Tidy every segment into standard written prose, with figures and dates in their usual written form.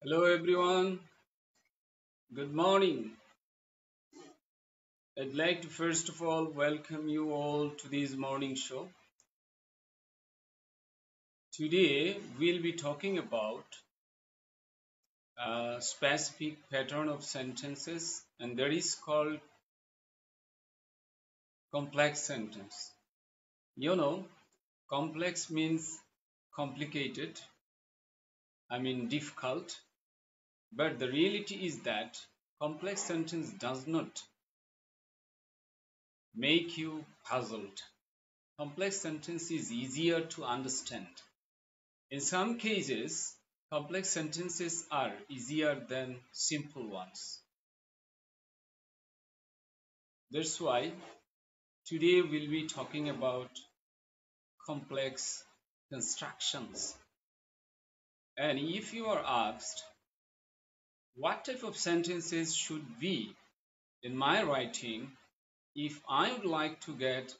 Hello everyone, good morning. I'd like to first of all welcome you all to this morning show. Today we'll be talking about a specific pattern of sentences and that is called complex sentence. You know, complex means complicated, difficult, but the reality is that complex sentence does not make you puzzled. Complex sentence is easier to understand. In some cases, complex sentences are easier than simple ones. That's why today we'll be talking about complex constructions. And if you are asked, what type of sentences should be in my writing if I would like to get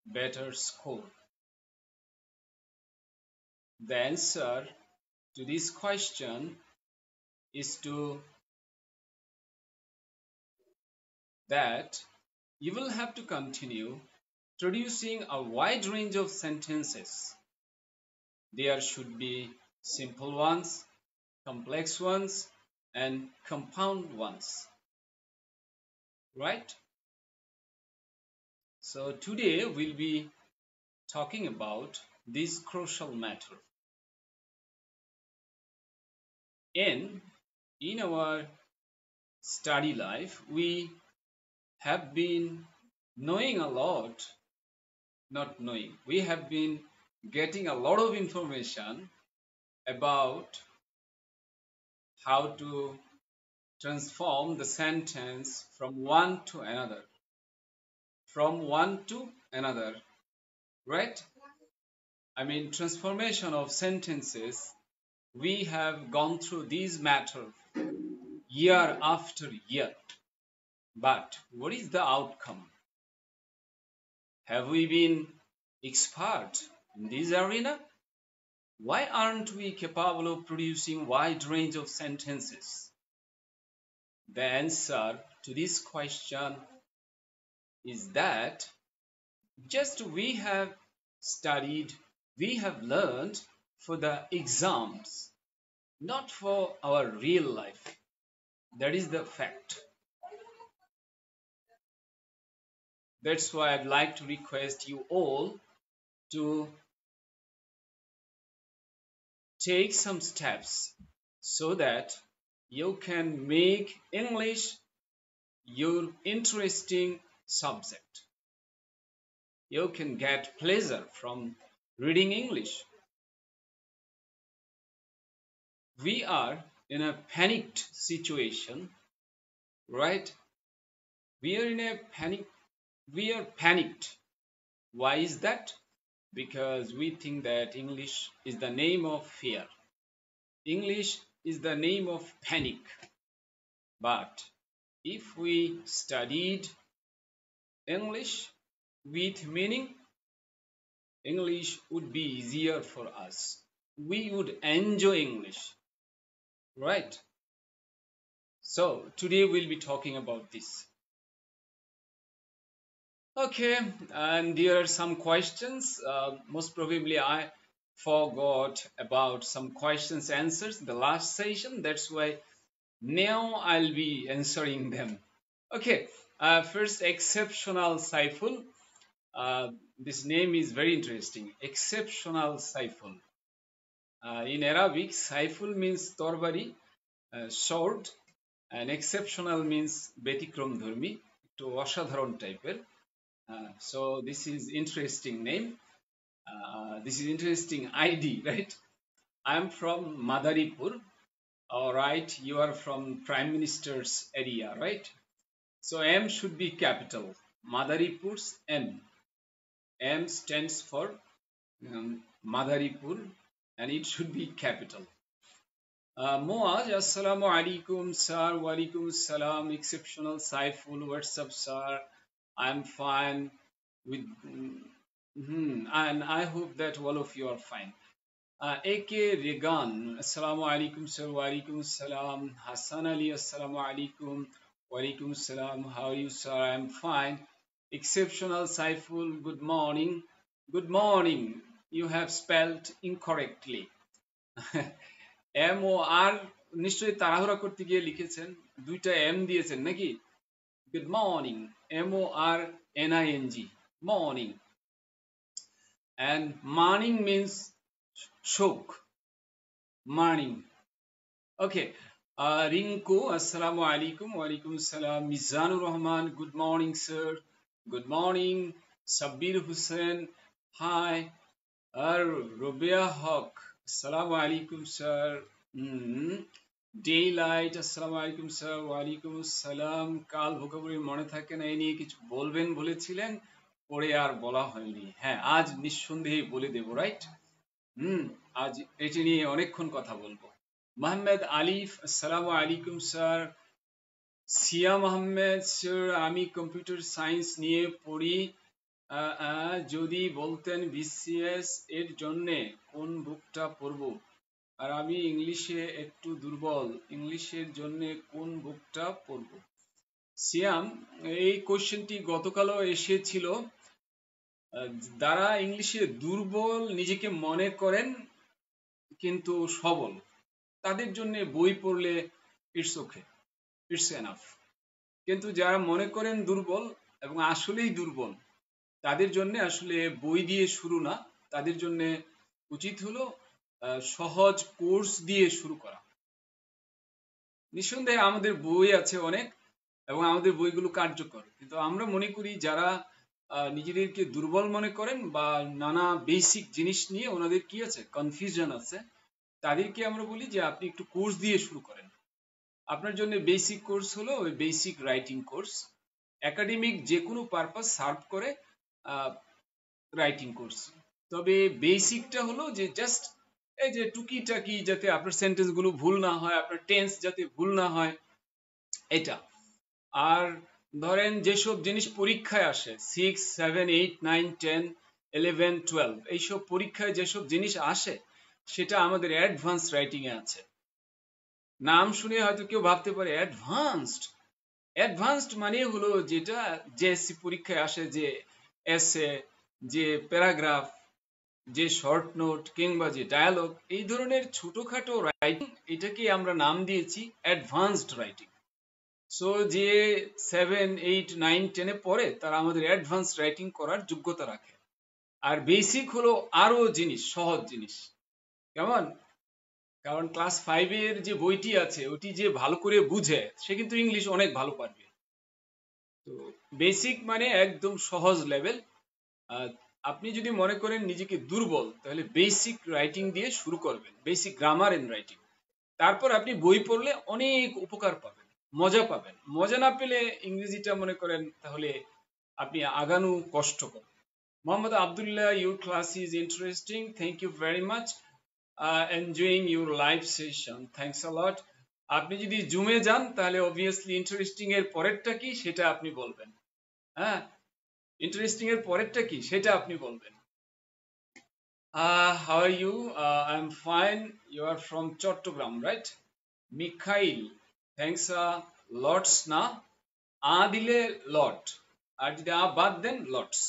better score? The answer to this question is to that you will have to continue producing a wide range of sentences. There should be simple ones, complex ones, and compound ones, right? So today we'll be talking about this crucial matter. In in our study life, we have been knowing a lot, not knowing, we have been getting a lot of information about how to transform the sentence from one to another, right? Transformation of sentences. We have gone through this matter year after year. But what is the outcome? Have we been expert in this arena? Why aren't we capable of producing wide range of sentences? The answer to this question is that just we have studied, we have learned for the exams, not for our real life. That is the fact. That's why I'd like to request you all to take some steps so that you can make English your interesting subject. You can get pleasure from reading English. We are in a panicked situation, right? We are in a panic. We are panicked. Why is that? Because we think that English is the name of fear. English is the name of panic. But if we studied English with meaning, English would be easier for us. We would enjoy English, right? So today we'll be talking about this. Okay, and there are some questions. Most probably I forgot about some questions answers in the last session. That's why now I'll be answering them. Okay, first exceptional Saiful. This name is very interesting. Exceptional Saiful. In Arabic, Saiful means Torbari, sword, and exceptional means ব্যতিক্রম ধর্মী, একটু অসাধারণ টাইপের. So this is interesting name. This is interesting ID, right? I'm from Madaripur. All right, you are from Prime Minister's area, right? So M should be capital. Madaripur's M. M stands for Madaripur and it should be capital. Moaz, Assalamu alaikum, sir. Walaikum salam. Exceptional Saiful. What's up, sir? I'm fine with, and I hope that all of you are fine. A.K. Regan, Assalamu alaikum, sir. Wa alaikum salam. Hassan Ali, Assalamu alaikum. Wa alaikum salam. How are you, sir? I am fine. Exceptional Saiful, good morning. Good morning. You have spelled incorrectly. MOR নিশ্চয়ই তাড়াহুড়া করতে গিয়ে লিখেছেন, দুইটা M দিয়েছেন নাকি? Good morning. MORNING. Morning. And morning means shok. Morning. Okay. Rinku, Assalamu alaikum. Wa alaikum salam. Mizanur Rahman, good morning, sir. Good morning. Sabir Hussain, hi. Robia Haq, Assalamu alaikum, sir. Daylight, Assalamu alaikum, sir. Wa alaikum salam. কাল vocabulary মনে থাকে না, এই নিয়ে কিছু বলবেন বলেছিলেন, পরে আর বলা হয়নি। হ্যাঁ, আজ নিঃসন্দেহে বলে দেব, রাইট? আজ এটি নিয়ে অনেকক্ষণ কথা বলবো। মোহাম্মদ আলিফ, আসসালামু আলাইকুম স্যার। সিয়া মোহাম্মদ, স্যার আমি কম্পিউটার সায়েন্স নিয়ে পড়ি, যদি বলতেন বিসিএস এর জন্যে কোন বুকটা পড়ব, আর আমি ইংলিশে একটু দুর্বল, ইংলিশের জন্য কোন বুকটা পড়ব? সিয়াম, এই কোশ্চেনটি গতকালও এসেছিল। যারা ইংলিশে দুর্বল নিজেকে মনে করেন কিন্তু সবল, তাদের জন্য বই পড়লে ইটস ওকে, ইটস এনাফ। কিন্তু যারা মনে করেন দুর্বল এবং আসলেই দুর্বল, তাদের জন্য আসলে বই দিয়ে শুরু না, তাদের জন্য উচিত হলো সহজ কোর্স দিয়ে শুরু করা। নিঃসন্দেহে আমাদের বই আছে অনেক এবং আমাদের বইগুলো কার্যকর, কিন্তু আমরা মনে করি যারা নিজেদেরকে দুর্বল মনে করেন বা নানা বেসিক জিনিস নিয়ে ওনাদের কি আছে, কনফিউশন আছে, তাদেরকে আমরা বলি যে আপনি একটু কোর্স দিয়ে শুরু করেন। আপনার জন্য বেসিক কোর্স হলো ওই বেসিক রাইটিং কোর্স। একাডেমিক যে কোনো পারপাস সার্ভ করে রাইটিং কোর্স, তবে বেসিকটা হলো যে জাস্ট এই যে টুকিটাকি, যাতে আপনার সেন্টেন্স গুলো ভুল না হয়, আপনার টেন্স যাতে ভুল না হয়, এটা। আর ধরেন যেসব জিনিস পরীক্ষায় আসে 6, 7, 8, 9, 10, 11, 12 এইসব পরীক্ষায় যেসব জিনিস আসে, সেটা আমাদের অ্যাডভান্স রাইটিং এ আছে। নাম শুনে হয়তো কেউ ভাবতে পারে অ্যাডভান্সড, অ্যাডভান্সড মানে হলো যেটা জেএসসি পরীক্ষায় আসে, যে এসে, যে প্যারাগ্রাফ, যে শর্ট নোট কিংবা যে ডায়ালগ, এই ধরনের ছোটখাটো রাইটিং, এটাকে আমরা নাম দিয়েছি অ্যাডভান্সড রাইটিং। সো যে 7, 8, 9, 10 পড়ে তারা আমাদের অ্যাডভান্স রাইটিং করার যোগ্যতা রাখে। আর বেসিক হলো আরো জিনিস, সহজ জিনিস। কেমন? কারণ ক্লাস 5 এর যে বইটি আছে ওটি যে ভালো করে বুঝে সে কিন্তু ইংলিশ অনেক ভালো পারবে। তো বেসিক মানে একদম সহজ লেভেল। আপনি যদি মনে করেন নিজেকে দুর্বল, তাহলে বেসিক রাইটিং দিয়ে শুরু করবেন, বেসিক গ্রামার এন্ড রাইটিং। তারপর আপনি বই পড়লে অনেক উপকার পাবেন, মজা পাবেন। মজা না পেলে ইংরেজিটা মনে করেন, তাহলে আপনি আগানো কষ্টকর। Mohammad Abdullah, your class is interesting, thank you very much, enjoying your live session, thanks a lot. আপনি যদি জুমে যান তাহলে অবভিয়াসলি ইন্টারেস্টিং এর পরেরটা কি সেটা আপনি বলবেন। হ্যাঁ, ইন্টারেস্টিং এর পরেরটা কি সেটা আপনি বলবেন। How are you? I'm fine. You are from Chattogram, right? Mikhail, thanks a lots না, দিলে লট, আর যদি বাদ দেন লটস।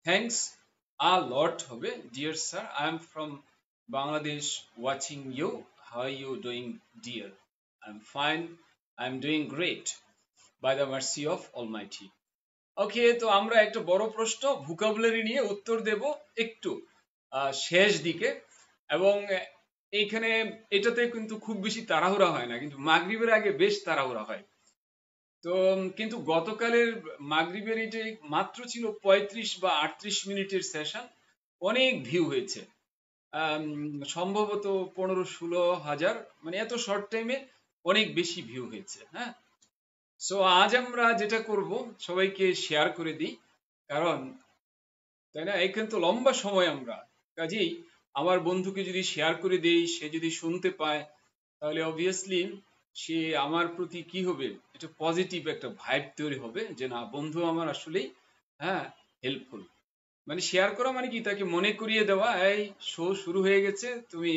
Thanks a lot হবে। Dear sir, I am from Bangladesh watching you. How are you doing, dear? I'm fine. I'm doing great by the mercy of Almighty. ওকে, তো আমরা একটা বড় প্রশ্ন ভোকাবুলারি নিয়ে উত্তর দেব একটু শেষ দিকে, এবং এইখানে এটাতে কিন্তু খুব বেশি তাড়াহুড়া হয় না, কিন্তু মাগরিবের আগে বেশ তাড়াহুড়া হয়। তো কিন্তু গতকালের মাগরিবের এটা মাত্র ছিল 35 বা 38 মিনিটের সেশন, অনেক ভিউ হয়েছে, সম্ভবত 15-16 হাজার, মানে এত শর্ট টাইমে অনেক বেশি ভিউ হয়েছে। হ্যাঁ, সো আজ আমরা যেটা করব সবাইকে শেয়ার করে দিই, কারণ তাই না, এখানে তো লম্বা সময় আমরা, কাজেই আমার বন্ধুকে যদি শেয়ার করে দেই, সে যদি শুনতে পায়, তাহলে অবভিয়াসলি সে আমার প্রতি কি হবে, এটা পজিটিভ একটা ভাইব তৈরি হবে যে না, বন্ধু আমার আসলেই হ্যাঁ হেল্পফুল। মানে শেয়ার করা মানে কি, তাকে মনে করিয়ে দেওয়া, এই শো শুরু হয়ে গেছে, তুমি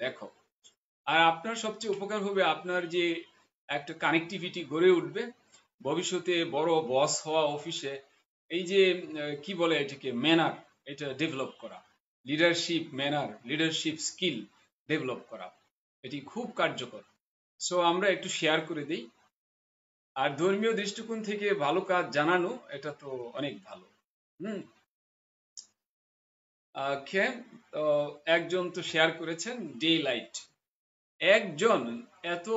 দেখো। আর আপনার সবচেয়ে উপকার হবে, আপনার যে একটা কানেক্টিভিটি গড়ে উঠবে ভবিষ্যতে বড় বস হওয়া অফিসে। এই যে কি বলে এটাকে, ম্যানার, এটা ডেভেলপ করা, leadership manner, leadership skill develop করা, এটি খুব কার্যকর। সো আমরা একটু শেয়ার করে দিই। আর ধর্মীয় দৃষ্টিকোণ থেকে ভালো কাজ জানানো, এটা তো অনেক ভালো। হুম। ওকে। তো একজন তো শেয়ার করেছেন ডে লাইট। একজন, এত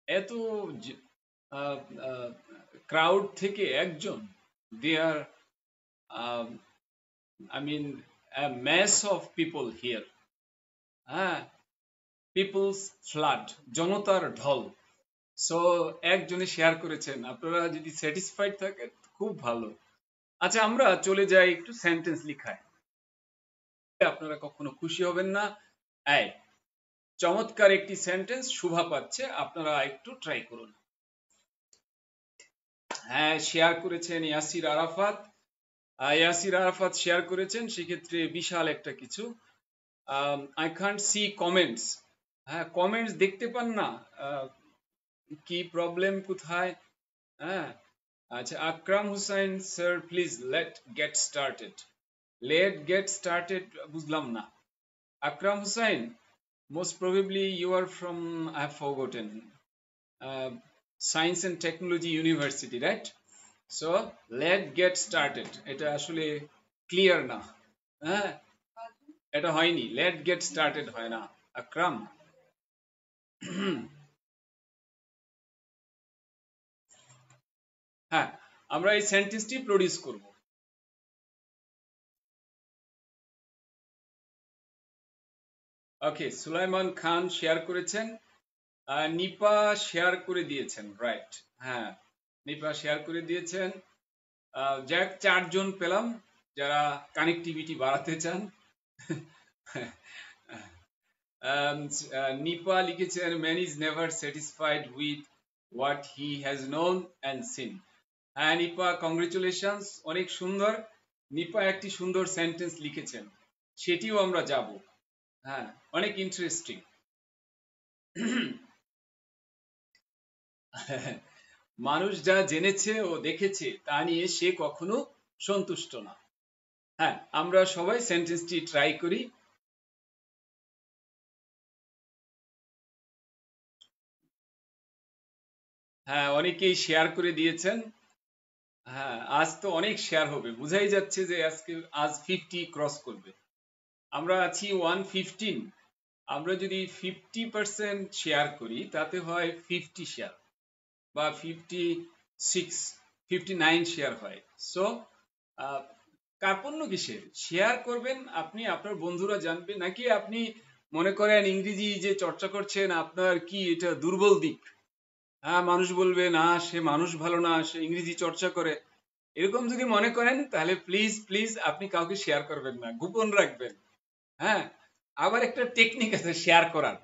এত ক্রাউড থেকে একজন, they are I mean mass of people here. হ্যাঁ, পিপলস ফ্লাড, জনতার ঢল। সো একজনে শেয়ার করেছেন, আপনারা যদি স্যাটিসফাইড থাকেন খুব ভালো। আচ্ছা, আমরা চলে যাই একটু সেন্টেন্স লিখায়। আপনারা কখনো খুশি হবেন না। এই চমৎকার একটি সেন্টেন্স শুভা পাচ্ছে, আপনারা একটু ট্রাই করুন। হ্যাঁ, শেয়ার করেছেন ইয়াসির আরাফাত। ইয়াসির আরাফাত শেয়ার করেছেন, সেক্ষেত্রে বিশাল একটা কিছু। I can't see comments. হ্যাঁ, কমেন্টস দেখতে পান না, কি প্রবলেম কোথায়? হ্যাঁ, আচ্ছা, Akram Hussain sir, please let get started. Let get started বুঝলাম না। আকরাম Hussain, most probably you are from, I have forgotten, Science and Technology University, right? So let's get started, এটা আসলে ক্লিয়ার না। হ্যাঁ, এটা হয়নি, লেট গেট স্টার্টেড হয় না আকরাম। হ্যাঁ, আমরা এই সেন্টেন্সটি প্রডিউস করব। ওকে, সুলাইমান খান শেয়ার করেছেন, নিপা শেয়ার করে দিয়েছেন, রাইট। হ্যাঁ, নিপা শেয়ার করে দিয়েছেন। যাক, 4 জন পেলাম যারা কানেক্টিভিটি বাড়াতে চান। নিপা লিখেছেন, man is never satisfied with what he has known and seen. হ্যাঁ নিপা, কংগ্রেচুলেশনস, অনেক সুন্দর। নিপা একটি সুন্দর সেন্টেন্স লিখেছেন, সেটিও আমরা যাব। হ্যাঁ, অনেক ইন্টারেস্টিং। মানুষ যা জেনেছে ও দেখেছে তা নিয়ে সে কখনো সন্তুষ্ট না। হ্যাঁ, আমরা সবাই সেন্টেন্সটি ট্রাই করি। হ্যাঁ, অনেকেই শেয়ার করে দিয়েছেন। হ্যাঁ, আজ তো অনেক শেয়ার হবে, বুঝাই যাচ্ছে যে আজ 50 ক্রস করবে। আমরা আছি 115। আমরা যদি 50% শেয়ার করি তাতে হয় 50 শেয়ার, বা 56, 59 শেয়ার হয়। সো কার্পণ্য কিসের? শেয়ার করবেন, আপনি আপনার বন্ধুরা জানবে। নাকি আপনি মনে করেন ইংরেজি যে চর্চা করছেন আপনার কি এটা দুর্বল দিক? হ্যাঁ, মানুষ বলবে না সে মানুষ ভালো না, সে ইংরেজি চর্চা করে, এরকম যদি মনে করেন তাহলে প্লিজ প্লিজ আপনি কাউকে শেয়ার করবেন না, গোপন রাখবেন। হ্যাঁ, আবার একটা টেকনিক আছে শেয়ার করার।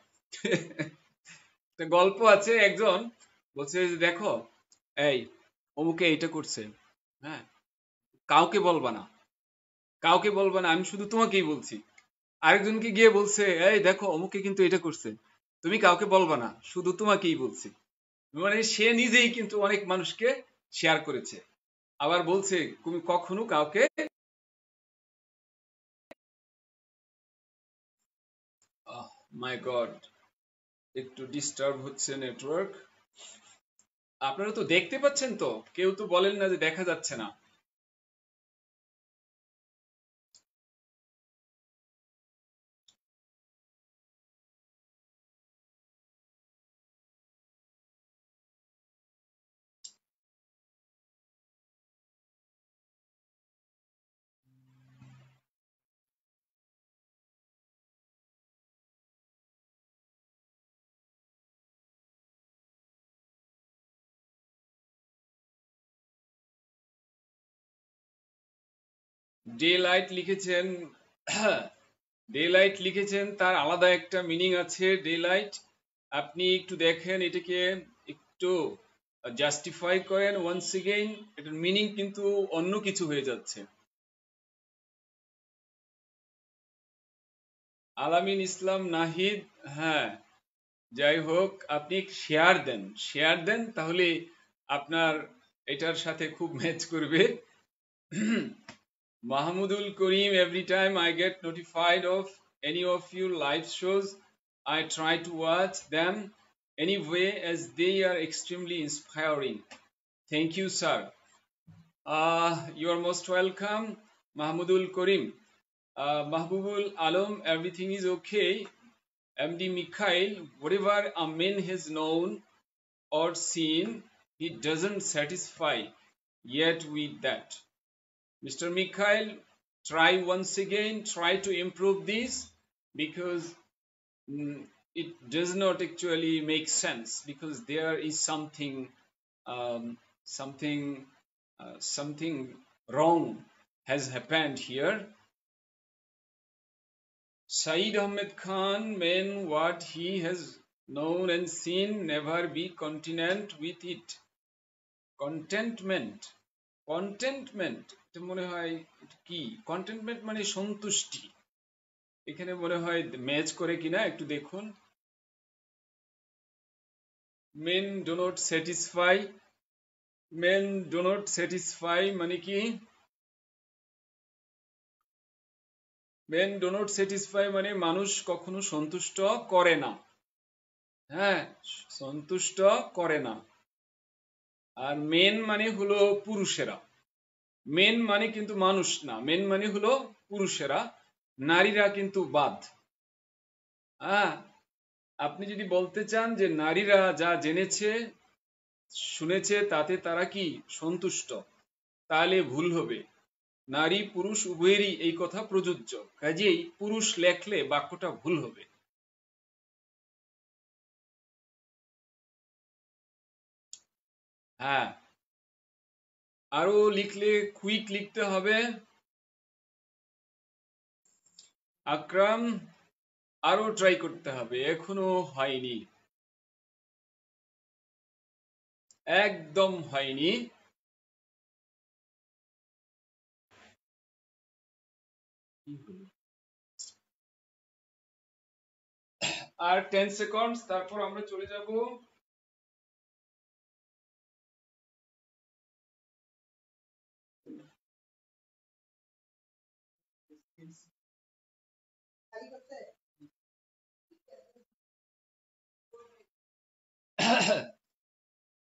একটা গল্প আছে, একজন বলছে যে দেখো, এই অমুকে এইটা করছে, হ্যাঁ, কাউকে বলবা না, কাউকে বলবা না, আমি শুধু তোমাকেই বলছি। আরেকজনকে গিয়ে বলছে, এই দেখো অমুকে কিন্তু এটা করছে, তুমি কাউকে বলবা না, শুধু তোমাকেই বলছি। মানে সে নিজেই কিন্তু অনেক মানুষকে শেয়ার করেছে, আবার বলছে তুমি কখনো কাউকে। মাই গড, একটু ডিস্টার্ব হচ্ছে নেটওয়ার্ক। আপনারা তো দেখতে পাচ্ছেন, তো কেউ তো বলেন না যে দেখা যাচ্ছে না। ডে লাইট লিখেছেন, ডে লাইট লিখেছেন, তার আলাদা একটা মিনিং আছে ডে লাইট। আপনি একটু দেখেন এটাকে, একটু জাস্টিফাই করেন ওয়ান্স এগেইন, এটার মিনিং কিন্তু অন্য কিছু হয়ে যাচ্ছে। আলামিন ইসলাম নাহিদ, হ্যাঁ যাই হোক আপনি শেয়ার দেন তাহলে আপনার এটার সাথে খুব ম্যাচ করবে। Mahmudul Kareem, every time I get notified of any of your live shows, I try to watch them anyway as they are extremely inspiring. Thank you, sir. You are most welcome, Mahmudul Kareem. Mahbubul Alam, everything is okay. MD Mikhail, whatever a man has known or seen, he doesn't satisfy yet with that. Mr. Mikhail, try once again, try to improve this because it does not actually make sense because there is something, um, something, something wrong has happened here. Saeed Ahmed Khan, man, what he has known and seen, never be content with it. Contentment. Contentment এটা মনে হয় কি contentment মানে সন্তুষ্টি, এখানে মনে হয় match করে কিনা একটু দেখুন। Men do not satisfy, men do not satisfy মানে কি? মেন ডো নট স্যাটিসফাই মানে মানুষ কখনো সন্তুষ্ট করে না, হ্যাঁ সন্তুষ্ট করে না। আর মেন মানে হলো পুরুষেরা, মেন মানে কিন্তু মানুষ না, মেন মানে হলো পুরুষেরা, নারীরা কিন্তু বাদ। হ্যাঁ, আপনি যদি বলতে চান যে নারীরা যা জেনেছে শুনেছে তাতে তারা কি সন্তুষ্ট, তাহলে ভুল হবে। নারী পুরুষ উভয়েরই এই কথা প্রযোজ্য, কাজেই পুরুষ লেখলে বাক্যটা ভুল হবে। হ্যাঁ, আরো লিখলে কুইক লিখতে হবে। আকরাম, আরো ট্রাই করতে হবে, এখনো হয়নি, একদম হয়নি। আর 10 সেকেন্ড, তারপর আমরা চলে যাব।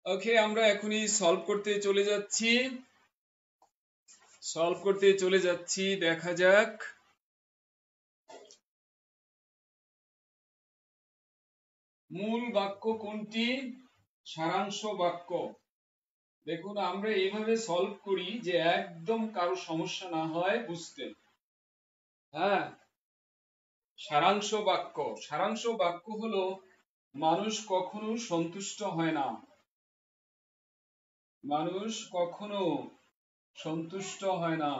ওকে, আমরা এখনই সলভ করতে চলে যাচ্ছি, সলভ করতে চলে যাচ্ছি, দেখা যাক। মূল বাক্য কোনটি? সারাংশ বাক্য। দেখুন আমরা এইভাবে সলভ করি যে একদম কারো সমস্যা না হয় বুঝতে। হ্যাঁ, সারাংশ বাক্য, সারাংশ বাক্য হলো মানুষ কখনো সন্তুষ্ট হয় না, মানুষ কখনো সন্তুষ্ট হয় না,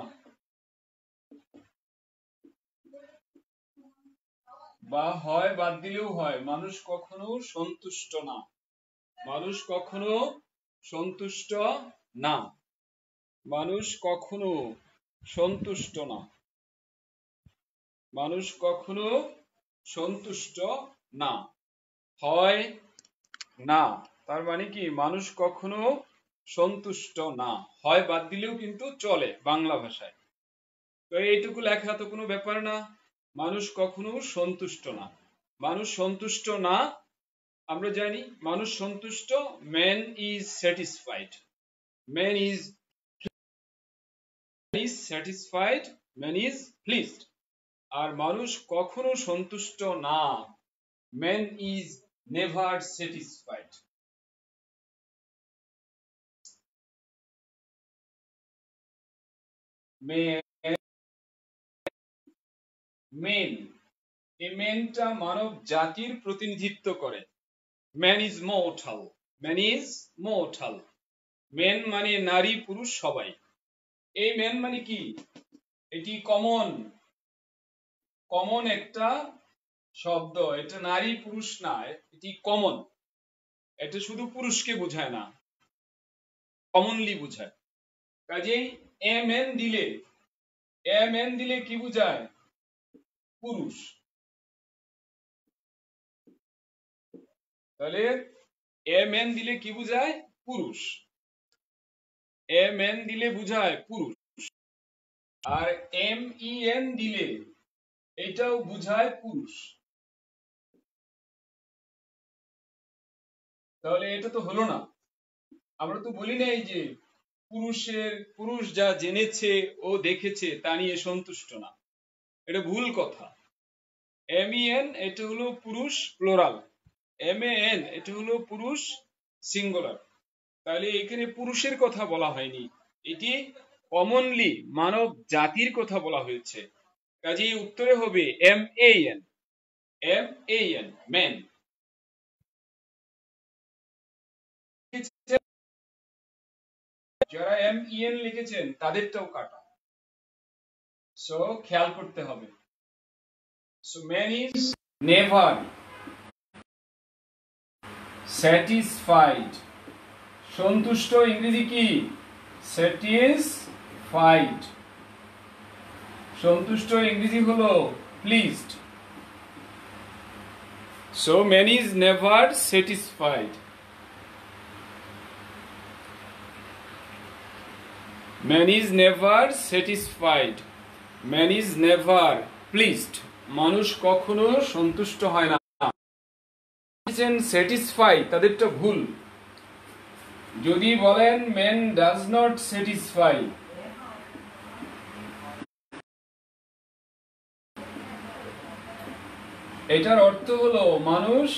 বা হয় বাদ দিলেও হয়, মানুষ কখনো সন্তুষ্ট না, মানুষ কখনো সন্তুষ্ট না, মানুষ কখনো সন্তুষ্ট না, মানুষ কখনো সন্তুষ্ট না, হয় না, তার মানে কি মানুষ কখনো সন্তুষ্ট না, হয় বাদ দিলেও কিন্তু চলে বাংলা ভাষায়। তো এইটুকু লেখা তো কোনো ব্যাপার না, মানুষ কখনো সন্তুষ্ট না, মানুষ সন্তুষ্ট না, আমরা জানি মানুষ সন্তুষ্ট, man is satisfied, man is satisfied, man is pleased. আর মানুষ কখনো সন্তুষ্ট না, man is never satisfied. Men, এই মেনটা মানব জাতির প্রতিনিধিত্ব করে, man is mortal, man is mortal, men মানে নারী পুরুষ সবাই। এই মেন মানে কি? এটি কমন, কমন একটা শব্দ, এটা নারী পুরুষ না, এটি কমন, এটা শুধু পুরুষকে বোঝায় না, কমনলি বোঝায়। কাজেই এ মেন দিলে, এ মেন দিলে কি বোঝায়? পুরুষ। তাহলে এম এন দিলে কি বোঝায়? পুরুষ। এম এন দিলে বোঝায় পুরুষ, আর এম ই এন দিলে এটাও বোঝায় পুরুষ। তাহলে এটা তো হলো না। আমরা তো বলি নাই যে পুরুষ যা জেনেছে ও দেখেছে তা নিয়ে সন্তুষ্ট না, এটা ভুল কথা। এম ই এন এটা হলো পুরুষ প্লোরাল, এম এ এন এটা হলো পুরুষ সিঙ্গুলার। তাহলে এখানে পুরুষের কথা বলা হয়নি, এটি কমনলি মানব জাতির কথা বলা হয়েছে। কাজেই উত্তরে হবে M A N, M A N, man. যারা এম ই এন লিখেছেন তাদেরটাও কাটা, সো খেয়াল করতে হবে। So man is never satisfied. সন্তুষ্ট ইংরেজি কি? স্যাটিসফাইড। সন্তুষ্ট ইংরেজি হলো pleased. So man is never satisfied. Man is never satisfied, man is never pleased. মানুষ কখনো সন্তুষ্ট হয় না। স্যাটিসফাই তাদেরটা ভুল। যদি বলেন ম্যান ডাজ নট স্যাটিসফাই, এটার অর্থ হলো মানুষ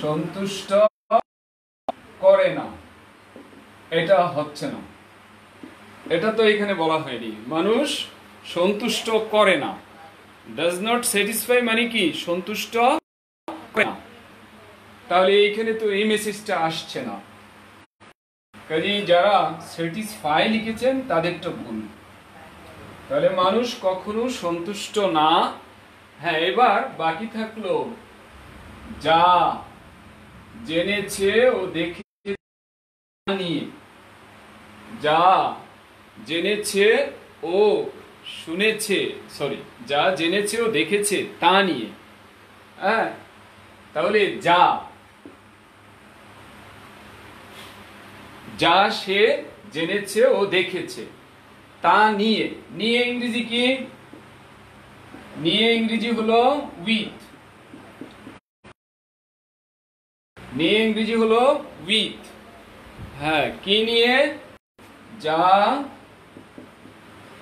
সন্তুষ্ট করে না, এটা হচ্ছে না। এটা তো এখানে বলা হয়নি, মানুষ সন্তুষ্ট করে না। ডাজ নট স্যাটিসফাই মানে কি? সন্তুষ্ট করে না। তাহলে এইখানে তো এই মেসেজটা আসছে না। কাজেই যারা স্যাটিসফাই লিখেছেন তাদেরটা ভুল। তাহলে মানুষ কখনো সন্তুষ্ট না। হ্যাঁ, এবার বাকি থাকলো যা জেনেছে ও দেখেছে নিয়ে। যা জেনেছে ও শুনেছে, সরি, যা জেনেছে ও দেখেছে তা নিয়ে। হ্যাঁ, তাহলে যা সে জেনেছে ও দেখেছে তা নিয়ে। নিয়ে ইংরেজি কি? নিয়ে ইংরেজি হলো উইথ। নিয়ে ইংরেজি হলো উইথ। হ্যাঁ, কি নিয়ে? যা,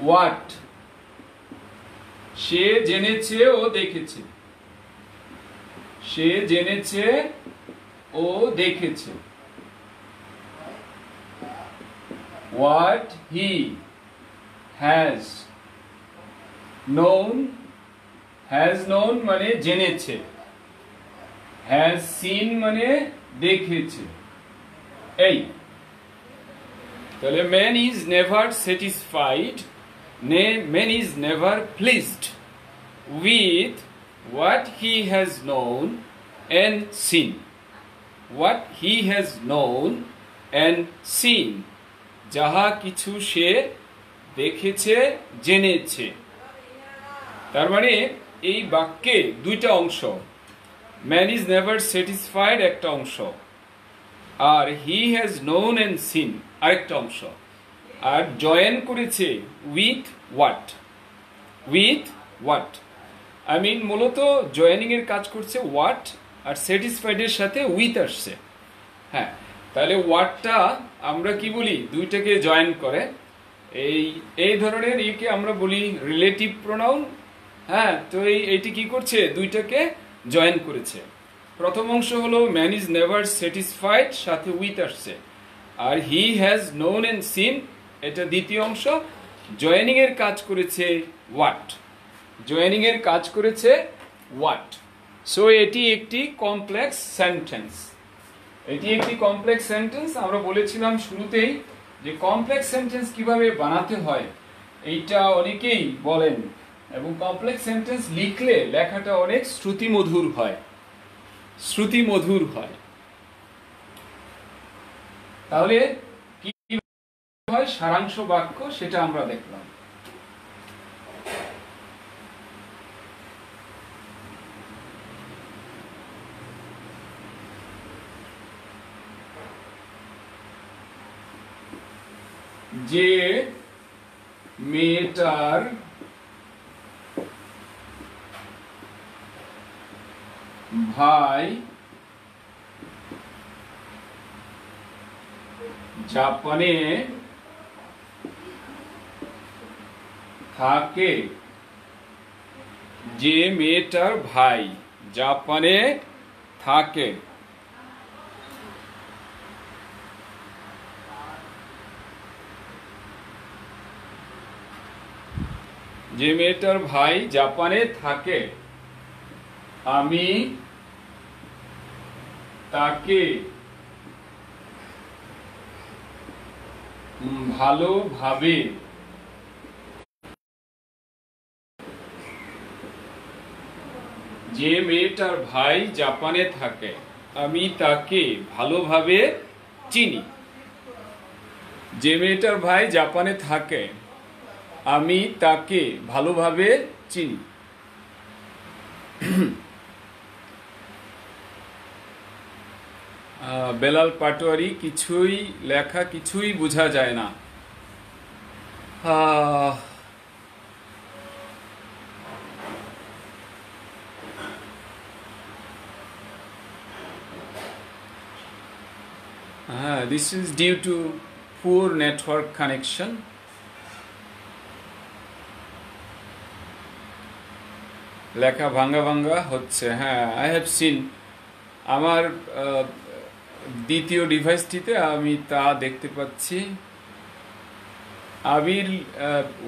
হোয়াট সে জেনেছে ও দেখেছে, সে জেনেছে ও দেখেছে। What he has known, has known মানে জেনেছে, has seen মানে দেখেছে। এই তাহলে man is never satisfied, man is never pleased with what he has known and seen. What he has known and seen, যাহা কিছু সে দেখেছে জেনেছে। তার মানে এই বাক্যে দুইটা অংশ, ম্যান ইজ নেভার স্যাটিসফাইড একটা অংশ, আর he has known and seen আরেকটা অংশ। আর জয়েন করেছে with what, with what. I mean মূলত জয়েনিং এর কাজ করছে হোয়াট, আর স্যাটিসফাইড এর সাথে উইথ আসছে। হ্যাঁ, তাহলে ওয়ার্ডটা আমরা কি বলি? দুইটাকে জয়েন করে। এই ধরনের ইকে আমরা বলি রিলেটিভ প্রোনাউন। হ্যাঁ, তো এইটি কি করছে? দুইটাকে জয়েন করেছে। প্রথম অংশ হলো ম্যান ইজ নেভার স্যাটিসফাইড, সাথে উইথ আসছে। আর he has known and seen, এটা দ্বিতীয় অংশ। জয়েনিং এর কাজ করেছে হোয়াট, জয়েনিং এর কাজ করেছে হোয়াট। সো এটি একটি কমপ্লেক্স সেন্টেন্স। এটি একটি কমপ্লেক্স সেন্টেন্স। আমরা বলেছিলাম শুরুতেই যে কমপ্লেক্স সেন্টেন্স কিভাবে বানাতে হয় এইটা অনেকেই বলেন, এবং কমপ্লেক্স সেন্টেন্স লিখলে লেখাটা অনেক শ্রুতিমধুর হয়, শ্রুতিমধুর হয়। তাহলে কি হয় সারাংশ বাক্য, সেটা আমরা দেখলাম। যে মেয়েটার ভাই জাপানে থাকে, যে মেয়েটার ভাই জাপানে থাকে, যে মেয়েটার ভাই জাপানে থাকে, আমি তাকে ভালোভাবে যে মেয়েটার ভাই জাপানে থাকে আমি তাকে ভালোভাবে চিনি। যে মেয়েটার ভাই জাপানে থাকে আমি তাকে ভালোভাবে চিনি। বেলাল পাটোয়ারি, কিছুই লেখা কিছুই বোঝা যায় না। This is due to poor network connection. লেখা ভাঙ্গা ভাঙ্গা হচ্ছে। হ্যাঁ, আই হ্যাভ সিন। আমার দ্বিতীয় ডিভাইসটিতে আমি তা দেখতে পাচ্ছি। আবির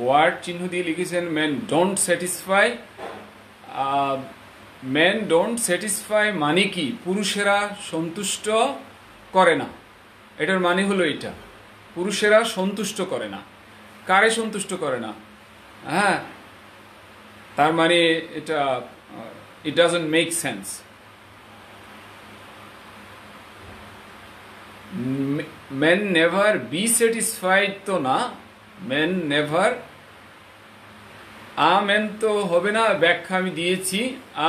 ওয়ার্ড চিহ্ন দিয়ে লিখেছেন man don't satisfy. Man don't satisfy মানে কি? পুরুষেরা সন্তুষ্ট করে না। এটার মানে হলো এটা, পুরুষেরা সন্তুষ্ট করে না। কারে সন্তুষ্ট করে না? হ্যাঁ, তার মানে এটা it doesn't make sense. Men never be satisfied তো না, মেন নেভার। আমেন তো হবে না, ব্যাখ্যা আমি দিয়েছি।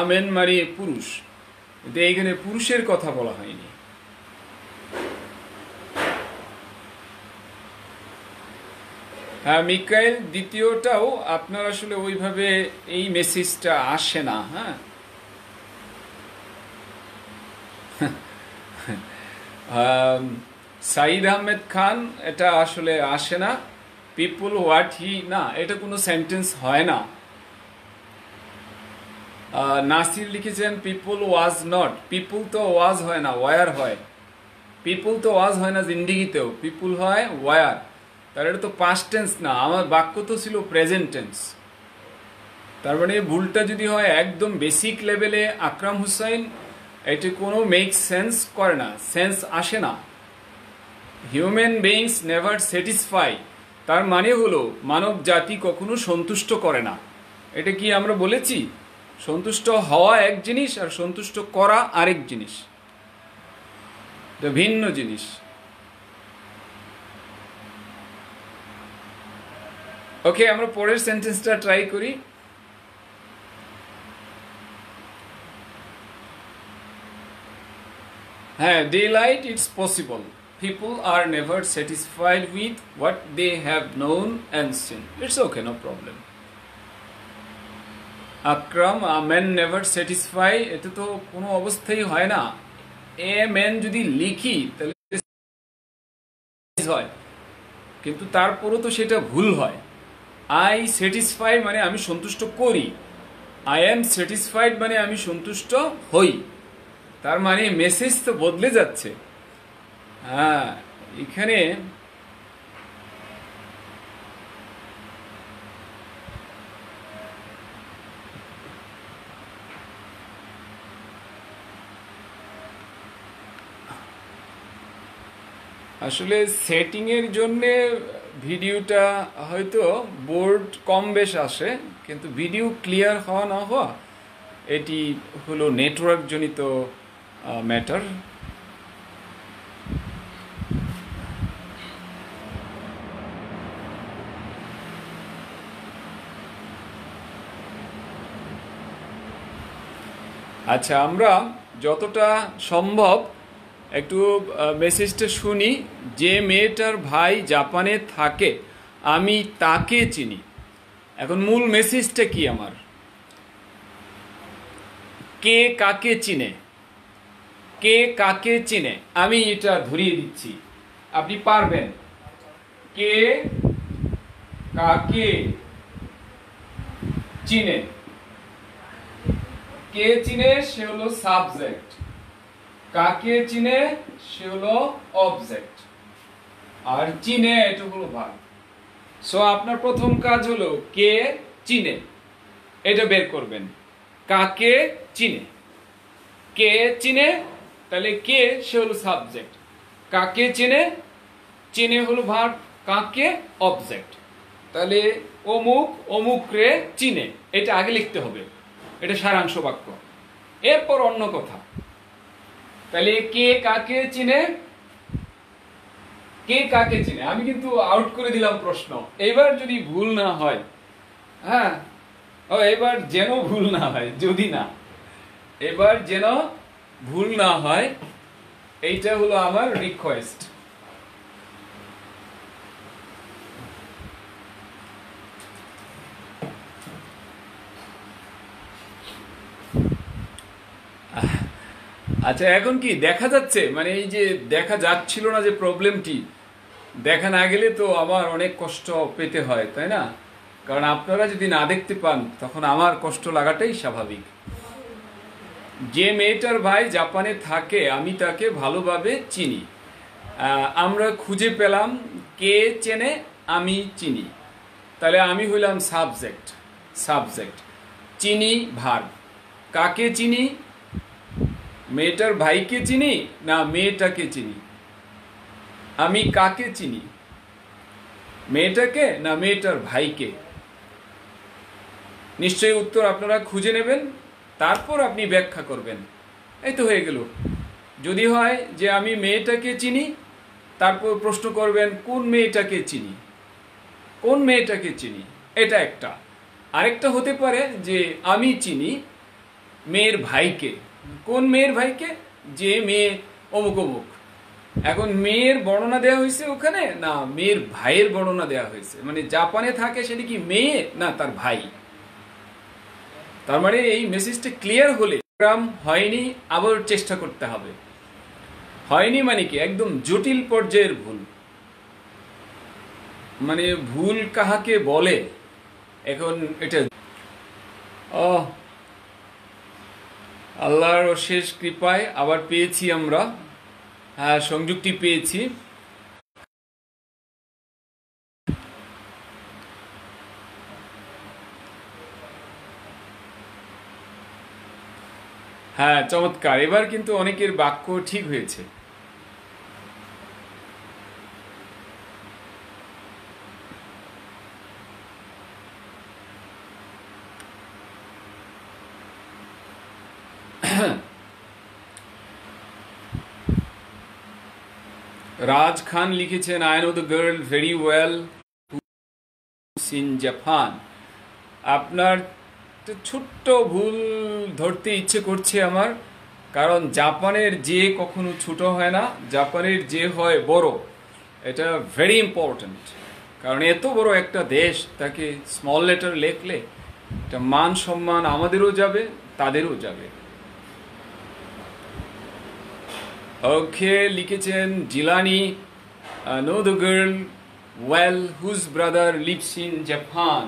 আমেন মানে পুরুষ, কিন্তু এইখানে পুরুষের কথা বলা হয়নি। হ্যাঁ মিকাইল, দ্বিতীয়টাও আপনার আসলে ওইভাবে এই মেসেজটা আসে না। হ্যাঁ, সাইদ আহমেদ খান, এটা আসলে আসে না। পিপুল হোয়াট হি, না, এটা কোনো সেন্টেন্স হয় না। নাসির লিখেছেন পিপুল ওয়াজ নট। পিপুল তো ওয়াজ হয় না, ওয়ার হয়। পিপুল তো ওয়াজ হয় না জিন্দিগিতেও, পিপুল হয় ওয়ার। তার এটা তো পাস্ট টেন্স না, আমার বাক্য তো ছিল প্রেজেন্ট টেন্স। তার মানে ভুলটা যদি হয় একদম বেসিক লেভেলে, আকরাম হুসাইন, এটা কোনো মেক সেন্স করে না, সেন্স আসে না। হিউম্যান বিইংস নেভার স্যাটিসফাই, তার মানে হলো মানব জাতি কখনো সন্তুষ্ট করে না। এটা কি আমরা বলেছি? সন্তুষ্ট হওয়া এক জিনিস আর সন্তুষ্ট করা আরেক জিনিস, এটা ভিন্ন জিনিস। ওকে, আমরা পরের সেন্টেন্সটা ট্রাই করি। হ্যাঁ, Daylight it's possible, people are never satisfied with what they have known and seen. It's okay, no problem. Akram, man never satisfy, এটা তো কোনো অবস্থায় হয় না। এ ম্যান যদি লিখি তাহলে হয়, কিন্তু তারপরও তো সেটা ভুল হয়। আই স্যাটিসফাই মানে আমি সন্তুষ্ট করি, আই এম স্যাটিসফাইড মানে আমি সন্তুষ্ট হই। তার মানে মেসেজ তো বদলে যাচ্ছে। হ্যাঁ, এখানে আসলে সেটিং এর জন্য ভিডিওটা হয়তো বোর্ড কম বেশ আসে, কিন্তু ভিডিও ক্লিয়ার হওয়া না হওয়া এটি হলো নেটওয়ার্ক জনিত ম্যাটার। আচ্ছা, আমরা যতটা সম্ভব একটু মেসেজটা শুনি। যে মেয়েটার ভাই জাপানে থাকে আমি তাকে চিনি। এখন মূল মেসেজটা কি আমার? কে কাকে চিনে, কে কাকে চিনে, আমি এটা ধরিয়ে দিচ্ছি, আপনি পারবেন। কে কাকে চিনে, কে চিনে সে হলো সাবজেক্ট, কাকে চিনে সে হলো অবজেক্ট, আর চিনে এটা হলো ভার্ব। সো আপনার প্রথম কাজ হলো কে চিনে, এটা বের করবেন। কাকে চিনে, কে চিনে, তাহলে কে সে হলো সাবজেক্ট, কাকে চিনে, চিনে হলো ভার্ব, কাকে অবজেক্ট। তাহলে অমুক অমুক রে চিনে, এটা আগে লিখতে হবে, এটা সারাংশ বাক্য। এরপর অন্য কথা। তাহলে কে কাকে চিনে, কে কাকে চিনে, আমি কিন্তু আউট করে দিলাম প্রশ্ন। এবার যদি ভুল না হয়, হ্যাঁ এবার যেন ভুল না হয়, যদি না এবার যেন ভুল না হয়, এইটা হলো আমার রিকোয়েস্ট। আচ্ছা, এখন কি দেখা যাচ্ছে? মানে এই যে দেখা যাচ্ছিল না যে প্রবলেমটি, দেখা না গেলে তো আমার অনেক কষ্ট পেতে হয়, তাই না? কারণ আপনারা যদি না দেখতে পান তখন আমার কষ্ট লাগাটাই স্বাভাবিক। যে মেয়েটার ভাই জাপানে থাকে আমি তাকে ভালোভাবে চিনি। আমরা খুঁজে পেলাম কে চেনে, আমি চিনি। তাহলে আমি হইলাম সাবজেক্ট, সাবজেক্ট, চিনি ভার্ব। কাকে চিনি? মেয়েটার ভাইকে চিনি না মেয়েটাকে চিনি? আমি কাকে চিনি? মেয়েটাকে না মেয়েটার ভাইকে? নিশ্চয়ই উত্তর আপনারা খুঁজে নেবেন, তারপর আপনি ব্যাখ্যা করবেন। এই তো হয়ে গেল। যদি হয় যে আমি মেয়েটাকে চিনি, তারপর প্রশ্ন করবেন কোন মেয়েটাকে চিনি, কোন মেয়েটাকে চিনি, এটা একটা। আরেকটা হতে পারে যে আমি চিনি মেয়ের ভাইকে। কোন মেয়ের ভাইকে? যে মেয়ে অমুক অমুক। এখন মেয়ের বর্ণনা দেওয়া হয়েছে ওখানে, না মেয়ের ভাইয়ের বর্ণনা দেওয়া হয়েছে? মানে জাপানে থাকে সেটা কি মেয়ে না তার ভাই? তার মানে এই মেসেজটা ক্লিয়ার হলে প্রোগ্রাম হয়নি, আবার চেষ্টা করতে হবে। হয়নি মানে কি একদম জটিল পর্যায়ের ভুল। মানে ভুল কাহাকে বলে, এখন এটা আল্লাহর অশেষ কৃপায় আবার পেয়েছি আমরা, হ্যাঁ সংযুক্তি পেয়েছি। হ্যাঁ চমৎকার, এবার কিন্তু অনেকের বাক্য ঠিক হয়েছে। রাজ খান লিখেছেন I know the girl very well in Japan. আপনার ছোট্ট ভুল ধরতে ইচ্ছে করছে আমার, কারণ জাপানের যে কখনো ছোট হয় না, জাপানের যে হয় বড়। এটা ভেরি ইম্পর্টেন্ট, কারণ এত বড় একটা দেশ, তাকে স্মল লেটার লেখলে এটা মান সম্মান আমাদেরও যাবে, তাদেরও যাবে। ওকে লিখেছেন Jilani know the girl well whose brother lives in Japan.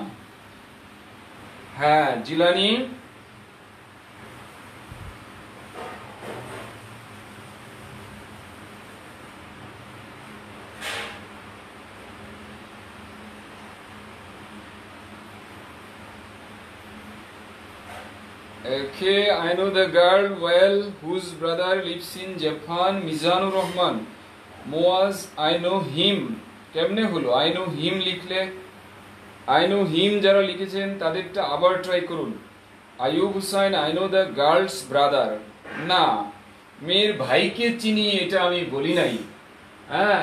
হ্যাঁ Jilani, Okay, I know the girl well whose brother lives in Japan. Mizanur Rahman, Muaz I know him। কেমনে হলো? I know him লিখলে, I know him যারা লিখেছেন তাদেরটা আবার ট্রাই করুন। Ayub Hussain I know the girl's brother। না, মেয়ের ভাইকে চিনি এটা আমি বলি নাই। হ্যাঁ,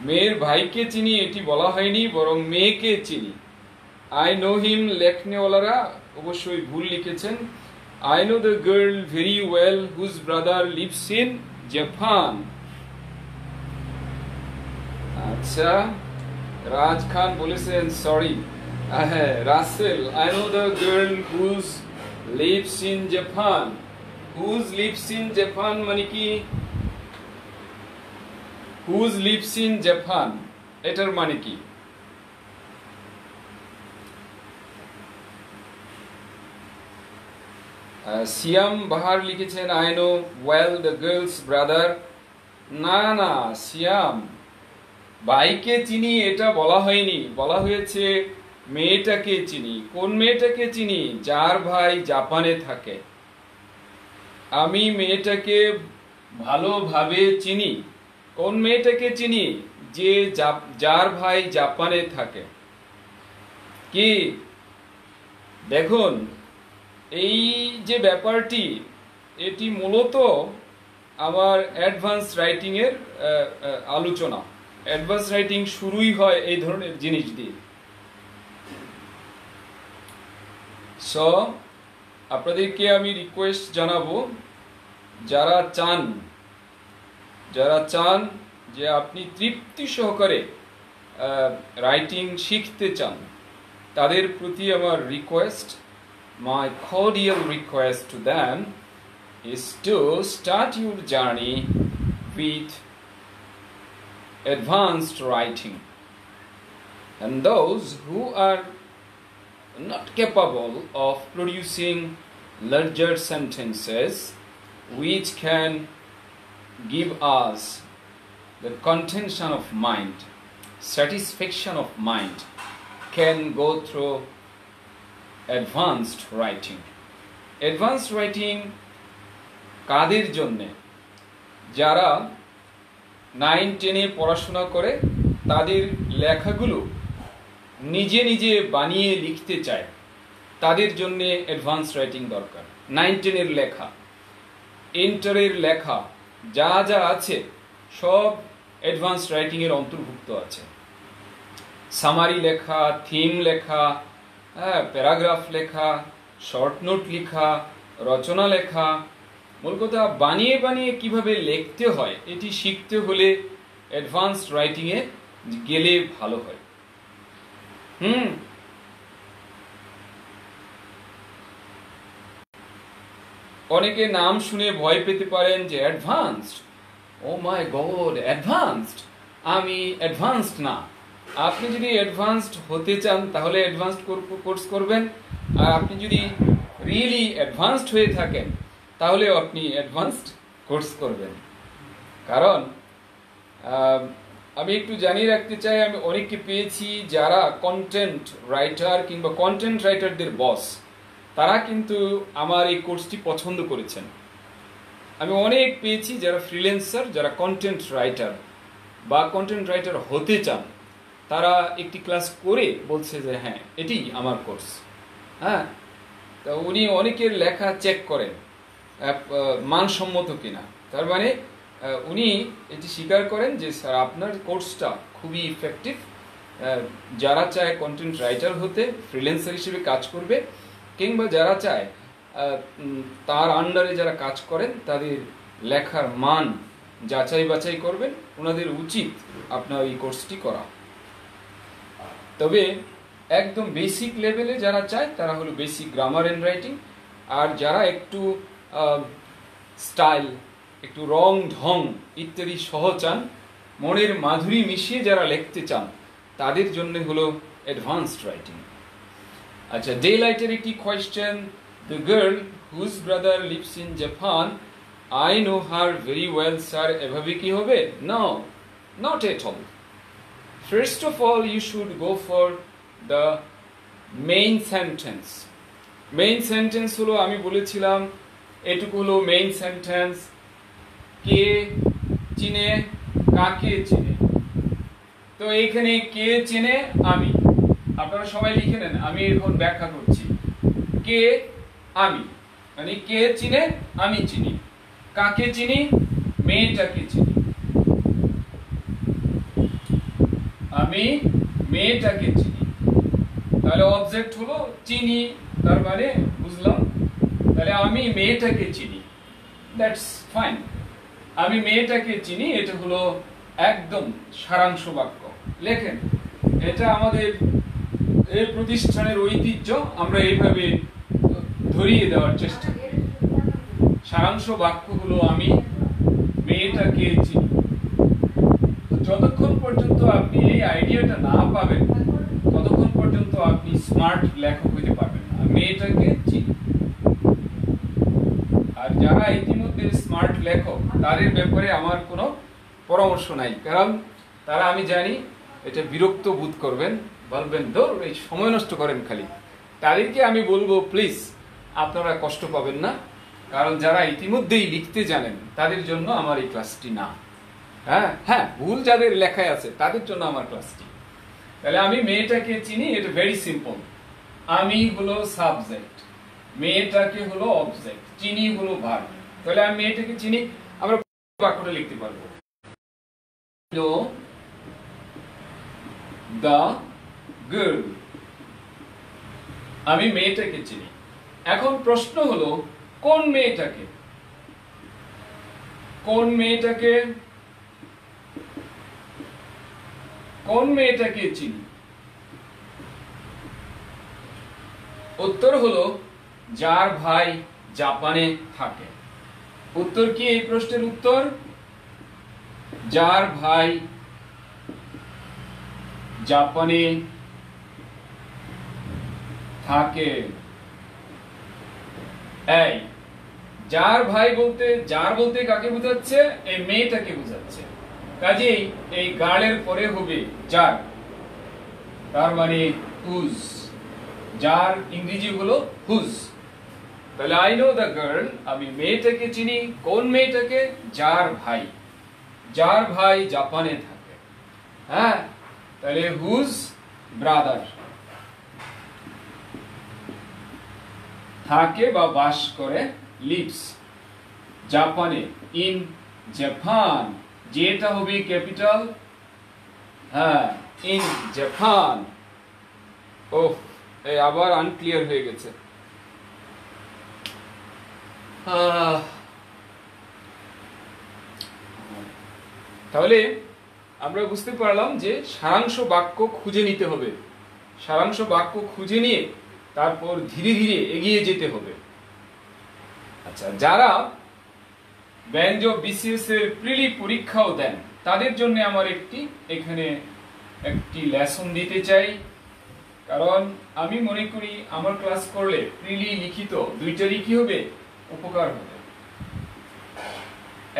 মেয়ের ভাইকে চিনি এটি বলা হয়নি, বরং মেয়েকে চিনি। আই নো হিম লেখনেওয়ালারা অবশ্যই ভুল লিখেছেন। I know the girl very well whose brother lives in Japan. আচ্ছা, রাজ খান বলেছেন sorry, Rasel, I know the girl whose lives in Japan. Whose lives in Japan মানে কি? Whose lives in Japan এটার মানে কি? সিয়াম বাহার লিখেছেন I know well the girl's brother. না না সিয়াম, ভাইকে চিনি এটা বলা হয়নি, বলা হয়েছে মেয়েটাকে চিনি। কোন মেয়েটাকে চিনি? যার ভাই জাপানে থাকে। আমি মেয়েটাকে ভালোভাবে চিনি। কোন মেয়েটাকে চিনি? যে যার ভাই জাপানে থাকে। কি দেখুন, এই যে ব্যাপারটি, এটি মূলত আমার অ্যাডভান্স রাইটিং এর আলোচনা। অ্যাডভান্স রাইটিং শুরুই হয় এই ধরনের জিনিস দিয়ে। সো আপনাদেরকে আমি রিকোয়েস্ট জানাবো, যারা চান যে আপনি তৃপ্তি সহকারে রাইটিং শিখতে চান, তাদের প্রতি আমার request, my cordial request to them is to start your journey with advanced writing, and those who are not capable of producing larger sentences which can give us the contention of mind, satisfaction of mind, can go through advanced writing. Advanced writing কাদের জন্যে? যারা 9-10 পড়াশোনা করে তাদের লেখাগুলো নিজে নিজে বানিয়ে লিখতে চায়, তাদের জন্য অ্যাডভান্স রাইটিং দরকার। 9-10 লেখা, ইন্টারের লেখা, যা যা আছে সব অ্যাডভান্স রাইটিং এর অন্তর্ভুক্ত আছে। সামারি লেখা, থিম লেখা, প্যারাগ্রাফ লেখা, শর্ট নোট লেখা, রচনা লেখা, মূল কথা বানিয়ে বানিয়ে কিভাবে লিখতে হয় এটি শিখতে হলে অ্যাডভান্স রাইটিং এ গেলে ভালো হয়। অনেকে নাম শুনে ভয় পেতে পারেন যে অ্যাডভান্সড, ও মাই গড অ্যাডভান্সড, আমি অ্যাডভান্সড না। আপনি যদি অ্যাডভান্সড হতে চান তাহলে অ্যাডভান্সড কোর্স করবেন, আর আপনি যদি রিয়েলি অ্যাডভান্সড হয়ে থাকেন তাহলে আপনি অ্যাডভান্সড কোর্স করবেন। কারণ আমি একটু জানিয়ে রাখতে চাই, আমি অনেককে পেয়েছি যারা কন্টেন্ট রাইটার কিংবা কন্টেন্ট রাইটারদের বস, তারা কিন্তু আমার এই কোর্সটি পছন্দ করেছেন। আমি অনেক পেয়েছি যারা ফ্রিল্যান্সার, যারা কন্টেন্ট রাইটার বা কন্টেন্ট রাইটার হতে চান, তারা একটি ক্লাস করে বলছে যে হ্যাঁ এটি আমার কোর্স। হ্যাঁ, তা উনি অনেকের লেখা চেক করেন মানসম্মত কিনা, তার মানে উনি এটি স্বীকার করেন যে স্যার আপনার কোর্সটা খুবই ইফেক্টিভ। যারা চায় কন্টেন্ট রাইটার হতে, ফ্রিল্যান্সার হিসেবে কাজ করবে, কিংবা যারা চায় তার আন্ডারে যারা কাজ করেন তাদের লেখার মান যাচাই বাছাই করবেন, ওনাদের উচিত আপনার এই কোর্সটি করা। তবে একদম বেসিক লেভেলে যারা চায় তারা হলো বেসিক গ্রামার এন্ড রাইটিং, আর যারা একটু স্টাইল, একটু রং ঢং ইত্যাদি সহ চান, মনের মাধুরী মিশিয়ে যারা লিখতে চান, তাদের জন্য হলো অ্যাডভান্সড রাইটিং। আচ্ছা, ডে লাইটের একটি question, the girl whose brother lives in Japan, I know her very well sir, এভাবে কি হবে? No, not at all. First of all, you should go for the main sentence. Main sentence হলো, আমি বলেছিলাম এটুকু হলো মেইন সেন্টেন্স। কে চিনে, কাকে চিনে। তো এইখানে কে চিনে, আমি। আপনারা সবাই লিখে নেন, আমি এখন ব্যাখ্যা করছি। কে, আমি, মানে কে চিনে, আমি চিনি। কাকে চিনি, মেয়েটাকে চিনি। আমি মেয়েটাকে চিনি। তাহলে অবজেক্ট হলো চিনি, তার মানে বুঝলাম। তাহলে আমি মেয়েটাকে চিনি, দ্যাটস ফাইন। আমি মেয়েটাকে চিনি, এটা হলো একদম সারাংশ বাক্য। লেখেন, এটা আমাদের এই প্রতিষ্ঠানের ঐতিহ্য, আমরা এইভাবে ধরিয়ে দেওয়ার চেষ্টা করি। সারাংশ বাক্য হলো আমি মেয়েটাকে চিনি। যতক্ষণ পর্যন্ত আপনি এই আইডিয়াটা না পাবেন ততক্ষণ পর্যন্ত আপনি স্মার্ট লেখক হইতে পারবেন না। মেয়েটাকে চিনি। আর যারা ইতিমধ্যে স্মার্ট লেখক তাদের ব্যাপারে আমার কোনো পরামর্শ নাই, কারণ তারা আমি জানি এটা বিরক্ত বোধ করবেন, বলবেন ধর এই সময় নষ্ট করেন খালি। তাদেরকে আমি বলবো প্লিজ আপনারা কষ্ট পাবেন না, কারণ যারা ইতিমধ্যেই লিখতে জানেন তাদের জন্য আমার এই ক্লাসটি না। হ্যাঁ হ্যাঁ, ভুল যাদের লেখায় আছে তাদের জন্য আমার ক্লাসটি। তাহলে আমি মেয়েটাকে চিনি, এটা ভেরি সিম্পল। আমি হলো সাবজেক্ট, মেয়েটাকে হলো অবজেক্ট, চিনি হলো ভার্ব। তাহলে আমি মেয়েটাকে চিনি, আমরা বাক্যটা লিখতে পারবো। The girl, আমি মেয়েটাকে চিনি। এখন প্রশ্ন হলো কোন মেয়েটাকে, কোন মেয়েটাকে, কোন মেয়েটাকে চিনি? উত্তর হলো যার ভাই জাপানে থাকে। উত্তর কি এই প্রশ্নের উত্তর? যার ভাই জাপানে থাকে। এই যার ভাই বলতে, যার বলতে কাকে বোঝাচ্ছে? এই মেয়েটাকে বোঝাচ্ছে। কাজেই এই গার্লের পরে হবে যার, তার মানে হুজ। যার ইংরেজি হলো হুজ। তাহলে আই নো দ্য গার্ল, আমি মেয়েটাকে চিনি। কোন মেয়েটাকে? যার ভাই, যার ভাই জাপানে থাকে। হ্যাঁ, তাহলে হুজ ব্রাদার থাকে বা বাস করে, লিভস জাপানে, ইন জাপান। যেটা হবে ক্যাপিটাল, হ্যাঁ ইন জাপান। ও এই আবার আনক্লিয়ার হয়ে গেছে। তাহলে আমরা বুঝতে পারলাম যে সারাংশ বাক্য খুঁজে নিতে হবে। সারাংশ বাক্য খুঁজে নিয়ে তারপর ধীরে ধীরে এগিয়ে যেতে হবে। আচ্ছা, যারা ব্যাঞ্জ বিসিএস এর প্রিলি পরীক্ষাও দেন তাদের জন্য আমার এখানে একটি লেসন দিতে চাই, কারণ আমি মনে করি আমার ক্লাস করলে প্রিলি লিখিত দুইটারই কি হবে? উপকার হবে।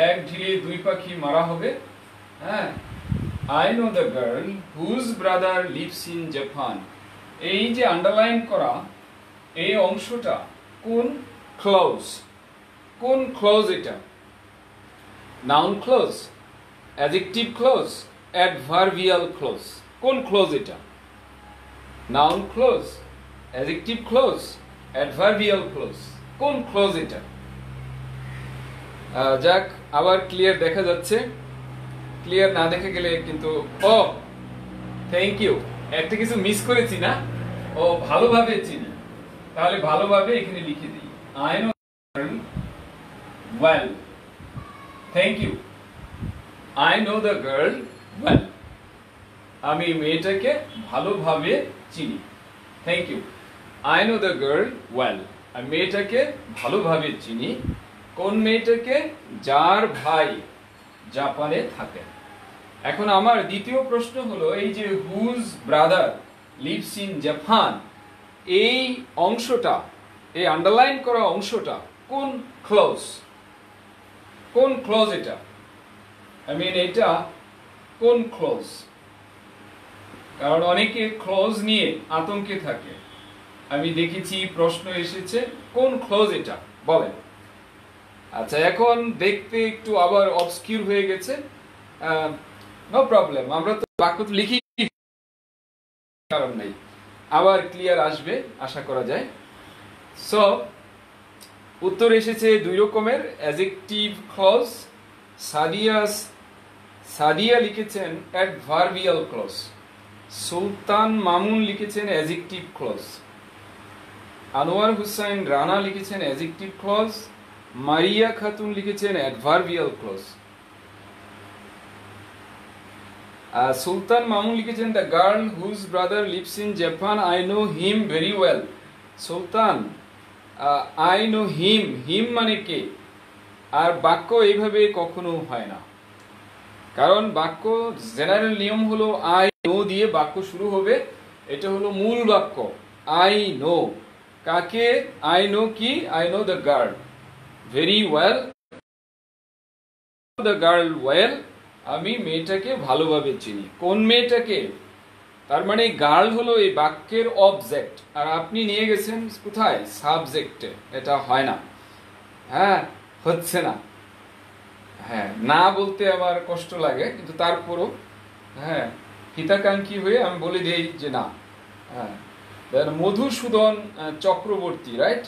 এক ঢিলে দুই পাখি মারা হবে। হ্যাঁ, I know the girl whose brother lives in Japan. এই যে আন্ডারলাইন করা এই অংশটা কোন ক্লজ? কোন ক্লজ এটা? Noun clause, adjective clause, adverbial clause. কোন ক্লজ এটা? Noun clause, adjective clause, adverbial clause. কোন ক্লজ এটা? যাক, আবার ক্লিয়ার দেখা যাচ্ছে। ক্লিয়ার না দেখে গেলে কিন্তু, ও থ্যাংক ইউ, একটা কিছু মিস করেছি না? ও ভালোভাবে চিনি, তাহলে ভালোভাবে এখানে লিখে দিই। I know the girl well. Thank you. I know the girl well. আমি মেয়েটাকে ভালোভাবে চিনি। Thank you. I know the girl well. আমি মেয়েটাকে ভালোভাবে চিনি। কোন মেয়েটাকে? যার ভাই জাপানে থাকে। এখন আমার দ্বিতীয় প্রশ্ন হলো, এই যে whose brother lives in Japan, এই অংশটা, এই আন্ডারলাইন করা অংশটা কোন ক্লজ? কোন ক্লজ এটা? আই মিন এটা কোন ক্লজ? কারণ অনেকে ক্লজ নিয়ে আতঙ্কে থাকে। আমি দেখেছি প্রশ্ন এসেছে, কোন ক্লজ এটা বলেন। আচ্ছা, এখন দেখতে একটু আবার অবস্কিউর হয়ে গেছে, নো প্রবলেম, আমরা তো বাক্য লিখি, কারণ নাই, আবার ক্লিয়ার আসবে আশা করা যায়। সো উত্তর এসেছে দুই রকমের, অ্যাডজেক্টিভ ক্লজ। সাদিয়া লিখেছেন অ্যাডভার্বিয়াল ক্লজ, সুলতান মামুন লিখেছেন অ্যাডজেক্টিভ ক্লজ। আনোয়ার হুসাইন রানা লিখেছেন অ্যাডজেক্টিভ ক্লজ, মারিয়া খাতুন লিখেছেন অ্যাডভার্বিয়াল ক্লজ। সুলতান মামুন লিখেছেন the girl whose brother lives in Japan, I know him very well. Sultan, I know him, him মানে কে? আর বাক্য এইভাবে কখনো হয় না, কারণ বাক্য জেনারেল নিয়ম হলো আই নো দিয়ে বাক্য শুরু হবে, এটা হলো মূল বাক্য। আই নো কাকে? আই নো কি? I know the girl very well, the girl well, আমি মেয়েটাকে ভালোভাবে চিনি। কোন মেয়েটাকে? তার মানে গার্ল হলো এই বাক্যের অবজেক্ট, আর আপনি নিয়ে গেছেন কোথায়? সাবজেক্টে। এটা হয় না, হ্যাঁ, হচ্ছে না। হ্যাঁ, না বলতে আমার কষ্ট লাগে, কিন্তু তারপরও হ্যাঁ হিতাকাঙ্ক্ষী হয়ে আমি বলে দিই যে না। হ্যাঁ, মধুসূদন চক্রবর্তী, রাইট?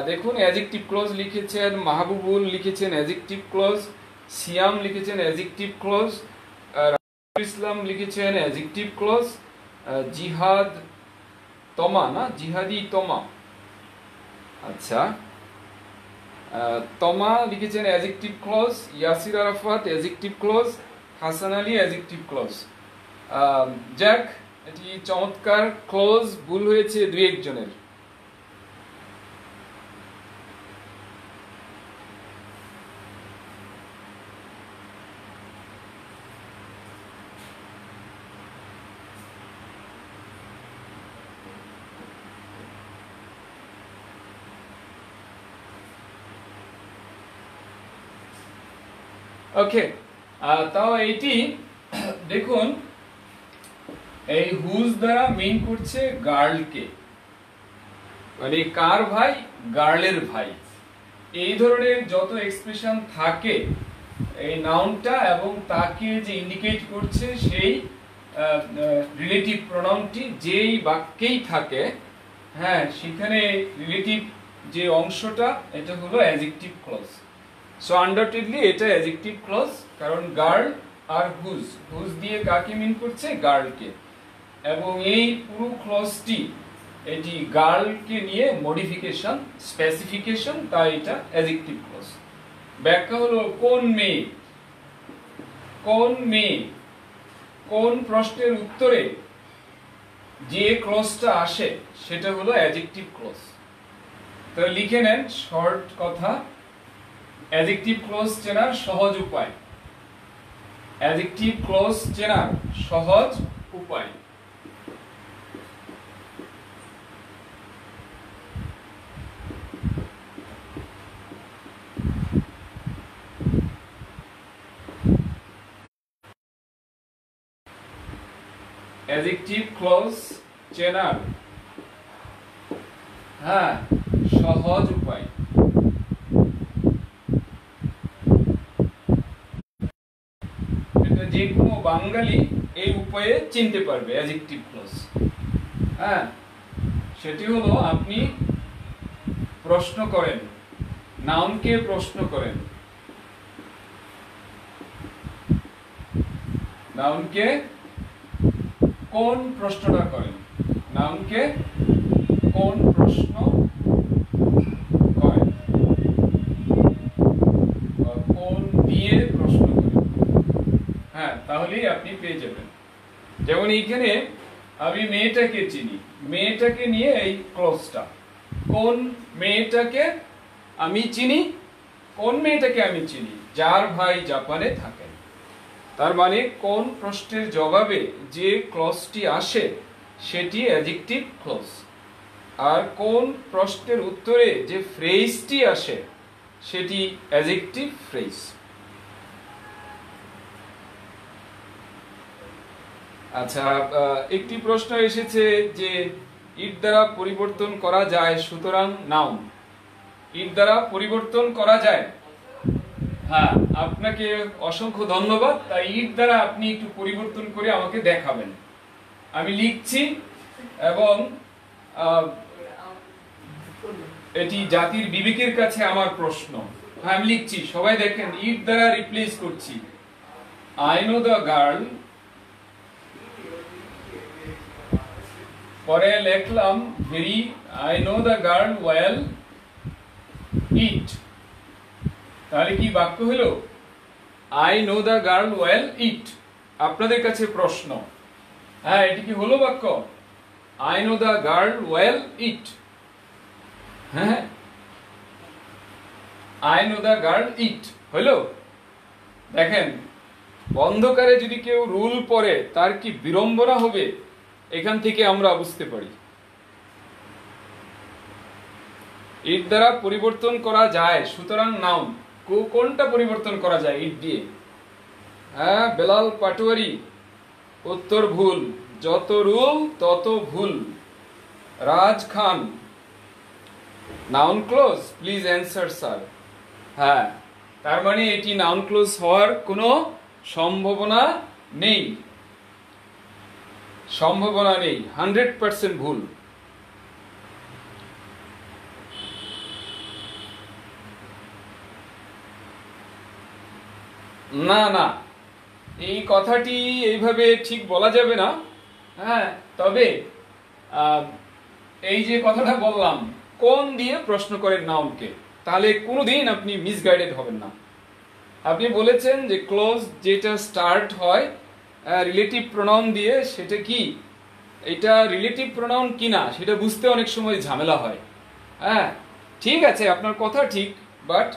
দেখুন অ্যাডজেক্টিভ ক্লজ লিখেছেন, মাহবুবুল লিখেছেন অ্যাডজেক্টিভ ক্লজ, সিয়াম লিখেছেন অ্যাডজেক্টিভ ক্লজ, ইসলাম লিখেছেন অ্যাডজেক্টিভ ক্লজ, জিহাদ তমা, না জিহাদি তমা, আচ্ছা, তমা লিখেছেন adjective clause, Yasir Arafat adjective clause, Hasan Ali adjective clause. যাক, এটি চমৎকার ক্লজ, ভুল হয়েছে দুই একজনের। ওকে, তাও এইটি দেখুন, এই হুজ দ্বারা মিন করছে গার্লকে, মানে কার ভাই? গার্লের ভাই। এই ধরনের যত এক্সপ্রেশন থাকে, এই নাউনটা এবং তাকে যে ইন্ডিকেট করছে সেই রিলেটিভ প্রোনাউনটি যেই বাক্যেই থাকে, হ্যাঁ, সেখানে রিলেটিভ যে অংশটা, এটা হলো অ্যাডজেক্টিভ ক্লজ। সো আনডাউটেডলি এটা অ্যাডজেক্টিভ ক্লজ, কারণ গার্ল আর হুজ, হুজ দিয়ে কাকে মিন করছে? গার্লকে। এবং এই পুরো ক্লজটি এটি গার্লকে নিয়ে মডিফিকেশন, স্পেসিফিকেশন, তাই এটা অ্যাডজেক্টিভ ক্লজ। ব্যাখ্যা হলো কোন মেয়ে, কোন মেয়ে, কোন প্রশ্নের উত্তরে যে ক্লজটা আসে সেটা হলো অ্যাডজেক্টিভ ক্লজ। তো লিখে নেন শর্ট কথা, অ্যাডজেক্টিভ ক্লজ চেনার সহজ উপায়, অ্যাডজেক্টিভ ক্লজ চেনার সহজ উপায়। অ্যাডজেক্টিভ ক্লজ চেনার হ্যাঁ সহজ উপায়। এটা যে কোনো বাঙালি এই উপায়ে চিনতে পারবে অ্যাডজেক্টিভ ক্লজ। হ্যাঁ, সেটি হলো আপনি প্রশ্ন করেন, নাউনকে প্রশ্ন করেন, নাউনকে কোন প্রশ্নটা করেন, নাউনকে কোন প্রশ্ন করেন, কোন দিয়ে প্রশ্ন করেন, হ্যাঁ, তাহলেই আপনি পেয়ে যাবেন। যেমন এইখানে আমি মেয়েটাকে চিনি, মেয়েটাকে নিয়ে এই ক্লজটা, কোন মেয়েটাকে আমি চিনি, কোন মেয়েটাকে আমি চিনি? যার ভাই জাপানে থাকেন। তার মানে কোন প্রশ্নের জবাবে যে ক্লজটি আসে সেটি অ্যাডজেক্টিভ ক্লজ, আর কোন প্রশ্নের উত্তরে যে ফ্রেজটি আসে সেটি অ্যাডজেক্টিভ ফ্রেজ। আচ্ছা, একটি প্রশ্ন এসেছে যে ইট দ্বারা পরিবর্তন করা যায়, সুতরাং নাউন। ইট দ্বারা পরিবর্তন করা যায়, হ্যাঁ, আপনাকে অসংখ্য ধন্যবাদ। তাই ইট দ্বারা আপনি একটু পরিবর্তন করে আমাকে দেখাবেন। আমি লিখছি এবং এটি জাতির বিবেকের কাছে আমার প্রশ্ন। হ্যাঁ, আমি লিখছি, সবাই দেখেন, ইট দ্বারা রিপ্লেস করছি। আই নো দ্য গার্ল পরে লিখলাম very I know the girl well it, তাহলে কি বাক্য হলো? I know the girl well it. আপনাদের কাছে প্রশ্ন, হ্যাঁ এটি কি হলো বাক্য? I know the girl well it, হ্যাঁ আই নো দ্য গার্ল ইট হলো। দেখেন অন্ধকারে যদি কেউ রুল পড়ে তার কি বিড়ম্বনা হবে, এখান থেকে আমরা বুঝতে পারি। ইট দ্বারা পরিবর্তন করা যায়, সুতরাং নাউন কোনটা পরিবর্তন করা যায় ইট দিয়ে? হ্যাঁ বেলাল পাটোয়ারি, উত্তর ভুল। যত রুল তত ভুল। Raj Khan, noun clause, please answer sir. হ্যাঁ তার মানে এটি নাউন ক্লোজ হওয়ার কোনো সম্ভাবনা নেই, সম্ভাবনা নেই, 100% ভুল। না না, এই কথাটি এইভাবে ঠিক বলা যাবে না। হ্যাঁ তবে এই যে কথাটা বললাম, কোন দিয়ে প্রশ্ন করেন নাউনকে, তাহলে কোনোদিন আপনি মিসগাইডেড হবেন না। আপনি বলেছেন যে ক্লোজ যেটা স্টার্ট হয় রিলেটিভ প্রোনাউন দিয়ে, সেটা কি এটা রিলেটিভ প্রোনাউন কিনা সেটা বুঝতে অনেক সময় ঝামেলা হয়। হ্যাঁ ঠিক আছে, আপনার কথা ঠিক, বাট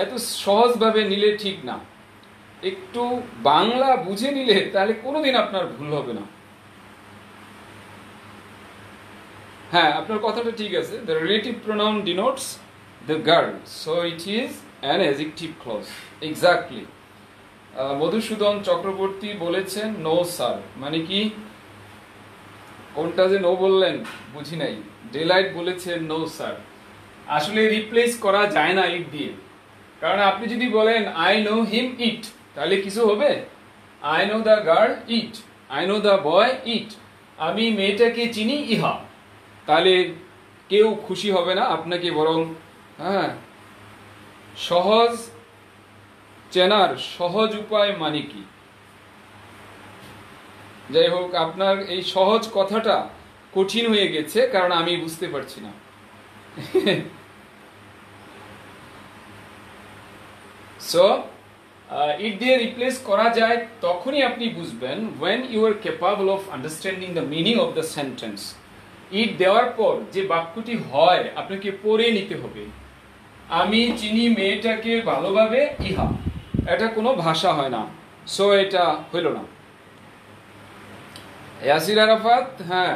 এত সহজভাবে নিলে ঠিক না। একটু বাংলা বুঝে নিলে তাহলে কোনোদিন আপনার ভুল হবে না। হ্যাঁ আপনার কথাটা ঠিক আছে, the relative pronoun denotes the girl, so it is an adjective clause. Exactly. Madhusudan Chakraborty বলেছেন নো স্যার, মানে কি কোনটা যে নো বললেন বুঝি নাই। ডেলাইট বলেছেন নো স্যার, আসলে রিপ্লেস করা যায় না ইট দিয়ে, কারণ আপনি যদি বলেন আই নো হিম ইট, তাহলে কিছু হবে? I know the girl it, I know the boy it, আমি মেয়েটাকে চিনি ইহা, তাহলে কেউ খুশি হবে না আপনাকে, বরং হ্যাঁ সহজ চেনার সহজ উপায় মানে কি? যাই হোক, আপনার এই সহজ কথাটা কঠিন হয়ে গেছে কারণ আমি বুঝতে পারছি না। সো ইট দিয়ে রিপ্লেস করা যায় তখনই আপনি বুঝবেন when you are capable of understanding the meaning of the sentence. ইট দেওয়ার পর যে বাক্যটি হয় আপনাকে পড়ে নিতে হবে। আমি চিনি মেয়েটাকে ভালোভাবে ইহা, এটা কোনো ভাষা হয় না, সো এটা হইল না। ইয়াসির আরাফাত, হ্যাঁ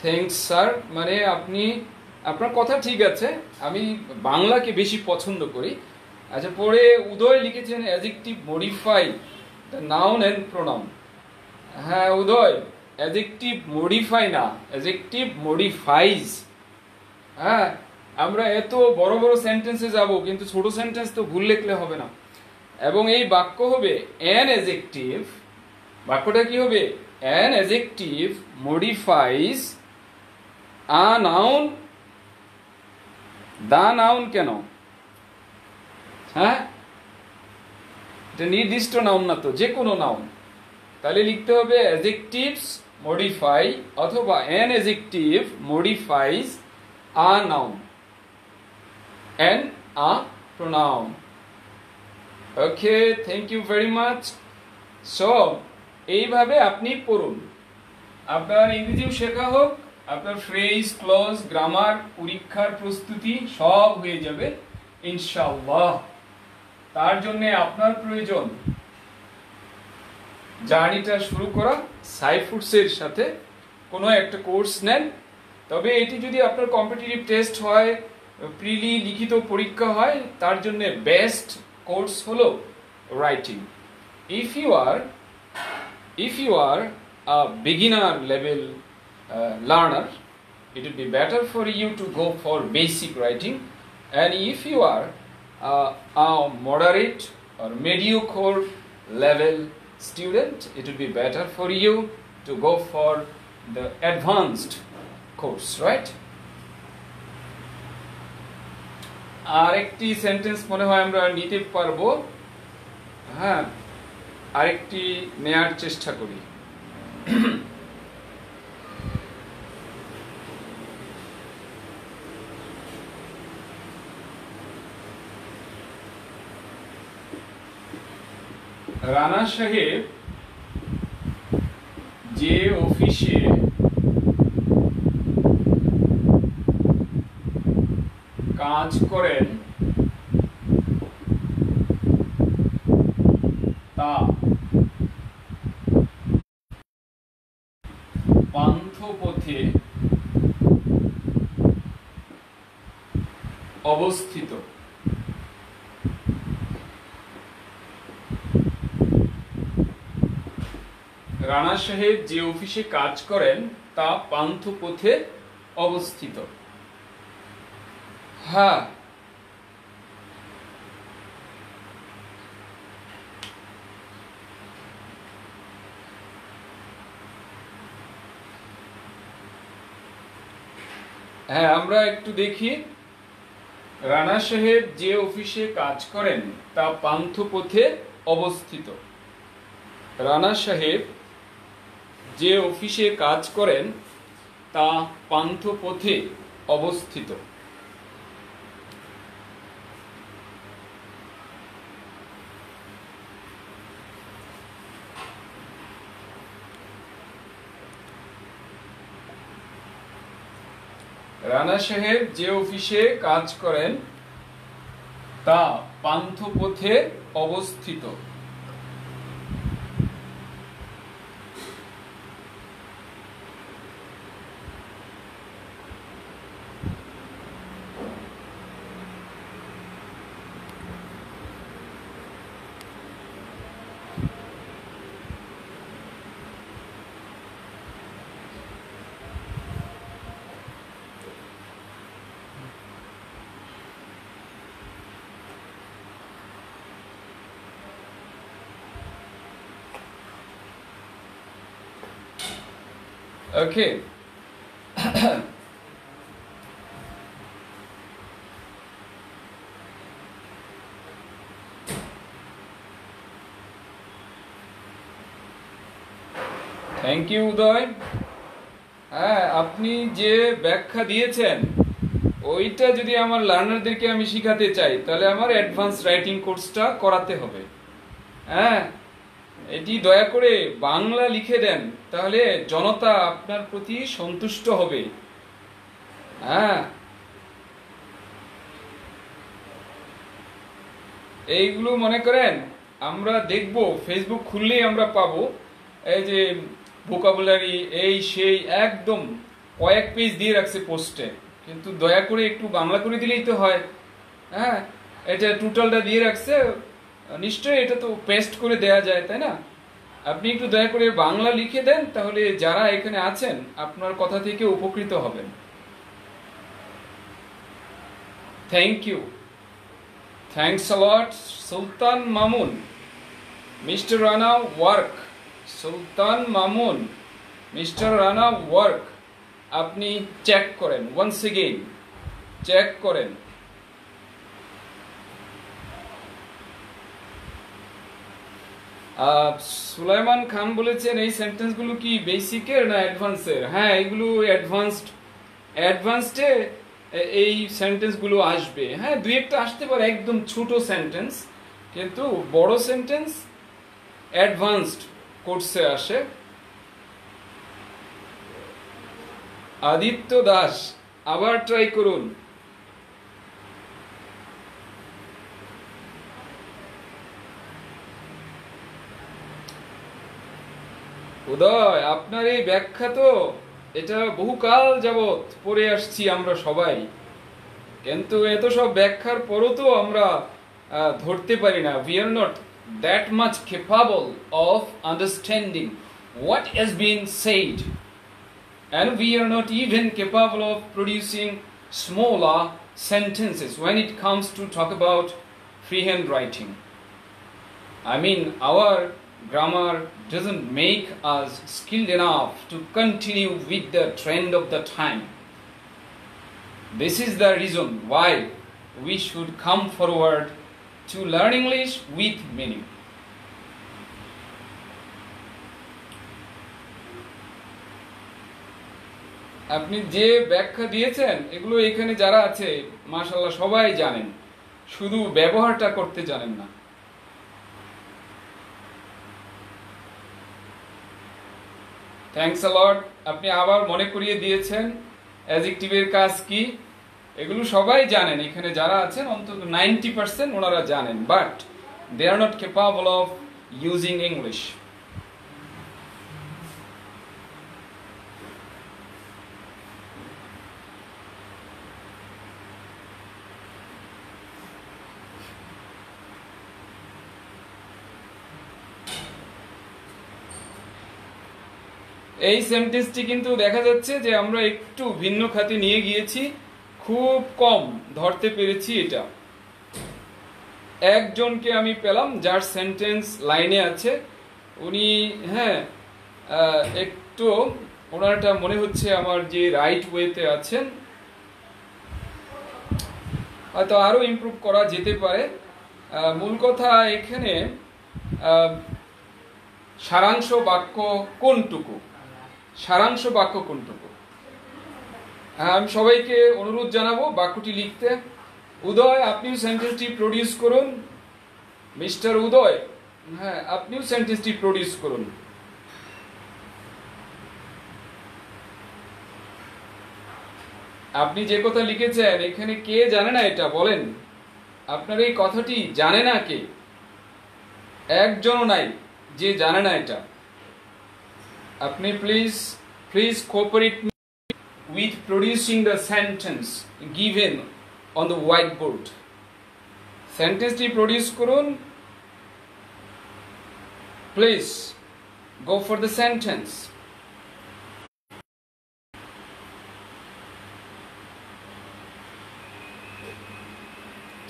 থ্যাঙ্কস স্যার, মানে আপনি আপনার কথা ঠিক আছে, আমি বাংলাকে বেশি পছন্দ করি। আচ্ছা পরে উদয় লিখেছেন adjective modify the noun and pronoun. হ্যাঁ উদয়, অ্যাডজেক্টিভ মডিফাই না, অ্যাডজেক্টিভ মডিফাইজ। হ্যাঁ আমরা এত বড় বড় সেন্টেন্সে যাব, কিন্তু ছোট সেন্টেন্স তো ভুল লিখলে হবে না। এবং এই বাক্য হবে অ্যান অ্যাডজেক্টিভ, বাক্যটা কি হবে? An adjective modifies a noun, the noun কেন? হ্যাঁ এটা নির্দিষ্ট নাউন না তো, যে কোনো নাউন, তাহলে লিখতে হবে অ্যাডজেক্টিভস মডিফাই অথবা an adjective modifies a noun and a pronoun. Okay, thank you very much. So এইভাবে আপনি পড়ুন, আপনার ইংরেজিও শেখা হোক, আপনার ফ্রেজ ক্লজ গ্রামার পরীক্ষার প্রস্তুতি সব হয়ে যাবে ইনশাআল্লাহ। তার জন্য আপনার প্রয়োজন জার্নিটা শুরু করা সাইফুডসের সাথে কোনো একটা কোর্স নেন। তবে এটি যদি আপনার কম্পিটিটিভ টেস্ট হয়, প্রিলি লিখিত পরীক্ষা হয়, তার জন্য বেস্ট কোর্স হলো writing. if you are a beginner level learner, it would be better for you to go for basic writing, and if you are a moderate or mediocre level student, it would be better for you to go for the advanced course, right? আরেকটি sentence মনে হয় আমরা নিতে পারবো। হ্যাঁ আরেকটি নেয়ার চেষ্টা করি। রানা সাহেব যে অফিসে কাজ করেন তা পান্থপথে অবস্থিত। রানা সাহেব যে অফিসে কাজ করেন তা পান্থপথে অবস্থিত। হ্যাঁ, হ্যাঁ, আমরা একটু দেখি। রানা সাহেব যে অফিসে কাজ করেন তা পান্থপথে অবস্থিত। রানা সাহেব যে অফিসে কাজ করেন তা পান্থপথে অবস্থিত। রানা সাহেব যে অফিসে কাজ করেন তা পান্থপথে অবস্থিত। Okay. থ্যাংক ইউ উদয়। হ্যাঁ, আপনি যে ব্যাখ্যা দিয়েছেন ওইটা যদি আমার লার্নারদেরকে আমি শিখাতে চাই তাহলে আমার অ্যাডভান্স রাইটিং কোর্সটা করাতে হবে। হ্যাঁ, এটি দয়া করে বাংলা লিখে দেন, তাহলে জনতা আপনার প্রতি সন্তুষ্ট হবে। হ্যাঁ, এইগুলো মনে করেন আমরা দেখব, ফেসবুক খুললেই আমরা পাবো এই যে ভোকাবুলারি এই সেই একদম কয়েক পেজ দিয়ে রাখছে পোস্টে, কিন্তু দয়া করে একটু বাংলা করে দিলেই তো হয়। হ্যাঁ, এটা টোটালটা দিয়ে রাখছে, নিশ্চয়ই এটা তো পেস্ট করে দেয়া যায়, তাই না? আপনি একটু দয়া করে বাংলা লিখে দেন, তাহলে যারা এখানে আছেন আপনার কথা থেকে উপকৃত হবেন। Thank you, thanks a lot. Sultan Mamun, mister Rana work. Sultan Mamun, mister Rana work. আপনি চেক করেন, ওয়ান্স এগেইন চেক করেন। সুলাইমান খান বলেছেন এই সেন্টেন্সগুলো কি বেসিকের না অ্যাডভান্সের? হ্যাঁ, এগুলো অ্যাডভান্সডে এই সেন্টেন্সগুলো আসবে। হ্যাঁ, দুই একটা আসতে পারে একদম ছোট সেন্টেন্স, কিন্তু বড় সেন্টেন্স অ্যাডভান্সড কোর্সে আসে। আদিত্য দাস, আবার ট্রাই করুন। উদয়, আপনার এই ব্যাখ্যা তো এটা বহুকাল যাবৎ পড়ে আসছি আমরা সবাই, কিন্তু এত সব ব্যাখ্যার পরও তো আমরা ধরতে পারি না। we are not that much capable of understanding what has been said, and we are not even capable of producing smaller sentences when it comes to talk about freehand writing. I mean, our grammar doesn't make us skilled enough to continue with the trend of the time. This is the reason why we should come forward to learn English with meaning. আপনি যে ব্যাখ্যা দিয়েছেন এগুলো এখানে যারা আছে মাশাআল্লাহ সবাই জানেন, শুধু ব্যবহারটা করতে জানেন না। থ্যাঙ্কস আ লট। আপনি আবার মনে করিয়ে দিয়েছেন অ্যাডজেক্টিভের কাজ কি। এগুলো সবাই জানেন, এখানে যারা আছেন অন্তত 90% ওনারা জানেন, but they are not capable of using English. এই সেন্টেন্সটি কিন্তু দেখা যাচ্ছে যে আমরা একটু ভিন্ন খাতে নিয়ে গিয়েছি, খুব কম ধরতে পেরেছি। এটা একজনকে আমি পেলাম যার সেন্টেন্স লাইনে আছে, উনি একটু ওনারটা মনে হচ্ছে আমার যে রাইট ওয়েতে আছেন, হয়তো আরো ইমপ্রুভ করা যেতে পারে। মূল কথা এখানে সারাংশ বাক্য কোনটুকু, সারাংশ বাক্য কোনটুকু। আমি সবাইকে অনুরোধ জানাবো বাক্যটি লিখতে। উদয়, আপনিও সেন্টেন্সটি প্রডিউস করুন। মিস্টার উদয়, হ্যাঁ, আপনিও সেন্টেন্সটি প্রডিউস করুন। আপনি যে কথা লিখেছেন এখানে কে জানে না এটা বলেন? আপনার এই কথাটি জানে না কে? একজনও নাই যে জানে না এটা। আপনি please cooperate with producing the sentence given on the whiteboard. সেন্টেন্সটি প্রডিউস করুন। Please go for the sentence.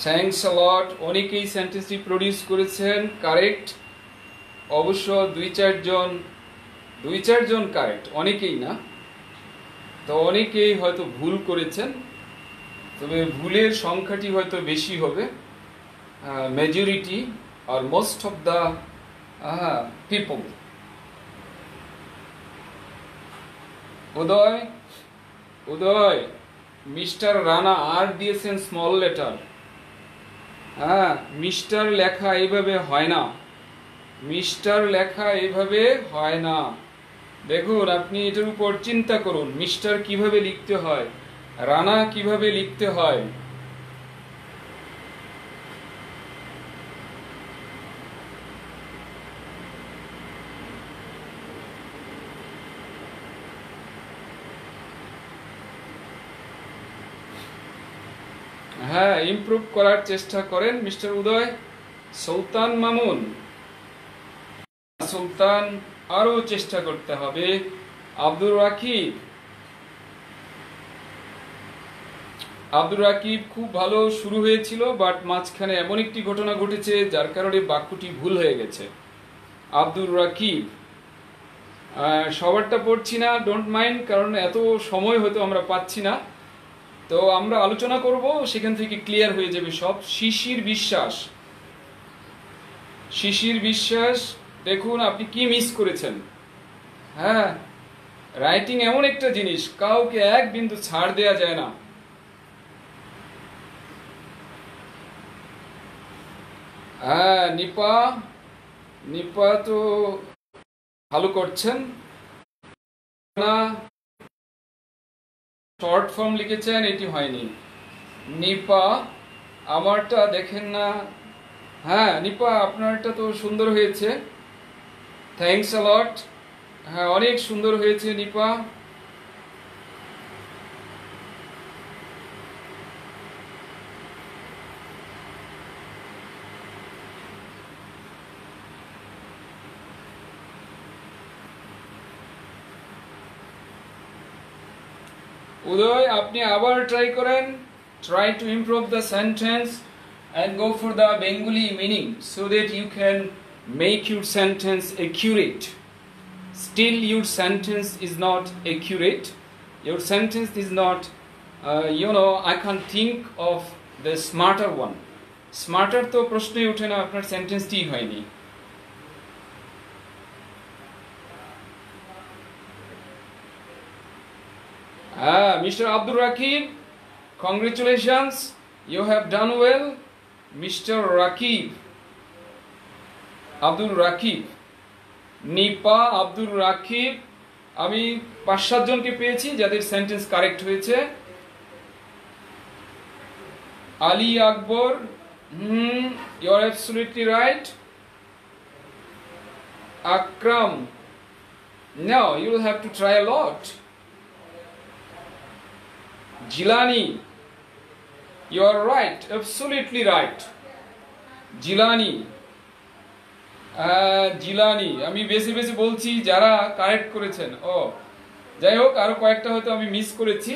Thanks a lot. অনেকেই সেন্টেন্সটি প্রডিউস করেছেন, কারেক্ট। অবশ্য দুই চারজন কারেক্ট, অনেকেই না। তো অনেকেই হয়তো ভুল করেছেন, তবে ভুলের সংখ্যাটি হয়তো বেশি হবে। মেজরিটি আর most of the people. Uday, mister Rana আর দিয়েছেন স্মল লেটার। মিস্টার লেখা এইভাবে হয় না, মিস্টার লেখা এইভাবে হয় না। দেখুন, আপনি এটার উপর চিন্তা করুন, মিস্টার কিভাবে লিখতে হয়, রানা কিভাবে লিখতে হয়। হ্যাঁ, ইমপ্রুভ করার চেষ্টা করেন মিস্টার উদয়। সুলতান মামুন, সুলতান, আরো চেষ্টা করতে হবে। আব্দুর রাকিব খুব ভালো শুরু হয়েছিল, বাট মাঝখানে এমন একটি ঘটনা ঘটেছে যার কারণে বাক্যটি ভুল হয়ে গেছে। আব্দুর রাকিব, সবারটা পড়ছি না, ডোন্ট মাইন্ড, কারণ এত সময় হয়তো আমরা পাচ্ছি না। তো আমরা আলোচনা করব, সেখান থেকে ক্লিয়ার হয়ে যাবে সব। শিশির বিশ্বাস, দেখুন আপনি কি মিস করেছেন। হ্যাঁ, রাইটিং এমন একটা জিনিস, কাউকে এক বিন্দু ছাড় দেয়া যায় না। হ্যাঁ, নিপা তো ভালো করছেন না। শর্ট ফর্ম লিখেছেন, এটি হয়নি। নিপা, আমারটা দেখেন না। হ্যাঁ নিপা, আপনারটা তো সুন্দর হয়েছে, থ্যাঙ্কস আ লট। হ্যাঁ, অনেক সুন্দর হয়েছে নিপা। উদয়, আপনি আবার ট্রাই করেন। Try to improve the sentence and go for the Bengali meaning so that you can make your sentence accurate. Still your sentence is not accurate. Your sentence is not, I can't think of the smarter one. Smarter তো প্রশ্নই ওঠে না, আপনার সেন্টেন্সটি হয়নি। Mr. Abdul Rakib, congratulations, you have done well. Mr. Rakib, Abdul Rakib, Nipa, Abdul Rakib আমি 5-7 জনকে পেয়েছি যাদের সেন্টেন্স কারেক্ট হয়েছে। Ali Akbar, you're absolutely right. Akram, no, you'll have to try a lot. Jilani, you're right, absolutely right. Jilani, Jilani, আমি বেশি বেশি বলছি যারা কারেক্ট করেছেন। ও যাই হোক, আরো কয়েকটা হয়তো আমি মিস করেছি।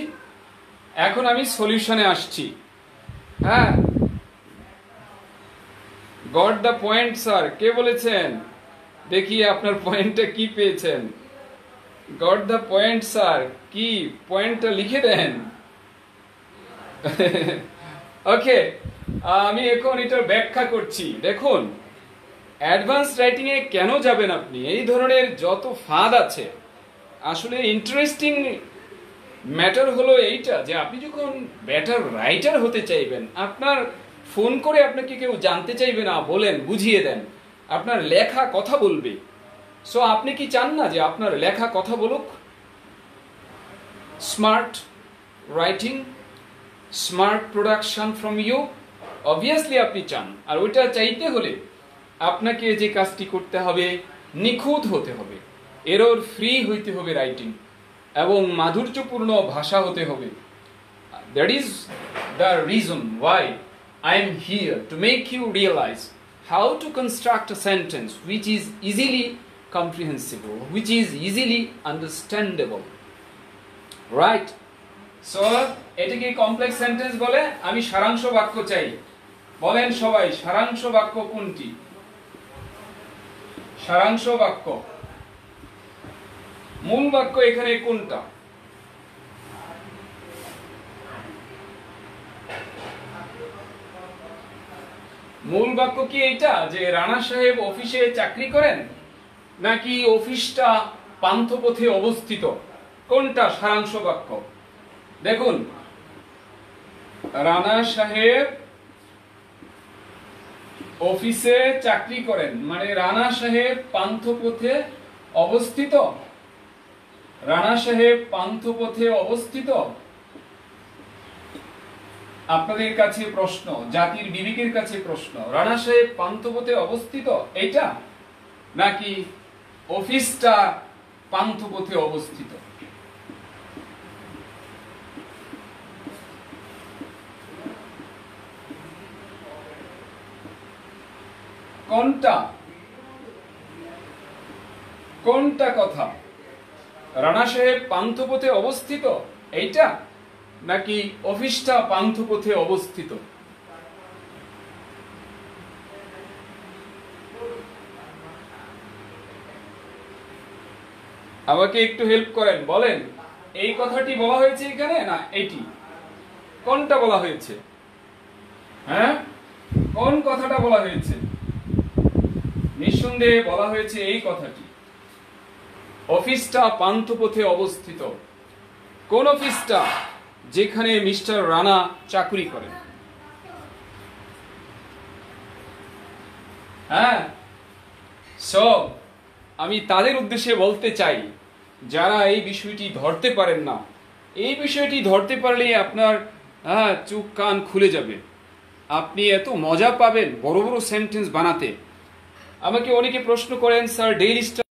এখন আমি সলিউশনে আসছি। হ্যাঁ, গট দ্য পয়েন্ট স্যার, কে বলেছেন? দেখি আপনার পয়েন্টটা কি পেয়েছেন। গট দ্য পয়েন্ট স্যার, কি পয়েন্টটা লিখে দেন। ওকে, আমি এখন এটার ব্যাখ্যা করছি। দেখুন, অ্যাডভান্স রাইটিং এ কেন যাবেন আপনি? এই ধরনের যত ফাঁদ আছে, আসলে ইন্টারেস্টিং ম্যাটার হলো এইটা যে আপনি যখন বেটার রাইটার হতে চাইবেন, আপনার ফোন করে আপনাকে কেউ জানতে চাইবে না, বলেন, বুঝিয়ে দেন, আপনার লেখা কথা বলবে। সো আপনি কি চান না যে আপনার লেখা কথা বলুক? Smart writing, smart production from you, obviously আপনি চান। আর ওইটা চাইতে হলে আপনাকে যে কাজটি করতে হবে, নিখুঁত হতে হবে, এরর ফ্রি হইতে হবে রাইটিং, এবং মাধুর্যপূর্ণ ভাষা হতে হবে। That is the reason why I am here, to make you realise how to construct a sentence which is easily comprehensible, which is easily understandable, right? So এটাকে কমপ্লেক্স সেন্টেন্স বলে। আমি সারাংশ বাক্য চাই, বলেন সবাই, সারাংশ বাক্য কোনটি? সারাংশ বাক্য, মূল বাক্য এখানে কোনটা? মূল বাক্য কি এইটা যে রানা সাহেব অফিসে চাকরি করেন, নাকি অফিসটা পান্থপথে অবস্থিত? কোনটা সারাংশ বাক্য? দেখুন, রানা সাহেব অফিসে চাকরি করেন মানে রানা সাহেব পান্থপথে অবস্থিত। রানা সাহেব পান্থপথে অবস্থিত। আপনাদের কাছে প্রশ্ন, জাতির বিবেকের কাছে প্রশ্ন, রানা সাহেব পান্থপথে অবস্থিত এইটা, নাকি অফিসটা পান্থপথে অবস্থিত? কোনটা কোনটা কথা? রানা সাহেব পান্থপথে অবস্থিত এইটা, নাকি অফিসটা পান্থপথে অবস্থিত? আমাকে একটু হেল্প করেন, বলেন এই কথাটি বলা হয়েছে এখানে, না এইটি? কোনটা বলা হয়েছে? হ্যাঁ, কোন কথাটা বলা হয়েছে? নিঃসন্দেহে বলা হয়েছে এই কথাটি, অফিসটা পান্থপথে অবস্থিত। কোন অফিসটা? যেখানে মিস্টার রানা চাকরি করেন। হ্যাঁ, সো আমি তাদের উদ্দেশ্যে বলতে চাই যারা এই বিষয়টি ধরতে পারেন না। এই বিষয়টি ধরতে পারলে আপনার চোখ কান খুলে যাবে, আপনি এত মজা পাবেন বড় বড় সেন্টেন্স বানাতে। আমাকে অনেকে প্রশ্ন করেন, স্যার ডেইলি স্টার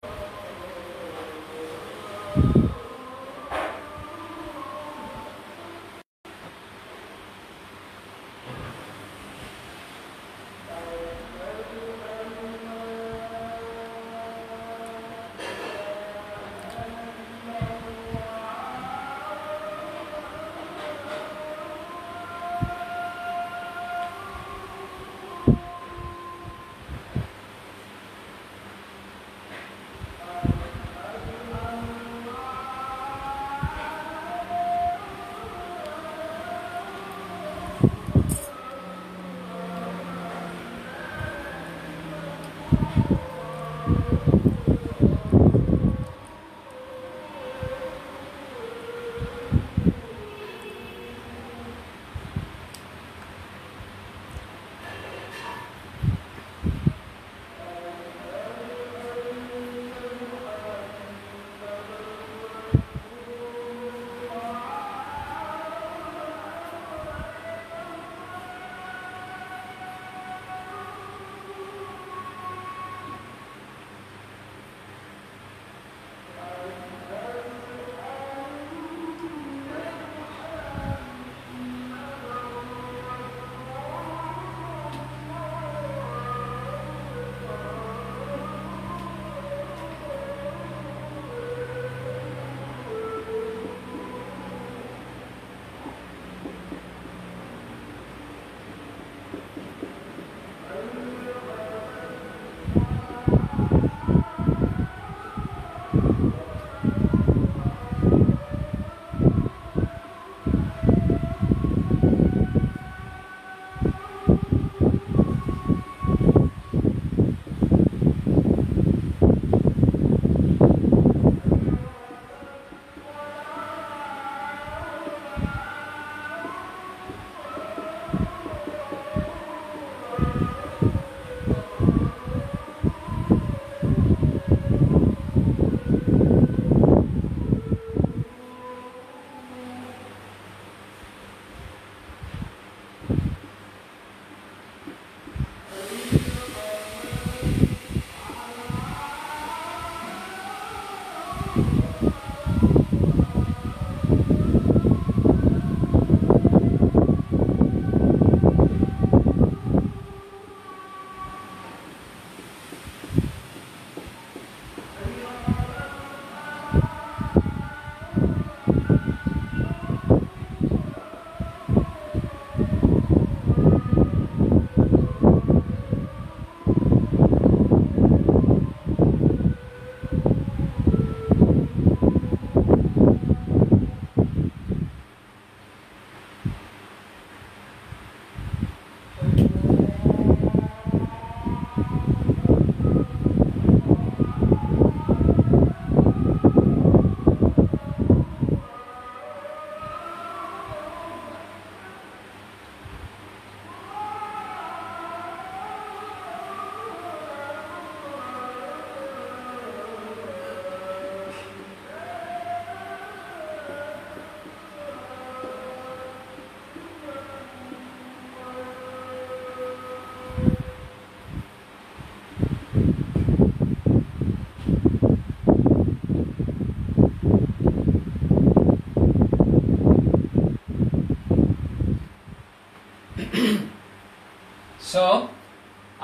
সো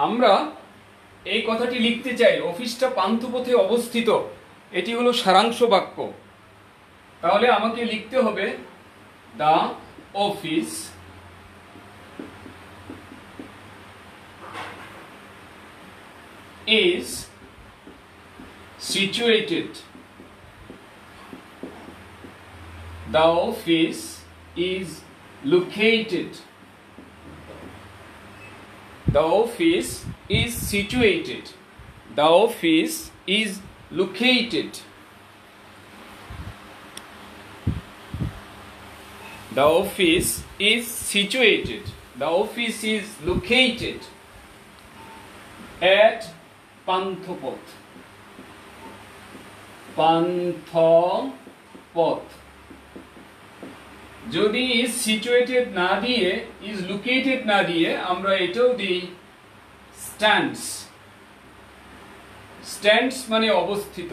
আমরা এই কথাটি লিখতে চাই, অফিসটা পান্থপথে অবস্থিত, এটি হলো সারাংশ বাক্য। তাহলে আমাকে লিখতে হবে the office is situated. The office is located. The office is situated. The office is located. The office is situated. The office is located at Panthapath. Panthapath যদি is situated না দিয়ে, is located না দিয়ে আমরা এটাও দিই stands। stands মানে অবস্থিত।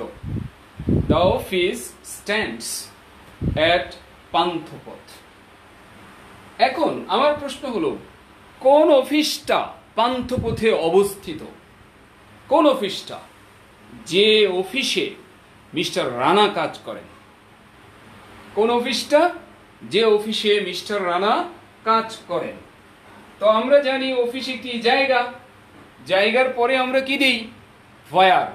The office stands at Panthapath. এখন আমার প্রশ্ন হলো, কোন অফিসটা পান্থপথে অবস্থিত? কোন অফিসটা? যে অফিসে মিস্টার রানা কাজ করেন। কোন অফিসটা? যে অফিসে মিস্টার রানা কাজ করেন। তো আমরা জানি অফিস একটি জায়গা, জায়গার পরে আমরা কি দিই? ওয়্যার।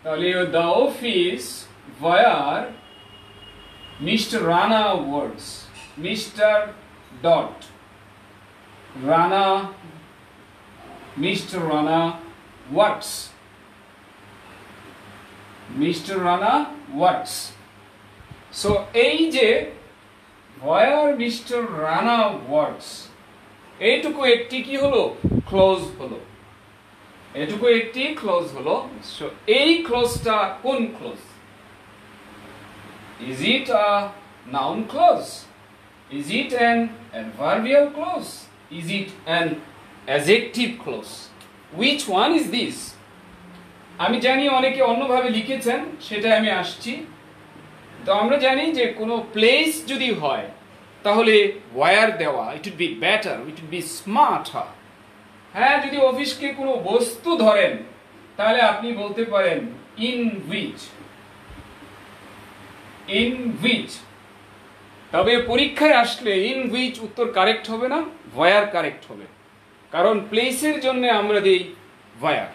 তাহলে the office where mister Rana works. Mister dot Rana, mister Rana works. Mr. Rana works. So এই যে where Mr. Rana works, এইটুকু একটি কি হলো? ক্লোজ হলো। এইটুকু একটি ক্লোজ হলো। সো এই ক্লোজটা কোন close? Is it a noun clause? Is it an adverbial clause? Is it an adjective clause? Which one is this? আমি জানি অনেকে অন্যভাবে লিখেছেন, সেটা আমি আসছি। তো আমরা জানি যে কোনো প্লেস যদি হয় তাহলে ওয়্যার দেওয়া, it would be better, it would be smarter. হ্যাঁ, যদি অফিসকে কোনো বস্তু ধরেন তাহলে আপনি বলতে পারেন ইন হুইচ। In which. তবে পরীক্ষায় আসলে ইন হুইচ উত্তর কারেক্ট হবে না, ওয়্যার কারেক্ট হবে। কারণ প্লেসের জন্য আমরা দিই ওয়্যার,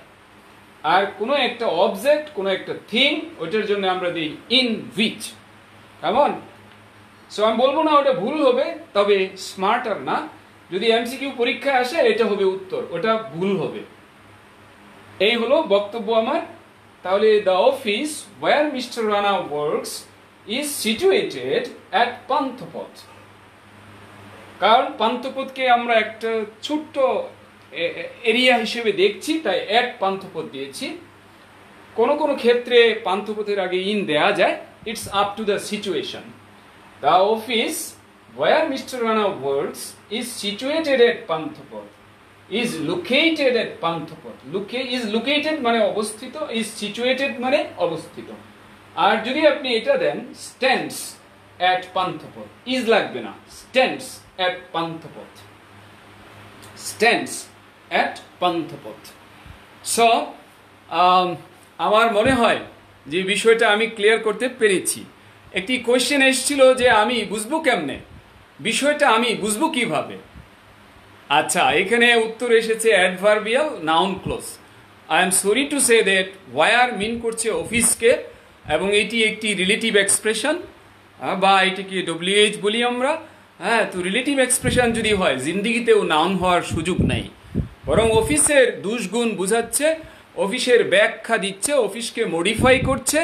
আর কোনো একটা অবজেক্ট, কোনো একটা থিং, ওইটার জন্য আমরা দিই ইন হুইচ। কেমন? সো আমি বলবো না ওটা ভুল হবে, তবে স্মার্টার না। যদি এমসিকিউ পরীক্ষায় আসে এটা হবে উত্তর, ওটা ভুল হবে। এই হলো বক্তব্য আমার। তাহলে the office where mister Rana works is situated at Panthapath. কারণ পান্থপথকে আমরা একটা ছোট্ট এরিয়া হিসেবে দেখছি, তাই অ্যাট পান্থপথ দিয়েছি। কোন কোন ক্ষেত্রে পান্থপথের আগে ইন দেয়া যায়, it's up to the situation. The office where mister Rana works is situated at Panthapath, is located at Panthapath. Is located মানে অবস্থিত, ইজ সিচুয়েটেড মানে অবস্থিত। আর যদি আপনি এটা দেন স্ট্যান্ডস এট পান্থপথ, ইজ লাগবে না, স্ট্যান্ডস এট পান্থপথ। স্ট্যান্ডস এট পান্থপথ। সো আমার মনে হয় যে বিষয়টা আমি ক্লিয়ার করতে পেরেছি। একটি কোয়েশ্চেন এসেছিল যে আমি বুঝবো কেমনে, বিষয়টা আমি বুঝবো কিভাবে। আচ্ছা, এখানে উত্তর এসেছে adverbial noun clause. I am sorry to say that where mean করছে অফিসকে, এবং এটি একটি রিলেটিভ এক্সপ্রেশন, বা এটিকে ডব্লিউএইচ বলি আমরা। হ্যাঁ, তো রিলেটিভ এক্সপ্রেশন যদি হয় জিন্দিগিতেও নাউন হওয়ার সুযোগ নেই, বরং অফিসের দুষ্গুণ বুঝাচ্ছে, অফিসের ব্যাখ্যা দিচ্ছে, অফিসকে মডিফাই করছে,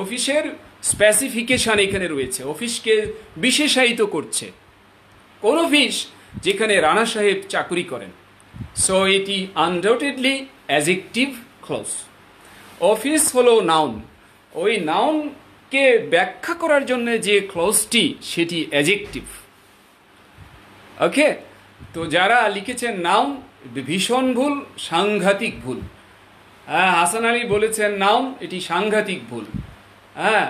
অফিসের স্পেসিফিকেশন এখানে রয়েছে, অফিসকে বিশেষায়িত করছে। কোন অফিস? যেখানে রানা সাহেব চাকরি করেন। সো এটি আনডাউটেডলি অ্যাডজেক্টিভ ক্লজ। অফিস হলো নাউন, ওই নাউনকে ব্যাখ্যা করার জন্য যে ক্লজটি সেটি অ্যাডজেক্টিভ। ওকে, তো যারা লিখেছেন নাউন, ভীষণ ভুল, সাংঘাতিক ভুল। হ্যাঁ, হাসান আলী বলেছেন নাউন, এটি সাংঘাতিক ভুল। হ্যাঁ,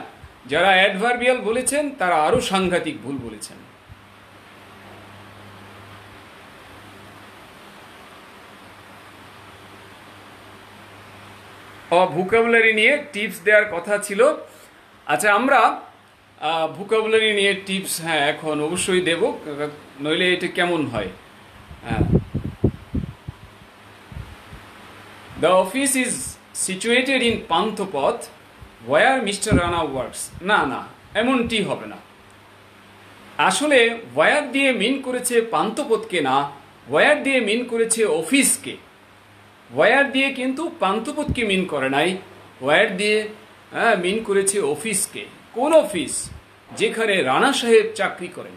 যারা অ্যাডভার্বিয়াল বলেছেন তারা আরো সাংঘাতিক ভুল বলেছেন। ভোকাবুলারি নিয়ে টিপস দেওয়ার কথা ছিল। আচ্ছা, আমরা ভোকাবুলারি নিয়ে টিপস হ্যাঁ এখন অবশ্যই দেব, নইলে এটা কেমন হয়। হ্যাঁ, the office is situated in Panthapath where mister Rana works. না না, এমনটি হবে না। আসলে ওয়ার দিয়ে মিন করেছে পান্থপথকে না, ওয়ার দিয়ে মিন করেছে অফিসকে। ওয়ার দিয়ে কিন্তু পান্থপথকে মিন করে নাই, ওয়ার দিয়ে মিন করেছে অফিসকে। কোন অফিস? যেখানে রানা সাহেব চাকরি করেন।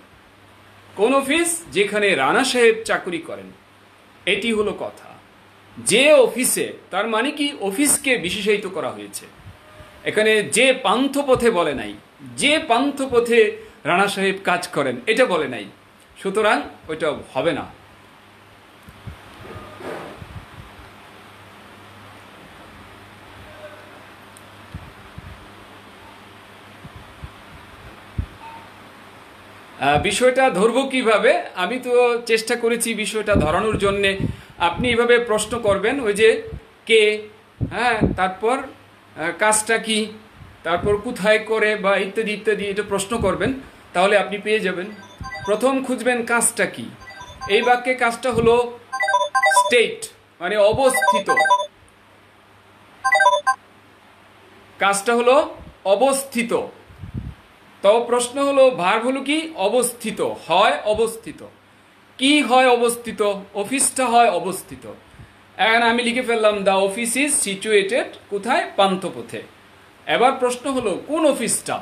কোন অফিস? যেখানে রানা সাহেব চাকরি করেন। এটি হলো কথা। যে অফিসে, তার মানে কি অফিসকে বিশেষায়িত করা হয়েছে। এখানে যে পান্থপথে বলে নাই, যে পান্থপথে রানা সাহেব কাজ করেন এটা বলে নাই, সুতরাং ওইটা হবে না। বিষয়টা ধরবো কিভাবে? আমি তো চেষ্টা করেছি বিষয়টা ধরানোর জন্যে। আপনি এভাবে প্রশ্ন করবেন, ওই যে কে, হ্যাঁ, তারপর কাজটা কি, তারপর কোথায় করে বা ইত্যাদি ইত্যাদি, এটা প্রশ্ন করবেন, তাহলে আপনি পেয়ে যাবেন। প্রথম খুঁজবেন কাজটা কি। এই বাক্যে কাজটা হলো স্টেট, মানে অবস্থিত। কাজটা হলো অবস্থিত। তো প্রশ্ন হলো ভার্ব হলো কি? অবস্থিত, হয় অবস্থিত। কি হয় অবস্থিত? অফিসটা হয় অবস্থিত। এখন আমি লিখে ফেললাম দ্য অফিস ইজ সিচুয়েটেড কোথায়? পান্থপথে। এবার প্রশ্ন হলো কোন অফিসটা?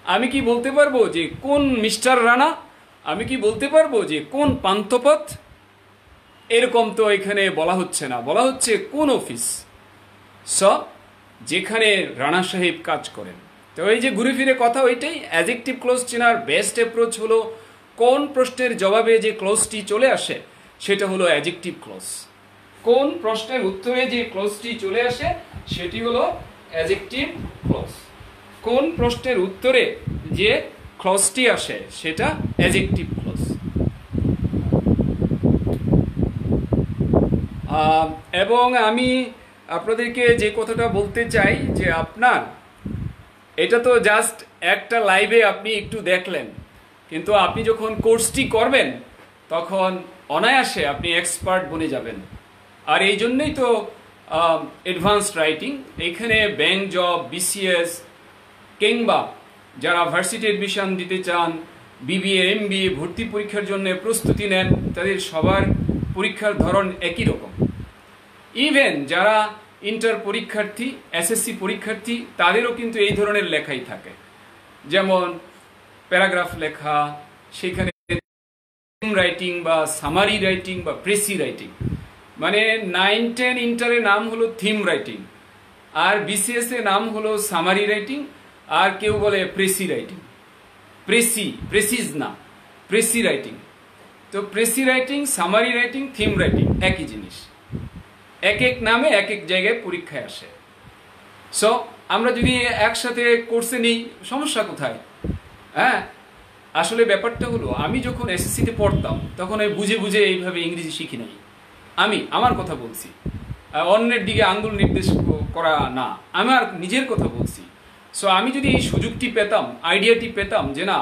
আমি কি বলতে পারবো যে কোন মিস্টার রানা? আমি কি বলতে পারবো যে কোন পান্থপথ? এরকম তো এখানে বলা হচ্ছে না, বলা হচ্ছে কোন অফিস। যেখানে রানা সাহেব কাজ করেন। তো এই যে ঘুরে ফিরে কথা ওইটাই। অ্যাডজেক্টিভ ক্লোজ চেনার বেস্ট অ্যাপ্রোচ হলো কোন প্রশ্নের জবাবে যে ক্লোজটি চলে আসে সেটা হলো অ্যাডজেক্টিভ ক্লোজ। কোন প্রশ্নের উত্তরে যে ক্লোজটি চলে আসে সেটি হলো অ্যাডজেক্টিভ ক্লোজ। কোন প্রশ্নের উত্তরে যে ক্লোজটি আসে সেটা অ্যাডজেক্টিভ ক্লোজ। এবং আমি আপনাদেরকে যে কথাটা বলতে চাই যে আপনার এটা তো জাস্ট একটা লাইভে আপনি একটু দেখলেন, কিন্তু আপনি যখন কোর্সটি করবেন তখন অনায়াসে আপনি এক্সপার্ট বনে যাবেন। আর এই জন্যই তো অ্যাডভান্সড রাইটিং। এইখানে ব্যাংক জব, বিসিএস কিংবা যারা ভার্সিটি অ্যাডমিশন দিতে চান, বিবিএ, এমবিএ ভর্তি পরীক্ষার জন্য প্রস্তুতি নেন, তাদের সবার পরীক্ষার ধরন একই রকম। ইভেন যারা ইন্টার পরীক্ষার্থী, এসএসসি পরীক্ষার্থী, তাদেরও কিন্তু এই ধরনের লেখাই থাকে। যেমন প্যারাগ্রাফ লেখা, সেখানে রাইটিং বা সামারি রাইটিং বা প্রেসি রাইটিং। মানে 9-10 ইন্টারের নাম হলো থিম রাইটিং, আর বিসিএস এর নাম হলো সামারি রাইটিং, আর কেউ বলে প্রেসি রাইটিং। প্রেসিজ না, প্রেসি রাইটিং। তো precis writing, summary writing, theme writing একই জিনিস। এক এক নামে এক এক জায়গায় পরীক্ষায় আসে। সো আমরা যদি একসাথে কোর্সে নিই, সমস্যা কোথায়? হ্যাঁ, আসলে ব্যাপারটা হলো আমি যখন এসএসসিতে পড়তাম তখন আমি বুঝে বুঝে এইভাবে ইংরেজি শিখি নাই। আমি আমার কথা বলছি, অন্যের দিকে আঙ্গুল নির্দেশ করা না, আমার নিজের কথা বলছি। সো আমি যদি এই সুযোগটি পেতাম, আইডিয়াটি পেতাম যে না,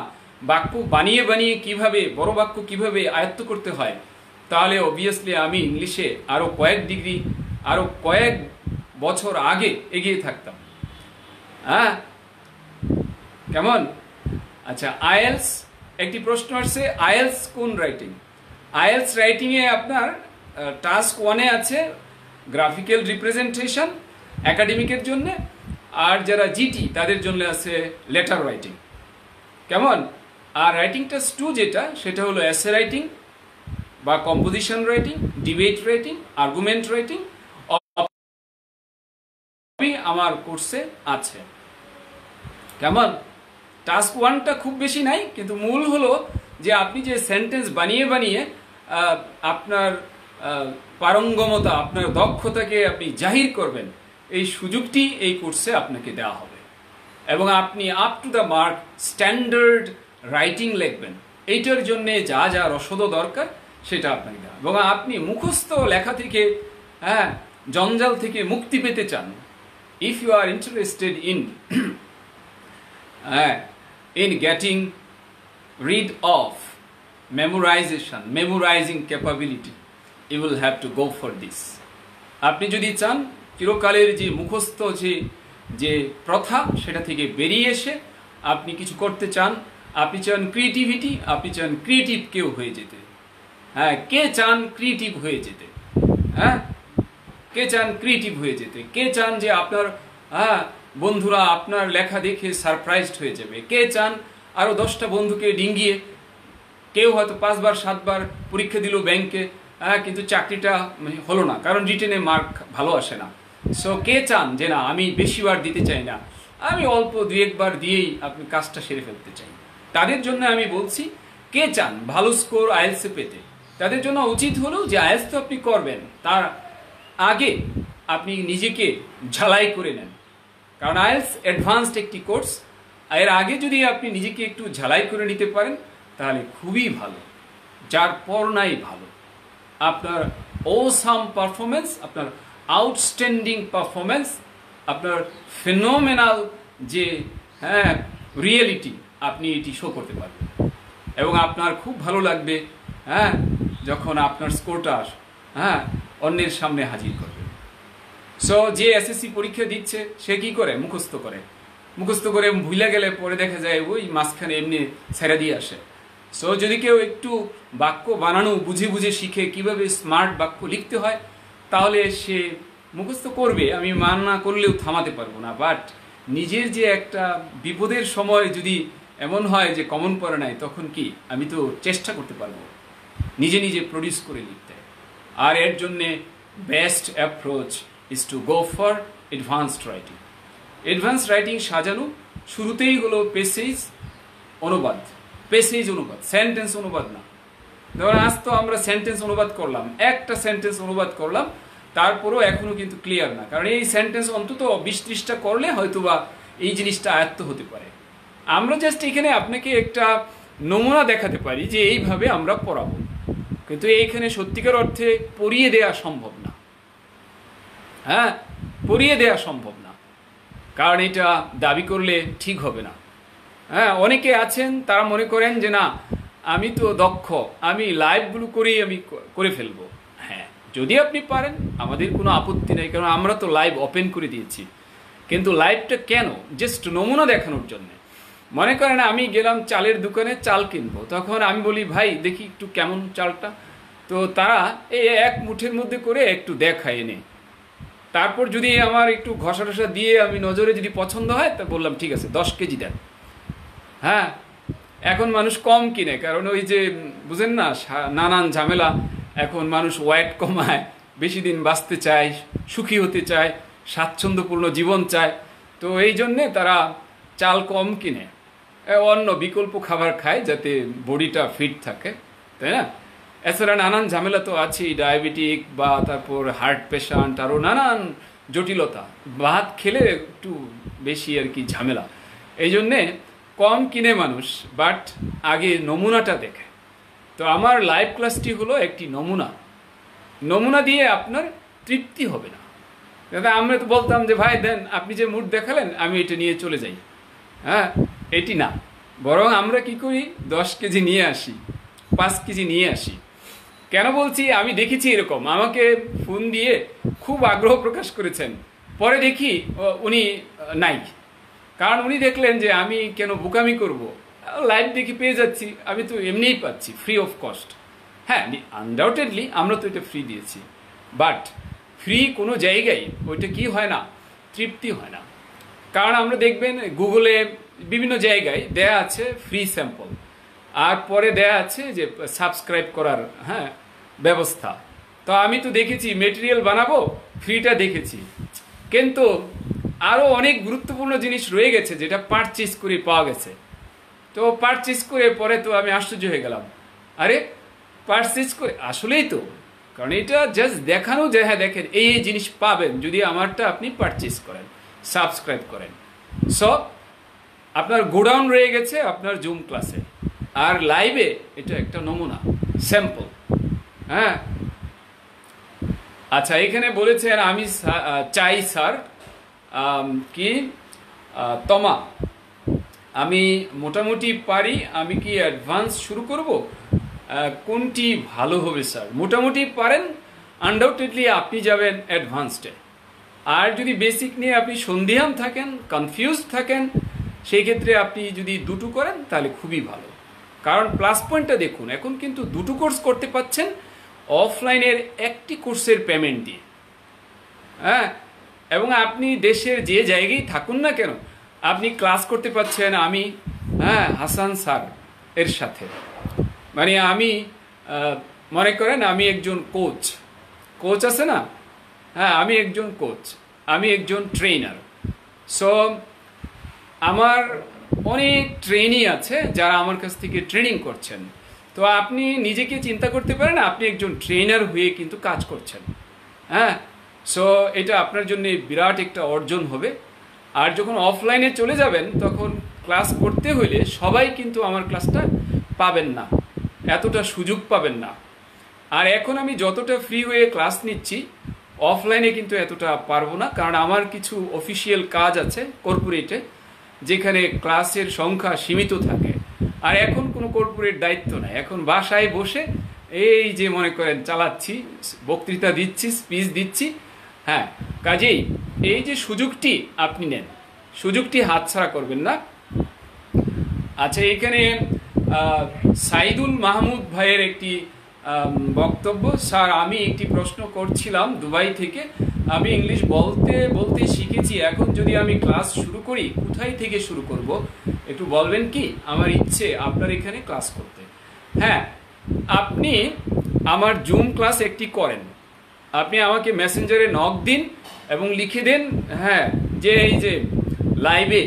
বাক্য বানিয়ে বানিয়ে কিভাবে, বড় বাক্য কিভাবে আয়ত্ত করতে হয়, তাহলে অবভিয়াসলি আমি ইংলিশে আরও কয়েক ডিগ্রি, আরও কয়েক বছর আগে এগিয়ে থাকতাম। হ্যাঁ, কেমন? আচ্ছা, আইএলস একটি প্রশ্ন আসছে, আইএলস কোন রাইটিং? আইএলস রাইটিংয়ে আপনার টাস্ক 1-এ আছে গ্রাফিক্যাল রিপ্রেজেন্টেশন একাডেমিকের জন্য, আর যারা জিটি তাদের জন্য আছে লেটার রাইটিং। কেমন? আর রাইটিং টাস্ক 2 যেটা, সেটা হলো এসে রাইটিং বা composition writing, debate writing, argument writing. আমার কোর্সে আছে। কেমন? টাস্ক 1টা খুব বেশি নাই, কিন্তু মূল হলো যে আপনি যে সেন্টেন্স বানিয়ে বানিয়ে আপনার পারঙ্গমতা, আপনার দক্ষতাকে আপনি জাহির করবেন, এই সুযোগটি এই কোর্সে আপনাকে দেওয়া হবে। এবং আপনি up to the mark standard writing লিখবেন। এইটার জন্যে যা যা রসদ দরকার সেটা আপনাকে দেওয়া। এবং আপনি মুখস্থ লেখা থেকে, হ্যাঁ, জঞ্জাল থেকে মুক্তি পেতে চান, if you are interested in getting rid of memorizing capability, you will have to go for this. আপনি যদি চান চিরকালের যে মুখস্থ যে প্রথা সেটা থেকে বেরিয়ে এসে আপনি কিছু করতে চান, আপনি চান ক্রিয়েটিভিটি, আপনি চান ক্রিয়েটিভ কেউ হয়ে যেতে। হ্যাঁ, কে চান ক্রিয়েটিভ হয়ে যেতে? হ্যাঁ, কে চান ক্রিয়েটিভ হয়ে যেতে? কে চান যে আপনার বন্ধুরা আপনার লেখা দেখে সারপ্রাইজড হয়ে যাবে? কে চান আরো 10টা বন্ধুকে ডিঙ্গিয়ে, কেউ হয়তো 5বার 7বার পরীক্ষা দিল ব্যাংকে, কিন্তু চাকরিটা হলো না, কারণ রিটেনে মার্ক ভালো আসে না। সো কে চান যে না আমি বেশিবার দিতে চাই না, আমি অল্প 2-1 বার দিয়েই আপনি কাজটা সেরে ফেলতে চাই? তাদের জন্য আমি বলছি, কে চান ভালো স্কোর আইএলসে পেতে? তাদের জন্য উচিত হলো যে আইএলস তো আপনি করবেন, তার আগে আপনি নিজেকে ঝালাই করে নেন, কারণ আইএলস অ্যাডভান্সড একটি কোর্স। এর আগে যদি আপনি নিজেকে একটু ঝালাই করে নিতে পারেন তাহলে খুবই ভালো, যার পর নাই ভালো। আপনার অসাম পারফরমেন্স, আপনার আউটস্ট্যান্ডিং পারফরমেন্স, আপনার ফেনোমেনাল যে রিয়েলিটি, আপনি এটি শো করতে পারবেন এবং আপনার খুব ভালো লাগবে যখন আপনার স্কোরটা অন্যের সামনে হাজির করবে। সো যে এসএসসি পরীক্ষা দিচ্ছে সে কি করে? মুখস্থ করে ভুলে গেলে পরে দেখা যায় ওই মাঝখানে এমনি ছেড়ে দিয়ে আসে। সো যদি কেউ একটু বাক্য বানানো বুঝে বুঝে শিখে কিভাবে স্মার্ট বাক্য লিখতে হয়, তাহলে সে মুখস্থ করবে, আমি মানা করলেও থামাতে পারবো না। বাট নিজের যে একটা বিপদের সময় যদি এমন হয় যে কমন পড়ে নাই, তখন কি আমি তো চেষ্টা করতে পারবো নিজে নিজে প্রডিউস করে লিখতে। আর এর জন্যে best approach is to go for advanced writing. Advance writing সাজানো শুরুতেই হলো পেসেজ অনুবাদ, সেন্টেন্স অনুবাদ না। ধরুন আজ তো আমরা সেন্টেন্স অনুবাদ করলাম, একটা সেন্টেন্স অনুবাদ করলাম, তারপরও এখনো কিন্তু ক্লিয়ার না, কারণ এই সেন্টেন্স অন্তত 20-30টা করলে হয়তোবা এই জিনিসটা আয়ত্ত হতে পারে। আমরা জাস্ট এখানে আপনাকে একটা নমুনা দেখাতে পারি যে এইভাবে আমরা পড়াবো, কিন্তু এইখানে সত্যিকার অর্থে পড়িয়ে দেয়া সম্ভব না। পড়িয়ে দেয়া সম্ভব না, কারণ এটা দাবি করলে ঠিক হবে না। অনেকে আছেন তারা মনে করেন যে না আমি তো দক্ষ, আমি লাইভগুলো করেই আমি করে ফেলবো। হ্যাঁ, যদি আপনি পারেন আমাদের কোনো আপত্তি নেই, কারণ আমরা তো লাইভ ওপেন করে দিয়েছি। কিন্তু লাইভটা কেন? জাস্ট নমুনা দেখানোর জন্য। মনে করেন আমি গেলাম চালের দোকানে চাল কিনবো, তখন আমি বলি ভাই দেখি একটু কেমন চালটা, তো তারা এই 1 মুঠের মধ্যে করে একটু দেখায় এনে, তারপর যদি আমার একটু ঘষা টসা দিয়ে আমি নজরে যদি পছন্দ হয় তা বললাম ঠিক আছে 10 কেজি দেন। এখন মানুষ কম কিনে, কারণ ওই যে বুঝেন না নানান ঝামেলা। এখন মানুষ ওয়েট কমায়, বেশি দিন বাঁচতে চায়, সুখী হতে চায়, স্বাচ্ছন্দ্যপূর্ণ জীবন চায়, তো এই জন্যে তারা চাল কম কিনে, অন্য বিকল্প খাবার খায় যাতে বডিটা ফিট থাকে, তাই না? এছাড়া নানান ঝামেলা তো আছেই, ডায়াবেটিক বা তারপর হার্ট পেশেন্ট, আরও নানান জটিলতা। ভাত খেলে একটু বেশি আর কি ঝামেলা, এই জন্যে কম কিনে মানুষ, বাট আগে নমুনাটা দেখে। তো আমার লাইভ ক্লাসটি হলো একটি নমুনা দিয়ে আপনার তৃপ্তি হবে না। দাদা আমরা তো বলতাম যে ভাই দেন, আপনি যে মুড দেখালেন আমি এটা নিয়ে চলে যাই, এটি না, বরং আমরা কি করি 10 কেজি নিয়ে আসি, 5 কেজি নিয়ে আসি। কেন বলছি? আমি দেখেছি এরকম, আমাকে ফোন দিয়ে খুব আগ্রহ প্রকাশ করেছেন, পরে দেখি উনি নাই, কারণ উনি দেখলেন যে আমি কেন বোকামি করব, লাইভ দেখি পেয়ে যাচ্ছি, আমি তো এমনিই পাচ্ছি ফ্রি অফ কস্ট। হ্যাঁ, আনডাউটেডলি আমরা তো এটা ফ্রি দিয়েছি, বাট ফ্রি কোনো জায়গায় ওইটা কি হয় না, তৃপ্তি হয় না। কারণ আমরা দেখবেন গুগলে বিভিন্ন জায়গায় দেয়া আছে ফ্রি স্যাম্পল, আর পরে দেয়া আছে যে সাবস্ক্রাইব করার ব্যবস্থা। তো আমি তো দেখেছি মেটেরিয়াল বানাবো, ফ্রিটা দেখেছি, কিন্তু আরও অনেক গুরুত্বপূর্ণ জিনিস রয়ে গেছে যেটা পারচেজ করে পাওয়া গেছে। তো পারচেজ করে পরে তো আমি আশ্চর্য হয়ে গেলাম, আরে পারচেজ করে আসলেই তো, কারণ এটা জাস্ট দেখানো যে হ্যাঁ দেখেন এই জিনিস পাবেন যদি আমারটা আপনি পারচেজ করেন, সাবস্ক্রাইব করেন। সো আপনার গোডাউন রয়ে গেছে আপনার জুম ক্লাসে, আর লাইভে এটা একটা নমুনা, স্যাম্পল। আচ্ছা, এখানে বলেছেন আমি চাই স্যার কি তমা, আমি মোটামুটি পারি, আমি কি অ্যাডভান্স শুরু করব? কোনটি ভালো হবে স্যার? মোটামুটি পারেন, আনডাউটেডলি আপনি যাবেন অ্যাডভান্সডে। আর যদি বেসিক নিয়ে আপনি সন্দিহান থাকেন, কনফিউজড থাকেন, সেই ক্ষেত্রে আপনি যদি দুটো করেন তাহলে খুবই ভালো। কারণ প্লাস পয়েন্টটা দেখুন, এখন কিন্তু দুটো কোর্স করতে পাচ্ছেন অফলাইনের একটি কোর্সের পেমেন্ট দিয়ে। হ্যাঁ, এবং আপনি দেশের যে জায়গায় থাকুন না কেন, আপনি ক্লাস করতে পাচ্ছেন আমি হাসান স্যার এর সাথে। মানে আমি মনে করেন আমি একজন কোচ আছে না, হ্যাঁ আমি একজন কোচ, আমি একজন ট্রেনার। সো আমার অনেক ট্রেনি আছে যারা আমার কাছ থেকে ট্রেনিং করছেন। তো আপনি নিজেকে চিন্তা করতে পারেন আপনি একজন ট্রেনার হয়ে কিন্তু কাজ করছেন। হ্যাঁ, সো এটা আপনার জন্য বিরাট একটা অর্জন হবে। আর যখন অফলাইনে চলে যাবেন তখন ক্লাস করতে হলে সবাই কিন্তু আমার ক্লাসটা পাবেন না, এতটা সুযোগ পাবেন না। আর এখন আমি যতটা ফ্রি হয়ে ক্লাস নিচ্ছি অফলাইনে কিন্তু এতটা পারবো না, কারণ আমার কিছু অফিসিয়াল কাজ আছে কর্পোরেটে, যেখানে ক্লাসের সংখ্যা সীমিত থাকে। আর এখন কোনো কর্পোরেট দায়িত্ব নাই, এখন বাসায় বসে এই যে মনে করেন চালাচ্ছি, বক্তৃতা দিচ্ছি, স্পিচ দিচ্ছি। হ্যাঁ, কাজেই এই যে সুযোগটি আপনি নেন, সুযোগটি হাতছাড়া করবেন না। আচ্ছা, এখানে সাইদুল মাহমুদ ভাইয়ের একটি বক্তব্য। স্যার, আমি একটি প্রশ্ন করছিলাম দুবাই থেকে, আমি ইংলিশ বলতে বলতে শিখেছি, এখন যদি আমি ক্লাস শুরু করি কোথায় থেকে শুরু করব একটু বলবেন কি? আমার ইচ্ছে আপনার এখানে ক্লাস করতে। হ্যাঁ, আপনি আমার জুম ক্লাস একটি করেন, আপনি আমাকে মেসেঞ্জারে নক দিন এবং লিখে দেন হ্যাঁ যে এই যে লাইভে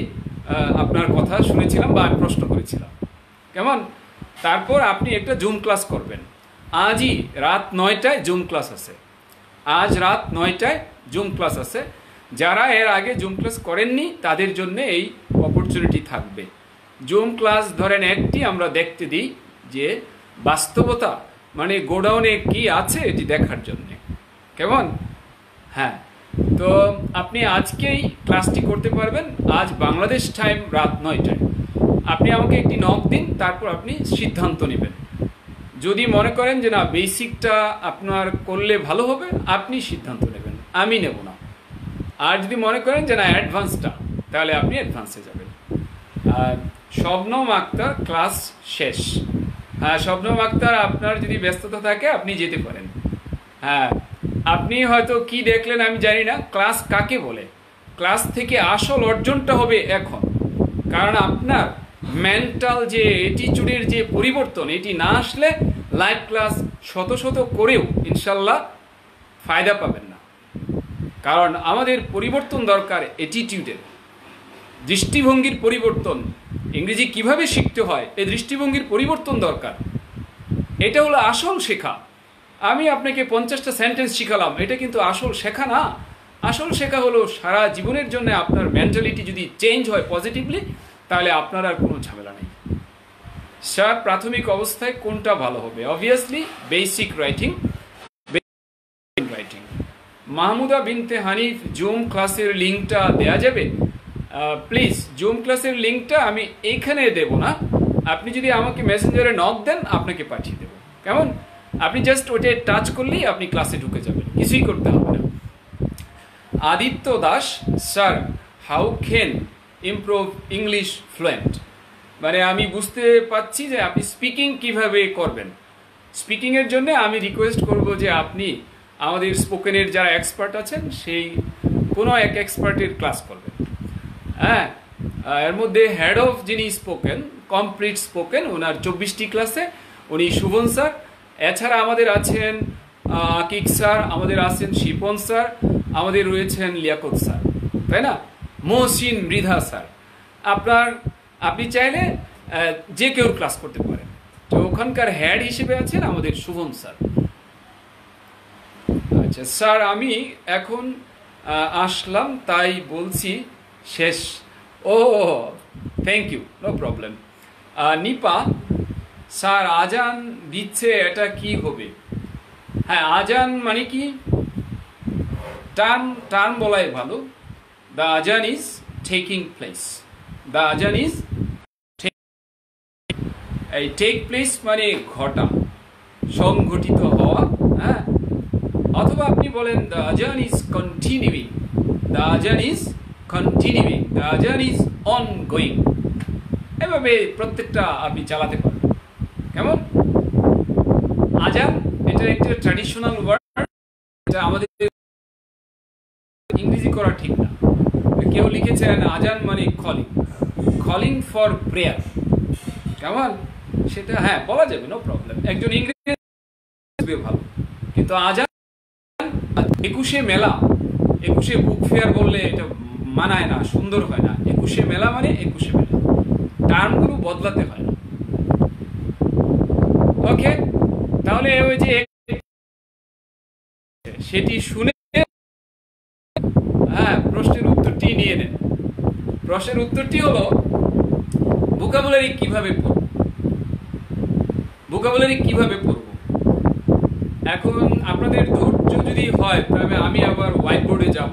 আপনার কথা শুনেছিলাম বা আমি প্রশ্ন করেছিলাম, কেমন? তারপর আপনি একটা জুম ক্লাস করবেন। আজই রাত 9টায় জুম ক্লাস আছে, আজ রাত 9টায় জুম ক্লাস আছে। যারা এর আগে জুম ক্লাস করেননি তাদের জন্য এই অপরচুনিটি থাকবে। জুম ক্লাস ধরেন একটি আমরা দেখতে দিই যে বাস্তবতা মানে গোডাউনে কি আছে এটি দেখার জন্য, কেমন? হ্যাঁ, তো আপনি আজকেই ক্লাসটি করতে পারবেন, আজ বাংলাদেশ টাইম রাত 9টায়। আপনি আমাকে একটি নক দিন, তারপর আপনি সিদ্ধান্ত নেবেন। যদি মনে করেন যে না বেসিকটা আপনার করলে ভালো হবে, আপনি সিদ্ধান্ত নেবেন, আমি নেব না। আর যদি মনে করেন যে না অ্যাডভান্সটা, তাহলে আপনি অ্যাডভান্সে যাবেন। আর শবনম আক্তার ক্লাস শেষ। হ্যাঁ শবনম আক্তার, আপনার যদি ব্যস্ততা থাকে আপনি যেতে পারেন। হ্যাঁ, আপনি হয়তো কি দেখলেন আমি জানি না, ক্লাস কাকে বলে? ক্লাস থেকে আসল অর্জনটা হবে এখন, কারণ আপনার মেন্টাল যে অ্যাটিটিউডের যে পরিবর্তন, এটি না আসলে লাইভ ক্লাস শত শত করেও ইনশাল্লাহ ফায়দা পাবেন না। কারণ আমাদের পরিবর্তন দরকার অ্যাটিটিউডের, দৃষ্টিভঙ্গির পরিবর্তন। ইংরেজি কিভাবে শিখতে হয় এই দৃষ্টিভঙ্গির পরিবর্তন দরকার। এটা হলো আসল শেখা। আমি আপনাকে 50টা সেন্টেন্স শিখালাম, এটা কিন্তু আসল শেখা না। আসল শেখা হলো সারা জীবনের জন্য আপনার মেন্টালিটি যদি চেঞ্জ হয় পজিটিভলি, তাহলে আপনার আর কোনো ঝামেলা নেই। স্যার, প্রাথমিক অবস্থায় কোনটা ভালো হবে? Obviously basic writing. মাহমুদা বিনতে হানিফ, জুম ক্লাসের লিঙ্কটা দেয়া যাবে? প্লিজ জুম ক্লাসের লিঙ্কটা আমি এইখানে দেব না, আপনি যদি আমাকে মেসেঞ্জারে নক দেন আপনাকে পাঠিয়ে দেব, কেমন? আপনি জাস্ট ওইটা টাচ করলেই আপনি ক্লাসে ঢুকে যাবেন, কিছুই করতে হবে না। Aditya Das, sir how can improve English fluent? মানে আমি বুঝতে পাচ্ছি যে আপনি স্পিকিং কিভাবে করবেন। স্পিকিংয়ের জন্য আমি রিকোয়েস্ট করব যে আপনি আমাদের স্পোকেনের যারা এক্সপার্ট আছেন সেই কোনো এক এক্সপার্টের ক্লাস করবেন। হ্যাঁ, এর মধ্যে হেড অফ যিনি স্পোকেন, কমপ্লিট স্পোকেন, ওনার 24টি ক্লাসে উনি শুভন স্যার। এছাড়া আমাদের আছেন আকিক স্যার, আমাদের আছেন শিপন স্যার, আমাদের রয়েছেন লিয়াকত স্যার, তাই না? মহসিন, মৃধা স্যার। আপনি চাইলে যে কেউ ক্লাস করতে পারেন। তো ওখানকার হেড হিসেবে আছেন আমাদের শুভন স্যার। আচ্ছা স্যার, আমি এখন আসলাম তাই বলছি শেষ। ও thank you, no problem. Nipa, sir আজান দিচ্ছে, এটা কি হবে? হ্যাঁ, আজান মানে কি টার্ম বলাই ভালো, the adhan is taking place. The adhan is এই টেক প্লেস মানে ঘটা, সংঘটিত হওয়া, হ্যাঁ। অথবা আপনি বলেন দ্য আজান ইজ কন্টিনিউইং, দ্য আজান ইজ কন্টিনিউইং, দ্য আজান ইজ অনগোয়িং। এভাবে প্রত্যেকটা আপনি চালাতে পারবেন। কেমন? আজান এটা একটা ট্র্যাডিশনাল ওয়ার্ড, এটা আমাদের ইংরেজি করা ঠিক না। কেউ লিখেছেন আজান মানে কলিং, কলিং ফর প্রেয়ার। কেমন? সেটা হ্যাঁ বলা যাবে, নো প্রবলেম। একজন ইংরেজি ভালো, কিন্তু আজান 21শে মেলা, 21শে বুক ফেয়ার বললে এটা মানায় না, সুন্দর হয় না। 21শে মেলা মানে 21শে মেলা, টার্মগুলো বদলাতে হয় না। ওকে, তাহলে ওই যে সেটি শুনে হ্যাঁ প্রশ্নের উত্তরটি নিয়ে নেন। প্রশ্নের উত্তরটি হলো ভোকাবুলারি কিভাবে পড়ব, ভোকাবুলারি কিভাবে পড়ব। এখন আপনাদের ধৈর্য যদি হয় তবে আমি আবার হোয়াইট বোর্ডে যাব,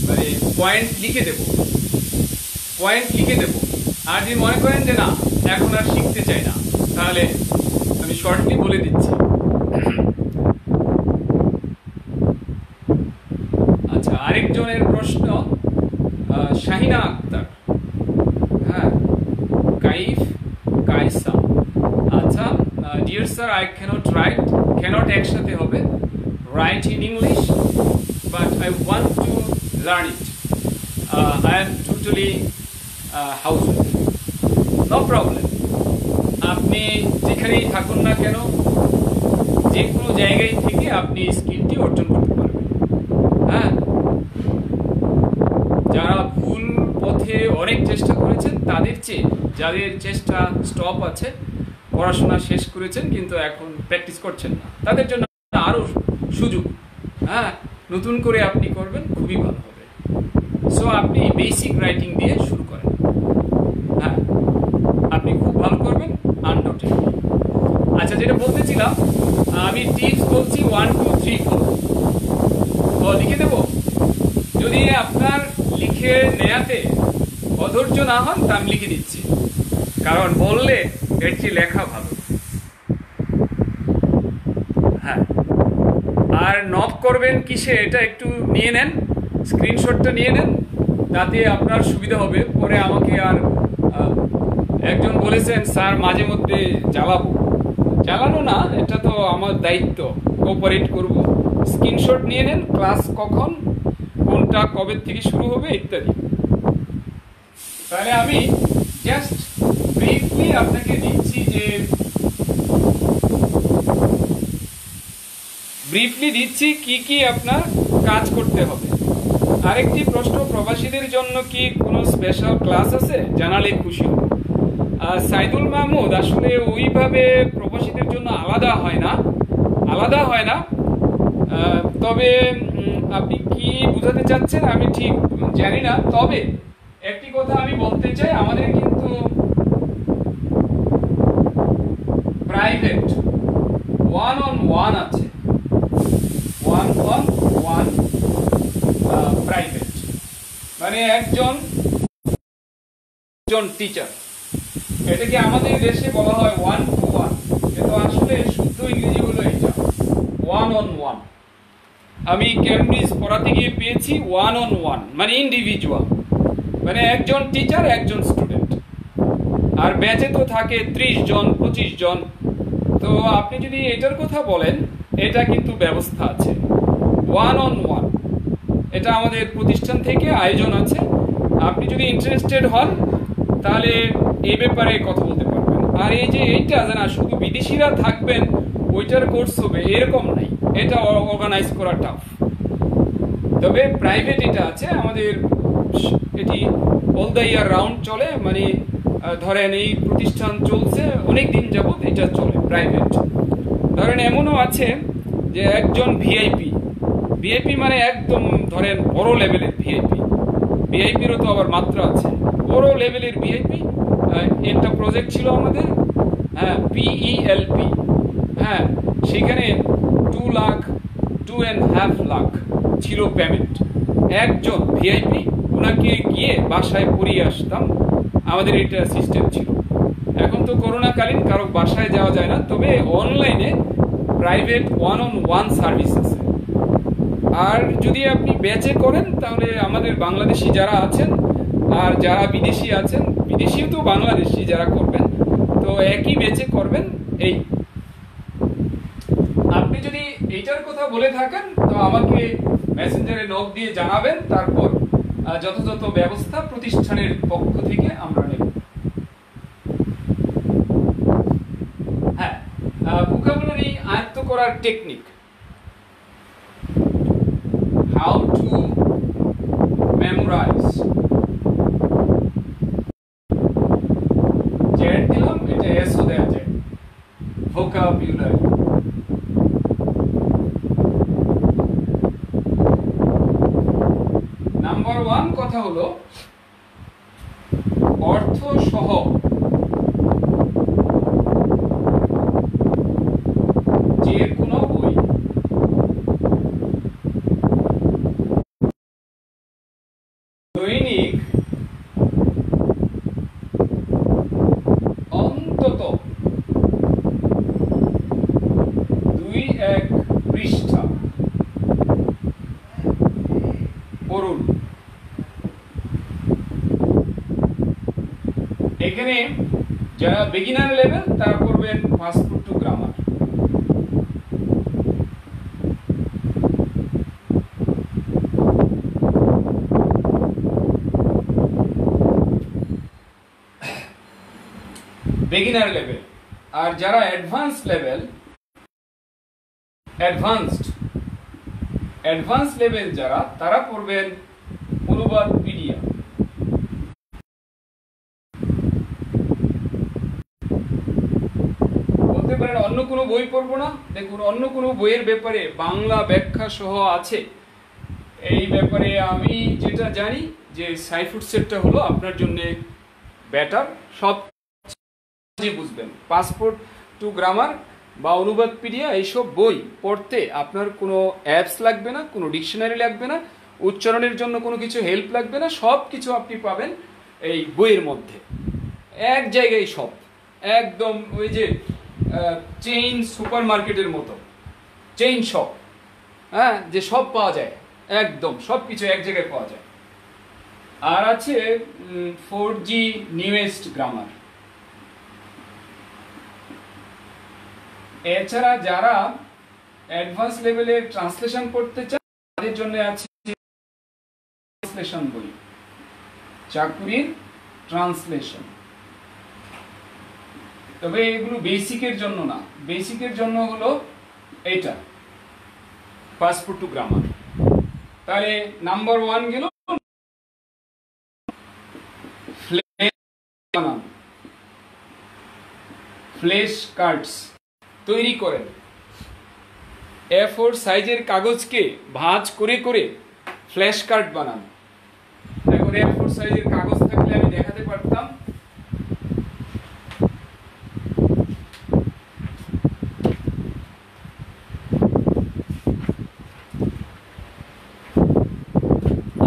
মানে পয়েন্ট লিখে দেব, পয়েন্ট লিখে দেব। আর যদি মনে করেন যে না এখন আর শিখতে চাই না, তাহলে আমি শর্টলি বলে দিচ্ছি। আচ্ছা, আরেকজনের প্রশ্ন, শাহিনা আক্তার, হ্যাঁ, কাইফ কায়সা। আচ্ছা, dear sir I can't write, can't একসাথে হবে, write in English, but I want to learn it. I am totally housewife. No problem, আপনি যেখানেই থাকুন না কেন, যে কোনো জায়গায় থেকে আপনি স্কিলটি অর্জন করতে পারবেন। হ্যাঁ, যারা ভুল পথে অনেক চেষ্টা করেছেন তাদের চেয়ে যাদের চেষ্টা স্টপ আছে, পড়াশোনা শেষ করেছেন কিন্তু এখন প্র্যাকটিস করছেন না, তাদের জন্য আরও সুযোগ। হ্যাঁ, নতুন করে আপনি করবেন, খুবই ভালো হবে। সো আপনি বেসিক রাইটিং দিয়ে শুরু করেন। হ্যাঁ, আপনি খুব ভালো করবেন আনডাউটেডলি। আচ্ছা, যেটা বলতেছিলাম, আমি টিপস বলছি 1 2 3 4 লিখে দেব। যদি আপনার লিখে নেয়াতে অধৈর্য না হন তা আমি লিখে দিচ্ছি, কারণ বললে এর চেয়ে লেখা ভালো। হ্যাঁ, আর নক করবেন কিসে এটা একটু নিয়ে নেন, স্ক্রিনশটটা নিয়ে নেন, তাতে আপনার সুবিধা হবে। পরে আমাকে আর একজন বলেছেন স্যার মাঝে মধ্যে জ্বালাবো, জ্বালানো না, এটা তো আমার দায়িত্ব, কোঅপারেট করব। স্ক্রিনশট নিয়ে নেন, ক্লাস কখন, কোনটা কবে থেকে শুরু হবে ইত্যাদি। তাহলে আমি জাস্ট ব্রিফলি আপনাকে দিচ্ছি যে কি কি আপনার কাজ করতে হবে। আরেকটি প্রশ্ন, প্রবাসীদের জন্য কি কোনো স্পেশাল ক্লাস আছে? জানালে খুশি হব। সাইদুল মাহমুদ, আসলে ওইভাবে প্রবাসীদের জন্য আলাদা হয় না। তবে আপনি কি বোঝাতে চাচ্ছেন আমি ঠিক জানি না। তবে একটি কথা আমি বলতে চাই, আমাদের কিন্তু প্রাইভেট 1-on-1 আছে, 1-on-1 প্রাইভেট, মানে একজন টিচার। এটাকে আমাদের দেশে বলা হয় 1-to-1, কিন্তু আসলে শুদ্ধ ইংরেজি হলো এটা 1-on-1। আমি ক্যামব্রিজ পড়াতে গিয়ে পেয়েছি 1-on-1 মানে ইন্ডিভিজুয়াল, মানে একজন টিচার একজন স্টুডেন্ট। আর ব্যাচে তো থাকে 30 জন 25 জন। তো আপনি যদি এটার কথা বলেন, এটা কিন্তু ব্যবস্থা আছে 1-on-1, এটা আমাদের প্রতিষ্ঠান থেকে আয়োজন আছে। আপনি যদি ইন্টারেস্টেড হন তাহলে এই ব্যাপারে কথা বলতে পারবেন। আর এই যে এইটা জানা শুধু বিদেশিরা থাকবেন ওইটার কোর্স হবে এরকম নাই, এটা অর্গানাইজ করা টাফ। তবে প্রাইভেট এটা আছে আমাদের, এটি অল দ্য ইয়ার রাউন্ড চলে, মানে ধরেন এই প্রতিষ্ঠান চলছে অনেক দিন যাবত এটা চলে প্রাইভেট। ধরেন এমনও আছে যে একজন ভিআইপি মানে একদম ধরেন বড় লেভেলের ভিআইপিরও তো আবার মাত্রা আছে, বড় লেভেলের ভিআইপি। একটা প্রজেক্ট ছিল আমাদের, হ্যাঁ, PELP, হ্যাঁ, সেখানে 2.5 লাখ ছিল পেমেন্ট। একজন ভিআইপি ওনাকে গিয়ে বাসায় পড়িয়ে আসতাম, আমাদের এটা সিস্টেম ছিল। এখন তো করোনাকালীন কারো বাসায় যাওয়া যায় না, তবে অনলাইনে প্রাইভেট 1-on-1 সার্ভিস আছে। আর যদি আপনি ব্যাচে করেন তাহলে আমাদের বাংলাদেশি যারা আছেন আর যারা বিদেশি আছেন, বিদেশিও তো বাংলাদেশি যারা করবেন, তো একই ব্যাচে করবেন। এই আপনি যদি এইটার কথা বলে থাকেন তো আমাকে মেসেঞ্জারে নক দিয়ে জানাবেন, তারপর যথাযথ ব্যবস্থা প্রতিষ্ঠানের পক্ষ থেকে আমরা নেব। হ্যাঁ, ভোকাবুলারি আয়ত্ত করার technique, how to memorise. Z দিলাম, এটা এসও দেওয়া যায়, ভোকাবুলারি। নাম্বার 1 কথা হলো অর্থ সহ যে কোনো বই। দৈনিক অন্তত 2-1 পৃষ্ঠা পড়ুন। এখানে যারা বিগিনার লেভেল তারা পড়বেন passport to grammar. Beginner level. আর যারা অ্যাডভান্স লেভেল, অ্যাডভান্স লেভেল যারা, তারা পড়বেন অনুবাদপিডিয়া। বলতে পারেন অন্য কোনো বই পড়বো না, দেখুন অন্য কোনো বইয়ের ব্যাপারে বাংলা ব্যাখ্যা সহ আছে। এই ব্যাপারে আমি যেটা জানি যে সাইফুডসেটটা হলো আপনার জন্য বেটার, সব বুঝবেন। পাসপোর্ট টু গ্রামার বা অনুবাদপিডিয়া এইসব বই পড়তে আপনার কোনো অ্যাপস লাগবে না, কোনো ডিকশনারি লাগবে না, উচ্চারণের জন্য কোনো কিছু হেল্প লাগবে না, সব কিছু আপনি পাবেন এই বইয়ের মধ্যে, এক জায়গায় সব, একদম ওই যে চেইন সুপার মার্কেটের মতো, চেইন শপ, হ্যাঁ, যে সব পাওয়া যায়, একদম সব কিছু এক জায়গায় পাওয়া যায়। আর আছে 4G নিউয়েস্ট গ্রামার। এছাড়া যারা অ্যাডভান্স লেভেলে ট্রান্সলেশন করতে চান তাদের জন্য আছে ট্রান্সলেশন বই, চাকুরির ট্রান্সলেশন। তবে এগুলো বেসিকের জন্য না, বেসিকের জন্য হলো এইটা পাসপোর্ট টু গ্রামার। তাহলে নাম্বার 1 গেল ফ্ল্যাশ কার্ডস তৈরি করেন। A4 সাইজের কাগজকে ভাঁজ করে করে ফ্ল্যাশ কার্ড বানান। এখন A4 সাইজের কাগজ থাকলে আমি দেখাতে পারতাম।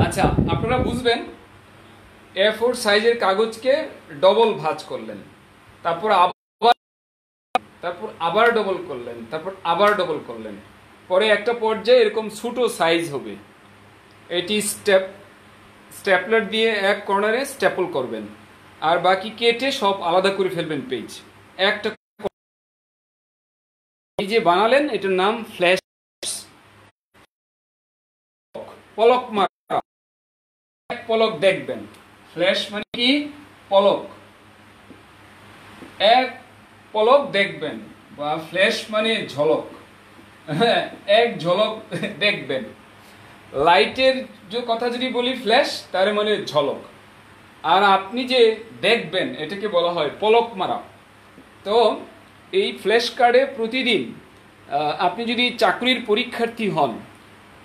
আচ্ছা, আপনারা বুঝবেন, A4 সাইজের কাগজকে ডবল ভাঁজ করলেন, তারপর আবার ডবল করলেন, তারপর আবার ডবল করলেন, পরে একটা পর্যায়ে এরকম ছোট সাইজ হবে। এটি স্ট্যাপলার দিয়ে এক কর্নারে স্ট্যাপল করবেন, আর বাকি কেটে সব আলাদা করে ফেলবেন পেজ। একটা এই যে বানালেন, এটার নাম ফ্ল্যাশ। পলক মারা, এক পলক দেখবেন। ফ্ল্যাশ মানে কি? পলক, এক পলক দেখবেন, বা ফ্ল্যাশ মানে ঝলক, এক ঝলক দেখবেন। লাইটের যে কথা যদি বলি ফ্ল্যাশ, তার মানে ঝলক, আর আপনি যে দেখবেন এটাকে বলা হয় পলক মারা। তো এই ফ্ল্যাশ কার্ডে প্রতিদিন আপনি যদি চাকরির পরীক্ষার্থী হন,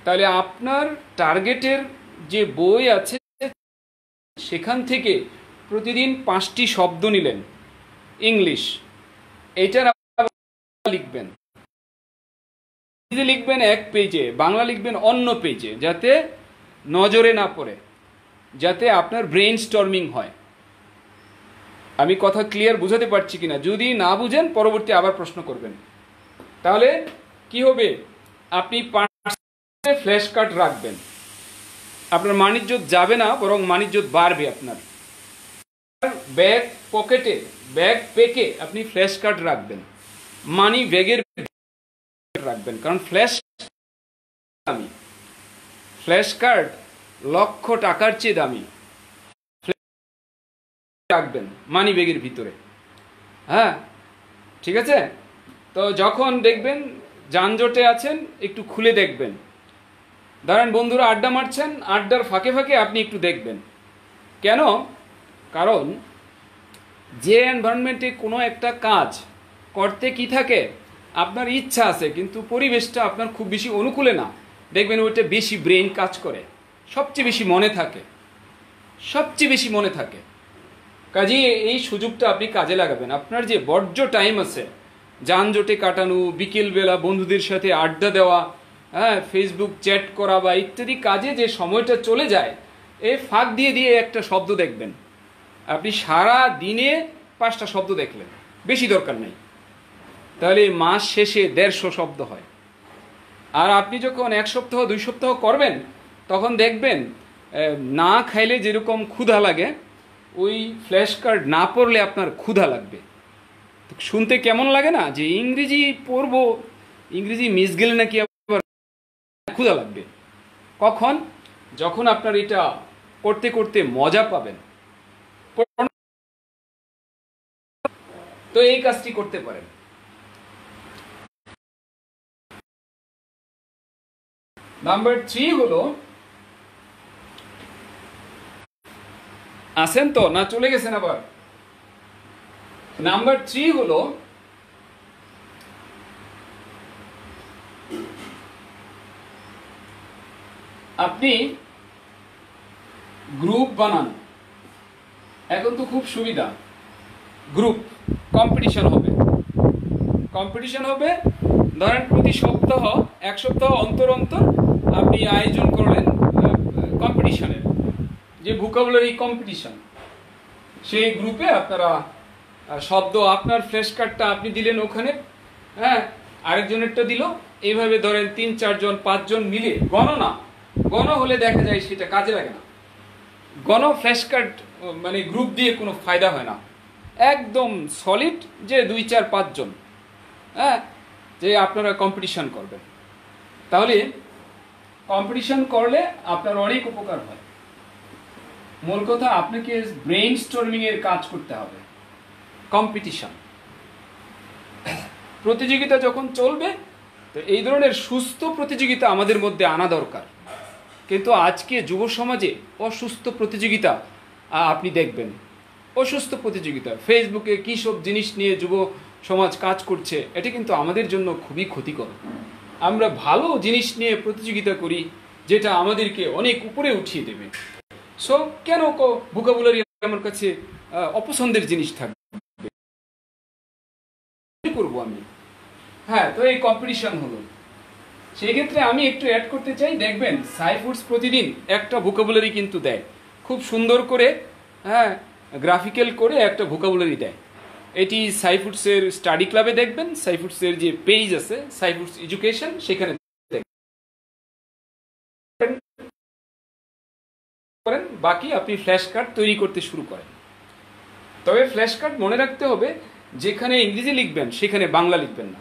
তাহলে আপনার টার্গেটের যে বই আছে সেখান থেকে প্রতিদিন 5টি শব্দ নিলেন ইংলিশ, এইটার লিখবেন। লিখবেন এক পেজে, বাংলা লিখবেন অন্য পেজে, যাতে নজরে না পড়ে। যাতে আপনার ব্রেইন স্টর্মিং হয়। আমি কথা ক্লিয়ার বুঝাতে পারছি কিনা, যদি না বুঝেন পরবর্তী আবার প্রশ্ন করবেন। তাহলে কি হবে, আপনি ফ্ল্যাশ কার্ড রাখবেন, আপনার মানিজ্যত যাবে না, বরং মানিজ্যত বাড়বে। আপনার ব্যাগ পকেটে, ব্যাগ পেকে আপনি ফ্ল্যাশ কার্ড রাখবেন, মানি ব্যাগের রাখবেন, কারণ ফ্ল্যাশ দামি, ফ্ল্যাশ কার্ড লক্ষ টাকার চেয়ে দামি। রাখবেন মানি ব্যাগের ভিতরে। হ্যাঁ, ঠিক আছে। তো যখন দেখবেন যানজটে আছেন, একটু খুলে দেখবেন। ধরেন বন্ধুরা আড্ডা মারছেন, আড্ডার ফাঁকে ফাঁকে আপনি একটু দেখবেন। কেন? কারণ যে এনভায়রনমেন্টে কোনো একটা কাজ করতে কি থাকে, আপনার ইচ্ছা আছে কিন্তু পরিবেশটা আপনার খুব বেশি অনুকূলে না, দেখবেন ওইটা বেশি ব্রেন কাজ করে, সবচেয়ে বেশি মনে থাকে, সবচেয়ে বেশি মনে থাকে। কাজেই এই সুযোগটা আপনি কাজে লাগাবেন। আপনার যে বর্জ্য টাইম আছে, যানজটে কাটানো, বিকেলবেলা বন্ধুদের সাথে আড্ডা দেওয়া, হ্যাঁ, ফেসবুক চ্যাট করা বা ইত্যাদি কাজে যে সময়টা চলে যায়, এই ফাঁক দিয়ে দিয়ে একটা শব্দ দেখবেন। আপনি সারা দিনে 5টা শব্দ দেখলেন, বেশি দরকার নেই, তাহলে মাস শেষে 150 শব্দ হয়। আর আপনি যখন 1 সপ্তাহ 2 সপ্তাহ করবেন, তখন দেখবেন না খাইলে যেরকম ক্ষুধা লাগে, ওই ফ্ল্যাশ কার্ড না পড়লে আপনার ক্ষুধা লাগবে। শুনতে কেমন লাগে না, যে ইংরেজি পড়বো, ইংরেজি মিস গেলে নাকি আবার ক্ষুধা লাগবে। কখন? যখন আপনার এটা করতে করতে মজা পাবেন। তো এই কাজটি করতে পারেন। নাম্বার 3 হলো, আছেন তো না চলে গেছেন আবার? নাম্বার 3 হলো আপনি গ্রুপ বানান। এখন তো খুব সুবিধা, গ্রুপ কম্পিটিশন হবে। কম্পিটিশন হবে, ধরেন প্রতি সপ্তাহ 1 সপ্তাহ অন্তর অন্তর আপনি আয়োজন করলেন কম্পিটিশনের, যে ভোকাবুলারি কম্পিটিশন। সেই গ্রুপে আপনারা শব্দ, আপনার ফ্ল্যাশ কার্ডটা আপনি দিলেন ওখানে, হ্যাঁ, আরেকজনেরটা দিল, এইভাবে ধরেন 3, 4 জন 5 জন মিলে গণ হলে দেখা যায় সেটা কাজে লাগে না। গণ ফ্ল্যাশ কার্ড মানে গ্রুপ দিয়ে কোনো ফায়দা হয় না। একদম সলিড যে 2, 4, 5 জন, হ্যাঁ, যে আপনারা কম্পিটিশন করবেন। তাহলে কম্পিটিশন করলে আপনার অনেক উপকার হয়। মূল কথা, আপনাকে ব্রেইন স্টর্মিং এর কাজ করতে হবে। কম্পিটিশন, প্রতিযোগিতা যখন চলবে, তো এই ধরনের সুস্থ প্রতিযোগিতা আমাদের মধ্যে আনা দরকার। কিন্তু আজকে যুব সমাজে অসুস্থ প্রতিযোগিতা আপনি দেখবেন, অসুস্থ প্রতিযোগিতা। ফেসবুকে কী সব জিনিস নিয়ে যুব সমাজ কাজ করছে, এটা কিন্তু আমাদের জন্য খুবই ক্ষতিকর। আমরা ভালো জিনিস নিয়ে প্রতিযোগিতা করি, যেটা আমাদেরকে অনেক উপরে উঠিয়ে দেবে। সো কেন ভোকাবুলারি আমার কাছে অপছন্দের জিনিস থাকবে, করবো আমি? হ্যাঁ, তো এই কম্পিটিশন হলো। সেই ক্ষেত্রে আমি একটু অ্যাড করতে চাই, দেখবেন সাইফুডস প্রতিদিন একটা ভোকাবুলারি কিন্তু দেয়, খুব সুন্দর করে, হ্যাঁ, গ্রাফিক্যাল করে একটা ভোকাবুলারি দেয়। এটি সাইফুডসের স্টাডি ক্লাবে দেখবেন, সাইফুডসের যে পেজ আছে সাইফুডস এডুকেশন, সেখানে করেন। বাকি আপনি ফ্ল্যাশ কার্ড তৈরি করতে শুরু করেন। তবে ফ্ল্যাশ কার্ড মনে রাখতে হবে, যেখানে ইংরেজি লিখবেন সেখানে বাংলা লিখবেন না।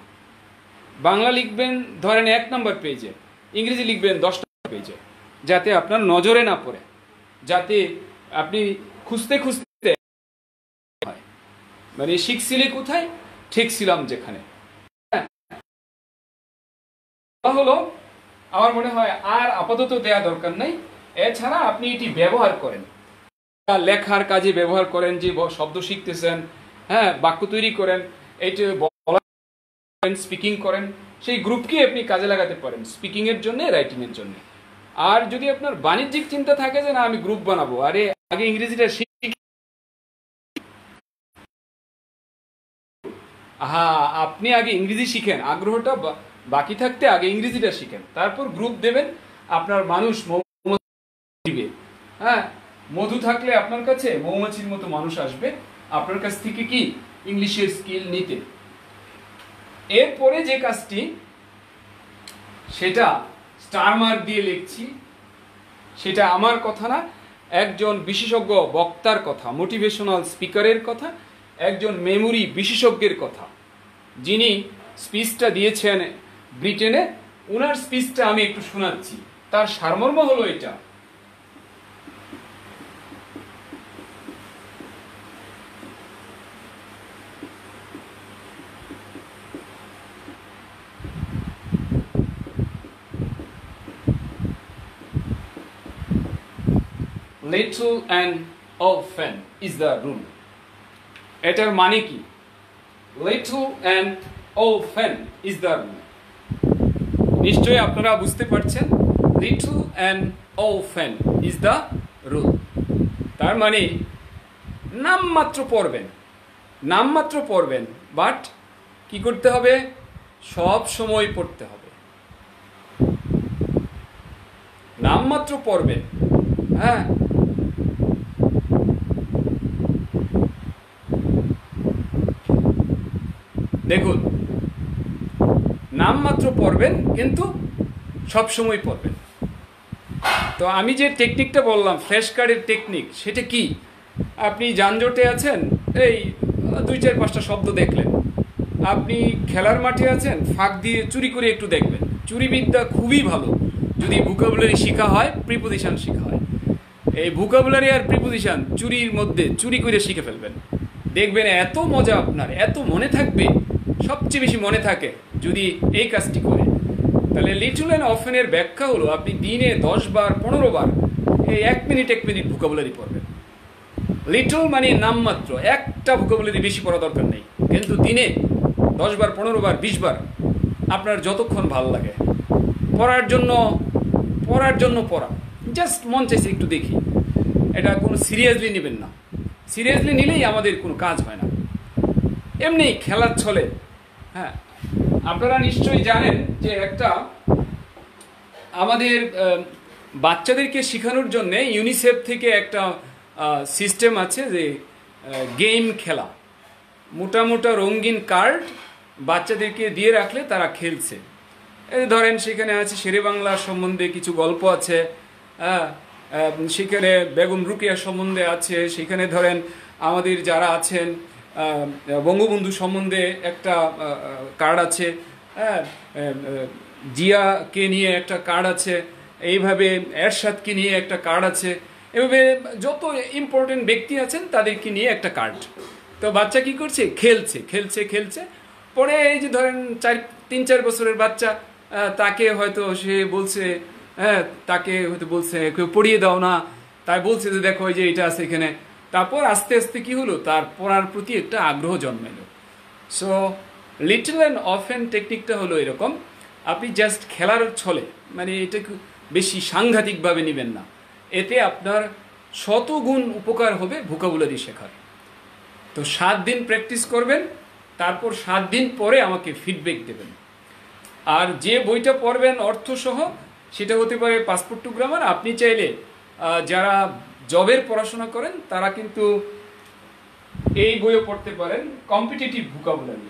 বাংলা লিখবেন ধরেন 1 নম্বর পেজে, ইংরেজি লিখবেন 10 নম্বর পেজে, যাতে আপনার নজরে না পড়ে, যাতে আপনি খুঁজতে খুঁজতে হয়, মানে শিখছিলে কোথায়, ঠেকছিলাম যেখানে। হলো আমার মনে হয় আর আপাতত দেয়া দরকার নাই। এছাড়া আপনি এটি ব্যবহার করেন, লেখার কাজে ব্যবহার করেন, যে শব্দ শিখতেছেন, হ্যাঁ, বাক্য তৈরি করেন, এইটা স্পিকিং করেন, সেই গ্রুপকে আপনি কাজে লাগাতে পারেন স্পিকিং এর জন্য, রাইটিং এর জন্য। আর যদি আপনার বাণিজ্যিক চিন্তা থাকে যে না আমি গ্রুপ বানাবো, আরে আগে ইংরেজিটা শিখি, আপনি আগে ইংরেজি শিখেন, আগ্রহটা বাকি থাকতে আগে ইংরেজিটা শিখেন, তারপর গ্রুপ দেবেন, আপনার মানুষ দিবে। হ্যাঁ, মধু থাকলে আপনার কাছে মৌমাছির মতো মানুষ আসবে আপনার কাছ থেকে কি ইংলিশের স্কিল নিতে। এরপরে যে কাজটি সেটা স্টার মার্ক দিয়ে লিখছি, সেটা আমার কথা না, একজন বিশেষজ্ঞ বক্তার কথা, মোটিভেশনাল স্পিকারের কথা, একজন মেমোরি বিশেষজ্ঞের কথা, যিনি স্পিচটা দিয়েছেন ব্রিটেনে। ওনার স্পিচটা আমি একটু শোনাচ্ছি। তার সারমর্ম হলো এটা: little and often is the rule. এটার মানে কি? little and often is the rule. নিশ্চয়ই আপনারা বুঝতে পারছেন, little and often is the rule। তার মানে নামমাত্র পড়বেন, নামমাত্র পড়বেন, বাট কি করতে হবে? সব সময় পড়তে হবে। নামমাত্র পড়বেন, হ্যাঁ। দেখুন, নামমাত্র পড়বেন কিন্তু সব সময় পড়বেন। তো আমি যে টেকনিকটা বললাম, ফ্ল্যাশ কার্ডের টেকনিক, সেটা কি? আপনি যানজটে আছেন, এই 2-4-5টা শব্দ দেখলেন। আপনি খেলার মাঠে আছেন, ফাঁক দিয়ে চুরি করে একটু দেখবেন। চুরিবিদ্যা খুবই ভালো যদি ভোকাবুলারি শেখা হয়, প্রিপোজিশন শেখা হয়। এই ভোকাবুলারি আর প্রিপোজিশন চুরির মধ্যে চুরি করে শিখে ফেলবেন, দেখবেন এত মজা, আপনার এত মনে থাকবে। সবচেয়ে বেশি মনে থাকে যদি এই কাজটি করে। তাহলে লিটল অ্যান্ড অফেনের ব্যাখ্যা হলো, আপনি দিনে 10 বার 15 বার এই 1 মিনিট 1 মিনিট ভোকাবুলারি পড়বেন। লিটল মানে নামমাত্র, একটা ভোকাবুলারি বেশি পড়া দরকার নেই, কিন্তু দিনে 10 বার 15 বার 20 বার আপনার যতক্ষণ ভালো লাগে পড়ার জন্য পড়া। জাস্ট মন চাইছে একটু দেখি, এটা কোনো সিরিয়াসলি নেবেন না। সিরিয়াসলি নিলেই আমাদের কোনো কাজ হয় না, এমনি খেলার ছলে। হ্যাঁ, আপনারা নিশ্চয়ই জানেন যে একটা আমাদের বাচ্চাদেরকে শেখানোর জন্য ইউনিসেফ থেকে একটা সিস্টেম আছে যে গেম খেলা। মোটা মোটা রঙিন কার্ড বাচ্চাদেরকে দিয়ে রাখলে তারা খেলছে। এই ধরেন সেখানে আছে শেরে বাংলা সম্বন্ধে কিছু গল্প আছে, সেখানে বেগম রুকিয়া সম্বন্ধে আছে, সেখানে ধরেন আমাদের যারা আছেন বঙ্গবন্ধু সম্বন্ধে একটা কার্ড আছে, হ্যাঁ, জিয়াকে নিয়ে একটা কার্ড আছে, এইভাবে এরশাদকে নিয়ে একটা কার্ড আছে, এভাবে যত ইম্পর্টেন্ট ব্যক্তি আছেন তাদেরকে নিয়ে একটা কার্ড। তো বাচ্চা কি করছে? খেলছে। পরে এই যে ধরেন 3-4 বছরের বাচ্চা, তাকে হয়তো সে বলছে, হ্যাঁ, তাকে হয়তো বলছে কেউ পড়িয়ে দাও না, তাই বলছে যে দেখো এই যে এটা আছে এখানে। তারপর আস্তে আস্তে কি হলো, তার পড়ার প্রতি একটা আগ্রহ জন্মালো। সো লিটল অ্যান্ড অফেন টেকনিকটা হলো এরকম, আপনি জাস্ট খেলার ছলে, মানে এটা বেশি সাংঘাতিকভাবে নেবেন না, এতে আপনার শতগুণ উপকার হবে ভোকাবুলারি শেখার। তো 7 দিন প্র্যাকটিস করবেন, তারপর 7 দিন পরে আমাকে ফিডব্যাক দেবেন। আর যে বইটা পড়বেন অর্থসহ, সেটা হতে পারে পাসপোর্ট টু গ্রামার। আপনি চাইলে যারা জবের পড়াশোনা করেন তারা কিন্তু এই বইও পড়তে পারেন, কম্পিটিটিভ ভোকাবুলারি।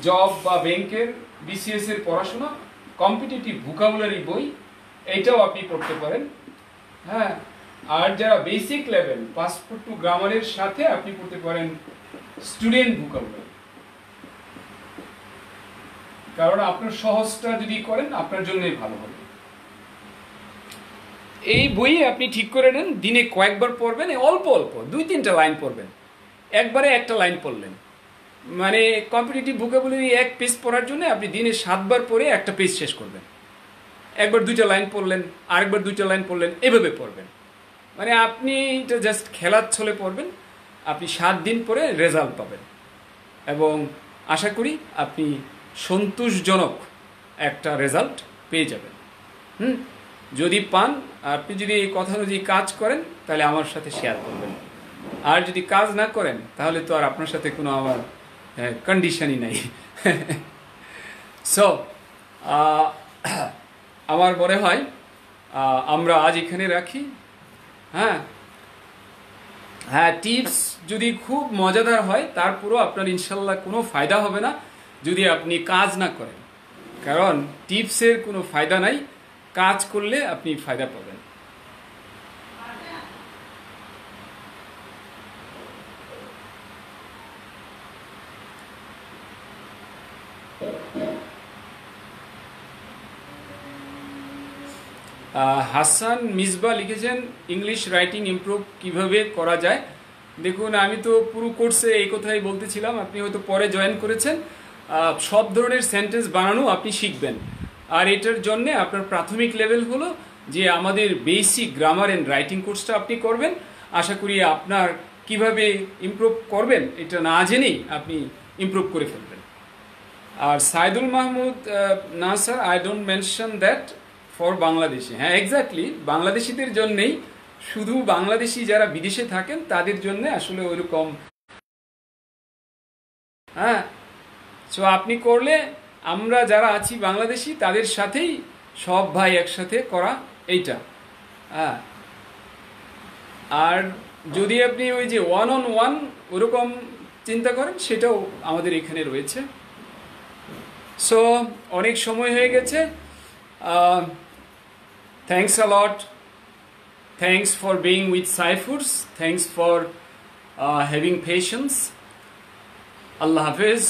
জব বা ব্যাংকের বিসিএস এর পড়াশোনা, কম্পিটিটিভ ভোকাবুলারি বই, এইটাও আপনি পড়তে পারেন। হ্যাঁ, আর যারা বেসিক লেভেল পাসপোর্ট টু গ্রামারের সাথে আপনি পড়তে পারেন স্টুডেন্ট ভোকাবুলারি। কারণ আপনার সহজটা যদি করেন আপনার জন্যই ভালো হবে। এই বই আপনি ঠিক করে নেন, দিনে কয়েকবার পড়বেন, অল্প 2-3টা লাইন পড়বেন। একবারে একটা লাইন পড়লেন মানে কম্পিটিটিভ ভোকাবুলারি 1 পেজ পড়ার জন্য আপনি দিনে 7 বার পড়ে একটা পেজ শেষ করবেন। একবার 2টা লাইন পড়লেন, আরেকবার 2টা লাইন পড়লেন, এভাবে পড়বেন। মানে আপনি এটা জাস্ট খেলার ছলে পড়বেন, আপনি 7 দিন পরে রেজাল্ট পাবেন এবং আশা করি আপনি সন্তোষজনক একটা রেজাল্ট পেয়ে যাবেন। যদি পান, আপনি যদি এই কথা অনুযায়ী কাজ করেন তাহলে আমার সাথে শেয়ার করবেন, আর যদি কাজ না করেন তাহলে তো আর আপনার সাথে কোনো আমার কন্ডিশনই নাই। সো আমার মনে হয় আমরা আজ এখানে রাখি। হ্যাঁ হ্যাঁ, টিপস যদি খুব মজাদার হয় তারপরও আপনার ইনশাল্লাহ কোনো ফায়দা হবে না যদি আপনি কাজ না করেন, কারণ টিপসের কোনো ফায়দা নাই, কাজ করলে আপনি ফায়দা পাবেন। হাসান মিসবা লিখেছেন ইংলিশ রাইটিং ইমপ্রুভ কিভাবে করা যায়। দেখুন, আমি তো পুরো কোর্সে এই কথাই বলতেছিলাম, আপনি হয়তো পরে জয়েন করেছেন। সব ধরনের সেন্টেন্স বানানো আপনি শিখবেন, আর এটার জন্য আপনার প্রাথমিক লেভেল হলো যে আমাদের বেসিক গ্রামার অ্যান্ড রাইটিং কোর্সটা আপনি করবেন। আশা করি আপনার কিভাবে ইমপ্রুভ করবেন এটা না জেনেই আপনি ইমপ্রুভ করে ফেলবেন। আর সাইদুল মাহমুদ, না sir, I don't mention that for Bangladeshi. হ্যাঁ, এক্স্যাক্টলি, বাংলাদেশিদের জন্যেই, শুধু বাংলাদেশি যারা বিদেশে থাকেন তাদের জন্য আসলে ওইরকম। হ্যাঁ, সো আপনি করলে আমরা যারা আছি বাংলাদেশি তাদের সাথেই সব ভাই একসাথে করা এইটা। হ্যাঁ, আর যদি আপনি ওই যে ওয়ান অন ওয়ান ওরকম চিন্তা করেন, সেটাও আমাদের এখানে রয়েছে। সো অনেক সময় হয়ে গেছে। Thanks a lot. Thanks for being with Saifurs. Thanks for having patience. Allah Hafiz.